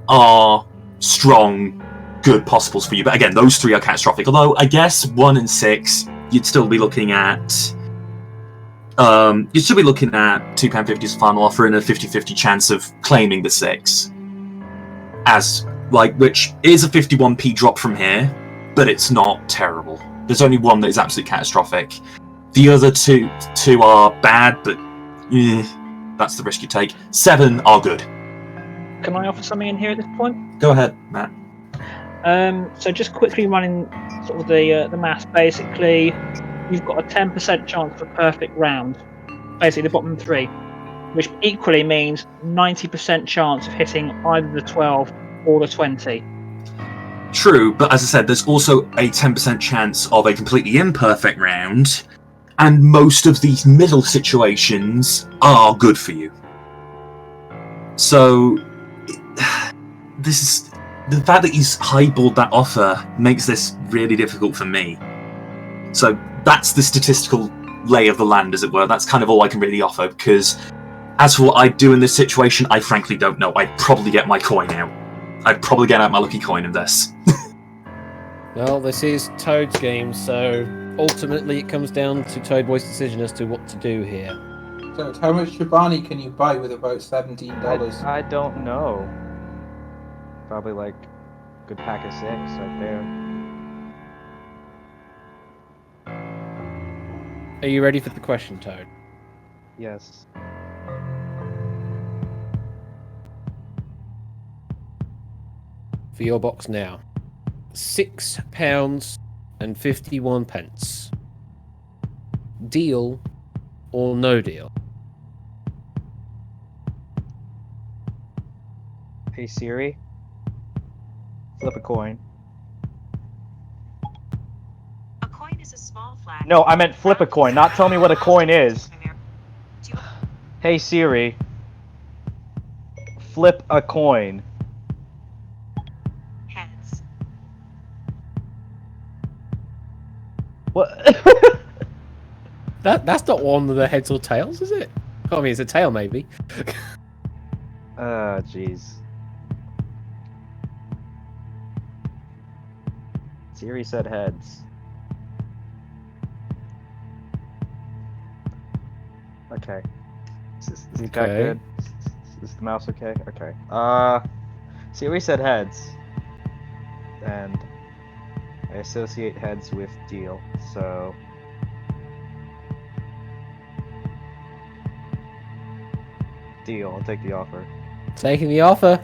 are strong, good possibles for you, but again, those 3 are catastrophic. Although I guess 1 and 6, you'd still be looking at £2.50 as a final offer and a 50-50 chance of claiming the 6, as like which is a 51p drop from here, but it's not terrible. There's only 1 that is absolutely catastrophic. The other two are bad, but that's the risk you take. 7 are good.
Can I offer something in here at this point?
Go ahead, Matt.
So just quickly running sort of the maths. Basically, you've got a 10% chance of a perfect round. Basically, the bottom 3, which equally means 90% chance of hitting either the 12 or the 20.
True, but as I said, there's also a 10% chance of a completely imperfect round, and most of these middle situations are good for you. So, this is. The fact that he's highballed that offer makes this really difficult for me. So that's the statistical lay of the land, as it were. That's kind of all I can really offer, because as for what I'd do in this situation, I frankly don't know. I'd probably get my coin out. I'd probably get out my lucky coin in this.
Well, this is Toad's game, so ultimately it comes down to Toad Boy's decision as to what to do here.
So how much Chobani can you buy with about $17?
I don't know. Probably like a good pack of 6 right there.
Are you ready for the question, Toad?
Yes.
For your box now. £6.51. Deal or no deal?
Hey Siri, flip a coin.
A coin is a small flat.
No, I meant flip a coin, not tell me what a coin is. Hey Siri, flip a coin.
Heads.
What?
That's not one of the heads or tails, is it? I mean, it's a tail, maybe.
Jeez. Siri said heads. Okay. Is the guy good? Is the mouse okay? Okay. Siri said heads. And I associate heads with deal, so... Deal, I'll take the offer.
Taking the offer.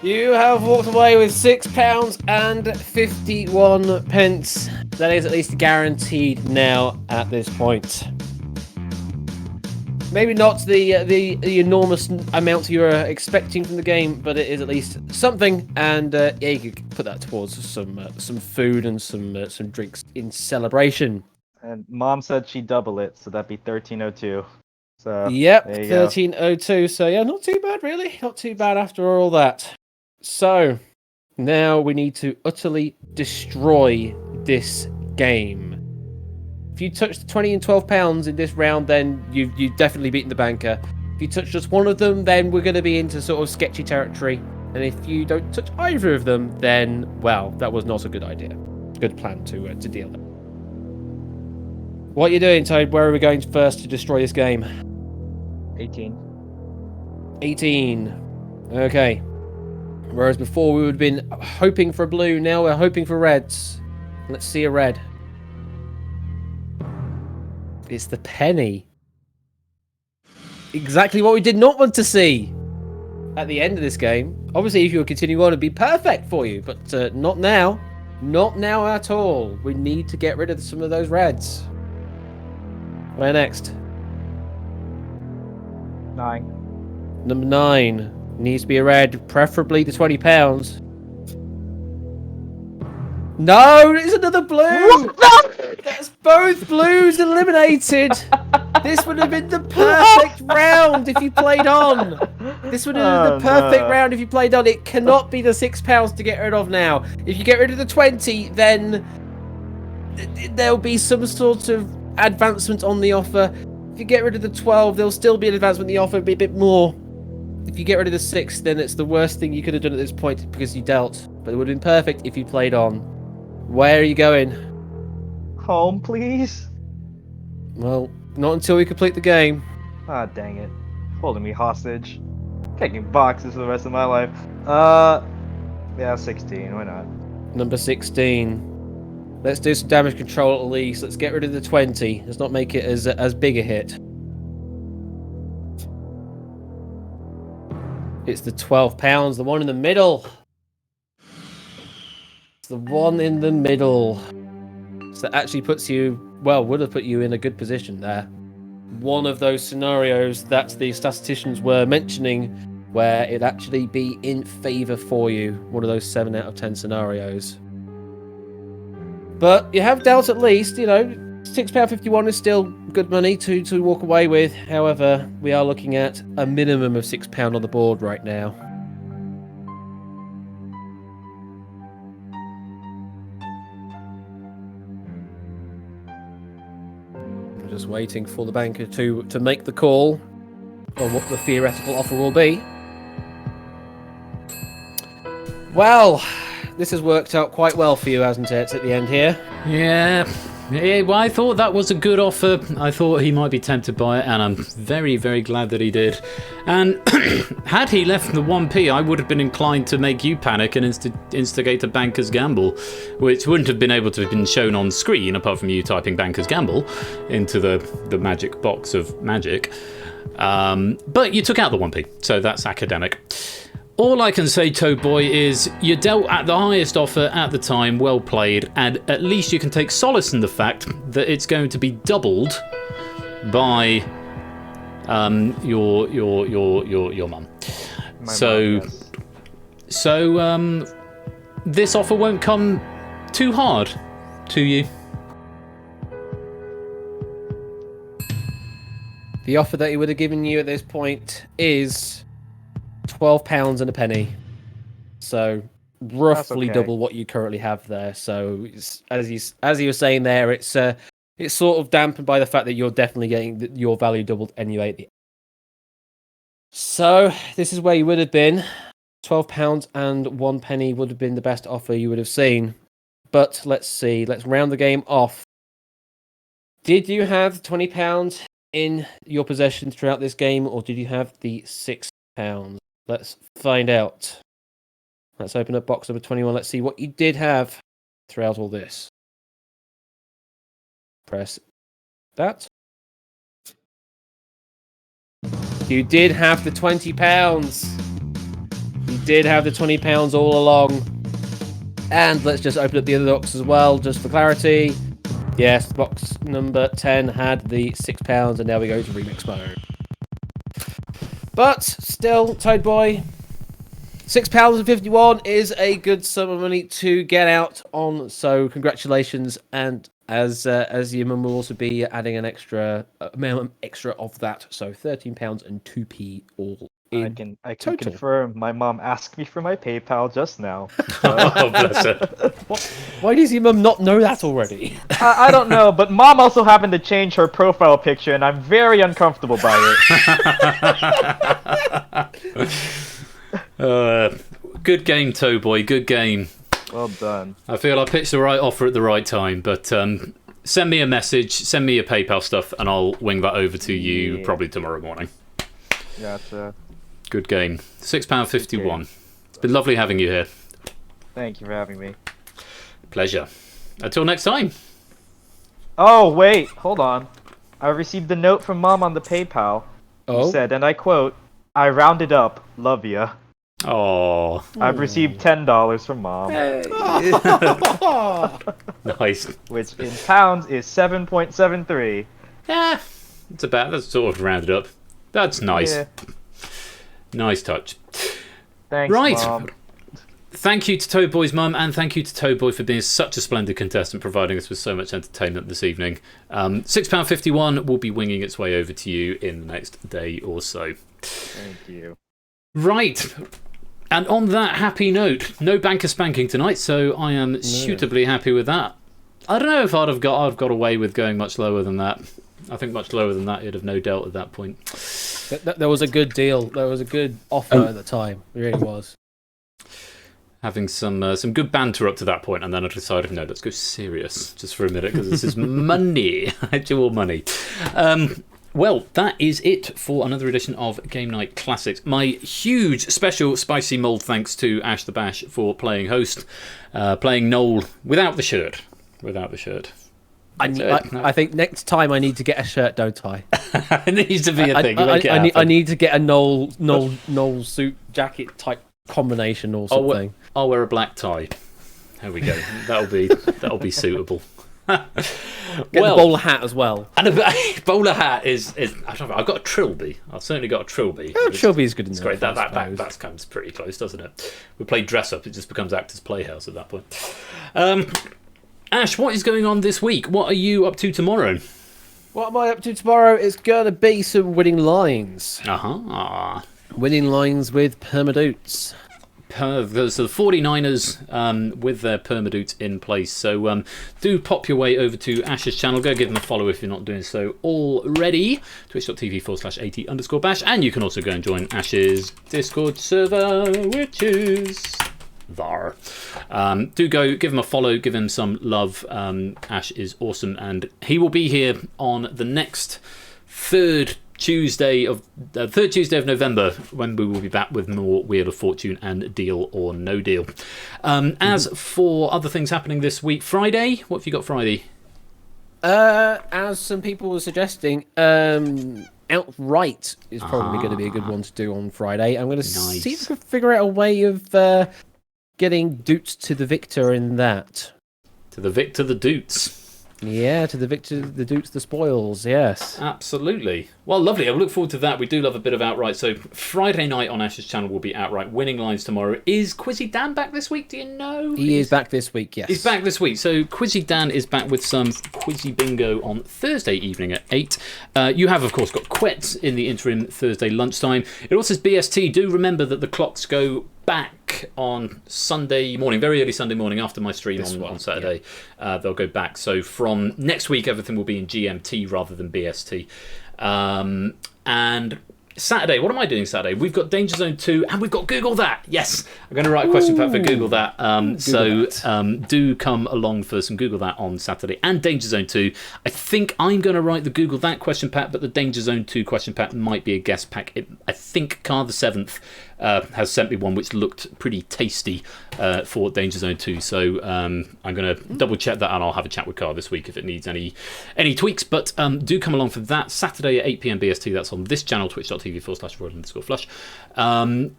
You have walked away with £6.51. That is at least guaranteed now at this point. Maybe not the enormous amount you were expecting from the game, but it is at least something. And yeah, you could put that towards some food and some drinks in celebration.
And Mom said she'd double it, so that'd be 1302. So
Yep,
there you go.
1302. So yeah, not too bad really. Not too bad after all that. So now we need to utterly destroy this game. If you touch the 20 and 12 pounds in this round, then you've definitely beaten the banker. If you touch just one of them, then we're going to be into sort of sketchy territory. And if you don't touch either of them, then, well, that was not a good idea. Good plan to deal with. What are you doing, Toad? Where are we going first to destroy this game?
18.
18. Okay. Whereas before we would have been hoping for a blue, now we're hoping for reds. Let's see a red. It's the penny. Exactly what we did not want to see at the end of this game. Obviously, if you were continuing on, it'd be perfect for you, but not now. Not now at all. We need to get rid of some of those reds. Where next?
9.
Number 9. Needs to be a red, preferably the 20 pounds. No, it's another blue! That's both blues eliminated! This would have been the perfect round if you played on! This would have been the perfect round if you played on. It cannot be the £6 to get rid of now. If you get rid of the 20, then there'll be some sort of advancement on the offer. If you get rid of the 12, there'll still be an advancement on the offer, be a bit more. If you get rid of the 6, then it's the worst thing you could have done at this point because you dealt. But it would have been perfect if you played on. Where are you going?
Home, please?
Well, not until we complete the game.
Ah, dang it. Holding me hostage. Kicking boxes for the rest of my life. Yeah, 16, why not?
Number 16. Let's do some damage control at least. Let's get rid of the 20. Let's not make it as big a hit. It's the £12, the one in the middle. It's the one in the middle. So that actually puts you, well, would have put you in a good position there. One of those scenarios that the statisticians were mentioning where it'd actually be in favour for you. One of those 7 out of 10 scenarios. But you have dealt at least, you know, £6.51 is still good money to walk away with. However, we are looking at a minimum of £6 on the board right now. I'm just waiting for the banker to make the call on what the theoretical offer will be. Well, this has worked out quite well for you, hasn't it, at the end here?
Yeah, well, I thought that was a good offer. I thought he might be tempted by it, and I'm very, very glad that he did. And had he left the 1p, I would have been inclined to make you panic and instigate a banker's gamble, which wouldn't have been able to have been shown on screen, apart from you typing banker's gamble into the magic box of magic. But you took out the 1p, so that's academic. All I can say, Toad Boy, is you dealt at the highest offer at the time, well played, and at least you can take solace in the fact that it's going to be doubled by your mum. So this offer won't come too hard to you.
The offer that he would have given you at this point is £12 and a penny, so roughly double what you currently have there. So it's, as you were saying there, it's sort of dampened by the fact that you're definitely getting your value doubled anyway. So this is where you would have been. £12 and 1 penny would have been the best offer you would have seen. But let's see. Let's round the game off. Did you have £20 in your possession throughout this game, or did you have the £6? Let's find out. Let's open up box number 21. Let's see what you did have throughout all this. Press that. You did have the £20. You did have the £20 all along. And let's just open up the other box as well, just for clarity. Yes, box number 10 had the £6, and now we go to Remix mode. But still, Toad Boy, £6.51 is a good sum of money to get out on. So congratulations, and as your mum will also be adding an extra of that, so £13 and 2p all.
I can confirm. My mom asked me for my PayPal just now.
Oh, bless her.
Why does your mum not know that already?
I don't know, but mom also happened to change her profile picture, and I'm very uncomfortable by
it. Good game, Toe Boy. Good game.
Well done.
I feel I pitched the right offer at the right time, but send me a message, send me your PayPal stuff, and I'll wing that over to you probably tomorrow morning.
Gotcha.
Good game. £6.51. It's been lovely having you here.
Thank you for having me.
Pleasure. Until next time.
Oh, wait. Hold on. I received a note from mom on the PayPal. Who said, and I quote, "I rounded up. Love ya."
Oh.
I've received $10 from mom.
Nice.
Which in pounds is 7.73.
Yeah. That's sort of rounded up. That's nice.
Yeah.
Nice touch.
Thanks,
right.
Mom.
Thank you to Toad Boy's mum, and thank you to Toad Boy for being such a splendid contestant, providing us with so much entertainment this evening. £6.51 will be winging its way over to you in the next day or so.
Thank you.
Right. And on that happy note, no banker spanking tonight, so I am suitably happy with that. I don't know if I'd have got away with going much lower than that. I think much lower than that, you'd have no doubt at that point.
There was a good deal. There was a good offer at the time. It really was.
Having some good banter up to that point, and then I decided, no, let's go serious just for a minute, because this is money, actual money. Well, that is it for another edition of Game Night Classics. My huge, special, spicy mold thanks to Ash the Bash for playing host, playing Noel without the shirt. Without the shirt.
I think next time I need to get a shirt, don't I?
It needs to be a thing.
I need to get a Noel suit jacket type combination or something.
I'll wear a black tie. There we go. That'll be suitable.
Get the bowler hat as well.
And a bowler hat is I don't know. I've got a trilby. I've certainly got a trilby.
Oh, trilby is good enough.
It's great. That comes pretty close, doesn't it? We play dress up. It just becomes Actors Playhouse at that point. Ash, what is going on this week? What are you up to tomorrow?
What am I up to tomorrow? It's going to be some winning lines. Winning lines with permadoots.
So the 49ers with their permadoots in place. So do pop your way over to Ash's channel. Go give him a follow if you're not doing so already. Twitch.tv/AT_bash. And you can also go and join Ash's Discord server, which is there. Do go give him a follow, give him some love. Ash is awesome, and he will be here on the next third Tuesday of November, when we will be back with more Wheel of Fortune and Deal or No Deal. As for other things happening this week, Friday, what have you got Friday?
As some people were suggesting, Outright is probably going to be a good one to do on Friday. I'm going to see if I can figure out a way of getting Doots to the victor in that.
To the victor, the Doots.
Yeah, to the victor, the Doots, the spoils, yes.
Absolutely. Well, lovely. I look forward to that. We do love a bit of Outright. So Friday night on Ash's channel will be Outright. Winning lines tomorrow. Is Quizzy Dan back this week? Do you know?
He is back this week, yes.
He's back this week. So Quizzy Dan is back with some Quizzy Bingo on Thursday evening at 8. You have, of course, got Quets in the interim Thursday lunchtime. It also says BST. Do remember that the clocks go back on Sunday morning, very early Sunday morning after my stream on Saturday. Yeah. They'll go back. So from next week, everything will be in GMT rather than BST. And Saturday, what am I doing Saturday? We've got Danger Zone 2 and we've got Google That. Yes, I'm going to write a question pack for Google That. Do come along for some Google That on Saturday. And Danger Zone 2. I think I'm going to write the Google That question pack, but the Danger Zone 2 question pack might be a guest pack. I think Car the 7th has sent me one which looked pretty tasty for Danger Zone 2. So I'm going to double check that, and I'll have a chat with Car this week if it needs any tweaks. But do come along for that Saturday at 8 PM BST. That's on this channel, twitch.tv twitch.tv/royal_flush.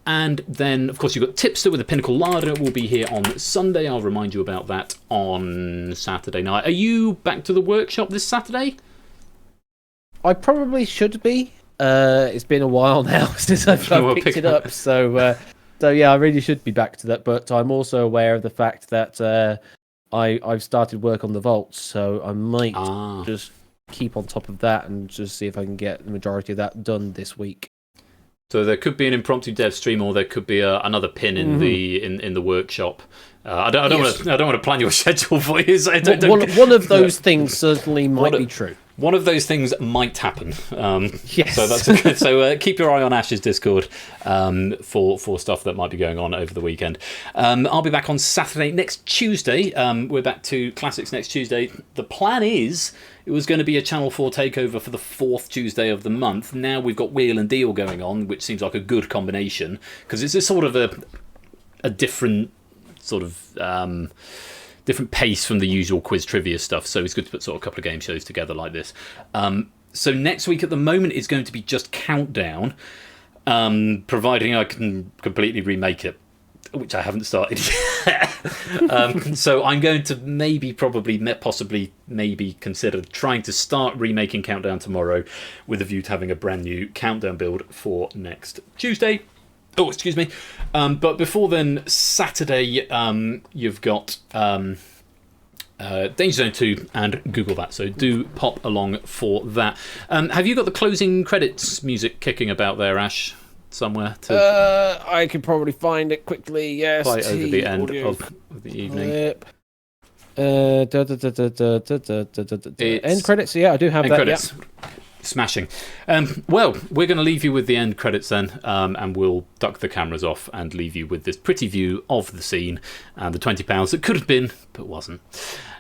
And then, of course, you've got Tipster with the Pinnacle Larder. Will be here on Sunday. I'll remind you about that on Saturday night. Are you back to the workshop this Saturday?
I probably should be. It's been a while now since I've picked it up, so yeah, I really should be back to that. But I'm also aware of the fact that I've started work on the vaults, so I might just keep on top of that and just see if I can get the majority of that done this week.
So there could be an impromptu dev stream, or there could be another pin in the workshop. I don't want to plan your schedule for you. So
one of those things certainly might be true.
One of those things might happen.
Yes.
So that's okay. So keep your eye on Ash's Discord for stuff that might be going on over the weekend. I'll be back on Saturday. Next Tuesday, we're back to Classics next Tuesday. The plan is it was going to be a Channel 4 takeover for the 4th Tuesday of the month. Now we've got Wheel and Deal going on, which seems like a good combination because it's a sort of a different sort of different pace from the usual quiz trivia stuff, so it's good to put sort of a couple of game shows together like this. So next week at the moment is going to be just Countdown, providing I can completely remake it, which I haven't started yet. So I'm going to possibly consider trying to start remaking Countdown tomorrow with a view to having a brand new Countdown build for next Tuesday. Oh, excuse me. But before then, Saturday, you've got Danger Zone 2 and Google that. So do pop along for that. Have you got the closing credits music kicking about there, Ash, somewhere?
I could probably find it quickly, yes.
By over the end of the evening.
End credits, yeah, I do have
end
that.
Credits.
Yeah.
Smashing. Well, we're going to leave you with the end credits then, and we'll duck the cameras off and leave you with this pretty view of the scene and the £20 that could have been, but wasn't.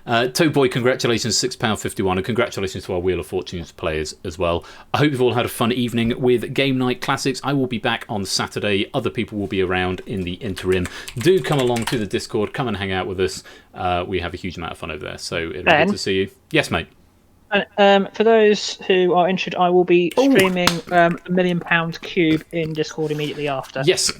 Toeboy, congratulations, £6.51, and congratulations to our Wheel of Fortunes players as well. I hope you've all had a fun evening with Game Night Classics. I will be back on Saturday. Other people will be around in the interim. Do come along to the Discord, come and hang out with us. We have a huge amount of fun over there, so it'll be good to see you. Yes, mate.
For those who are interested, I will be streaming £1 million Cube in Discord immediately after.
Yes,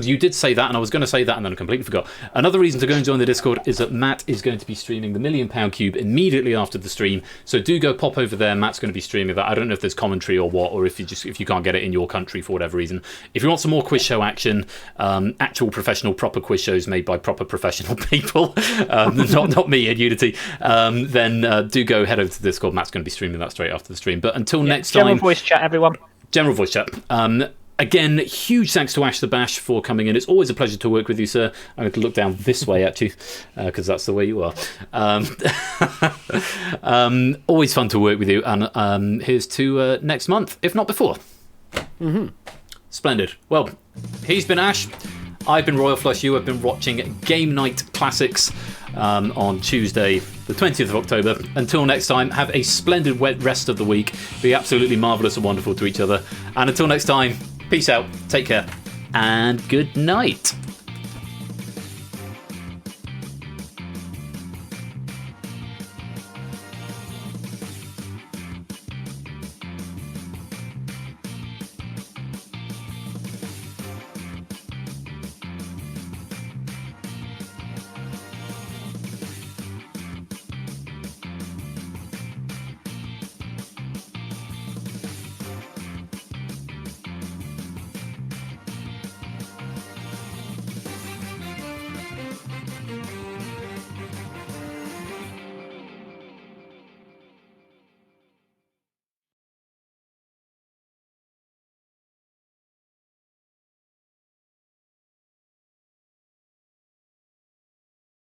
you did say that, and I was going to say that, and then I completely forgot. Another reason to go and join the Discord is that Matt is going to be streaming the £1 million Cube immediately after the stream. So do go pop over there. Matt's going to be streaming that. I don't know if there's commentary or what, or if you can't get it in your country for whatever reason. If you want some more quiz show action, actual professional proper quiz shows made by proper professional people, not me and Unity, then do go head over to the Discord. Matt's going to be streaming that straight after the stream. But until next time...
General voice chat, everyone.
General voice chat. Again, huge thanks to Ash the Bash for coming in. It's always a pleasure to work with you, sir. I'm going to look down this way at you, because that's the way you are. Always fun to work with you. And here's to next month, if not before. Splendid. Well, he's been Ash. I've been Royal Flush. You have been watching Game Night Classics on Tuesday, the 20th of October. Until next time, have a splendid rest of the week. Be absolutely marvellous and wonderful to each other. And until next time, peace out, take care, and good night.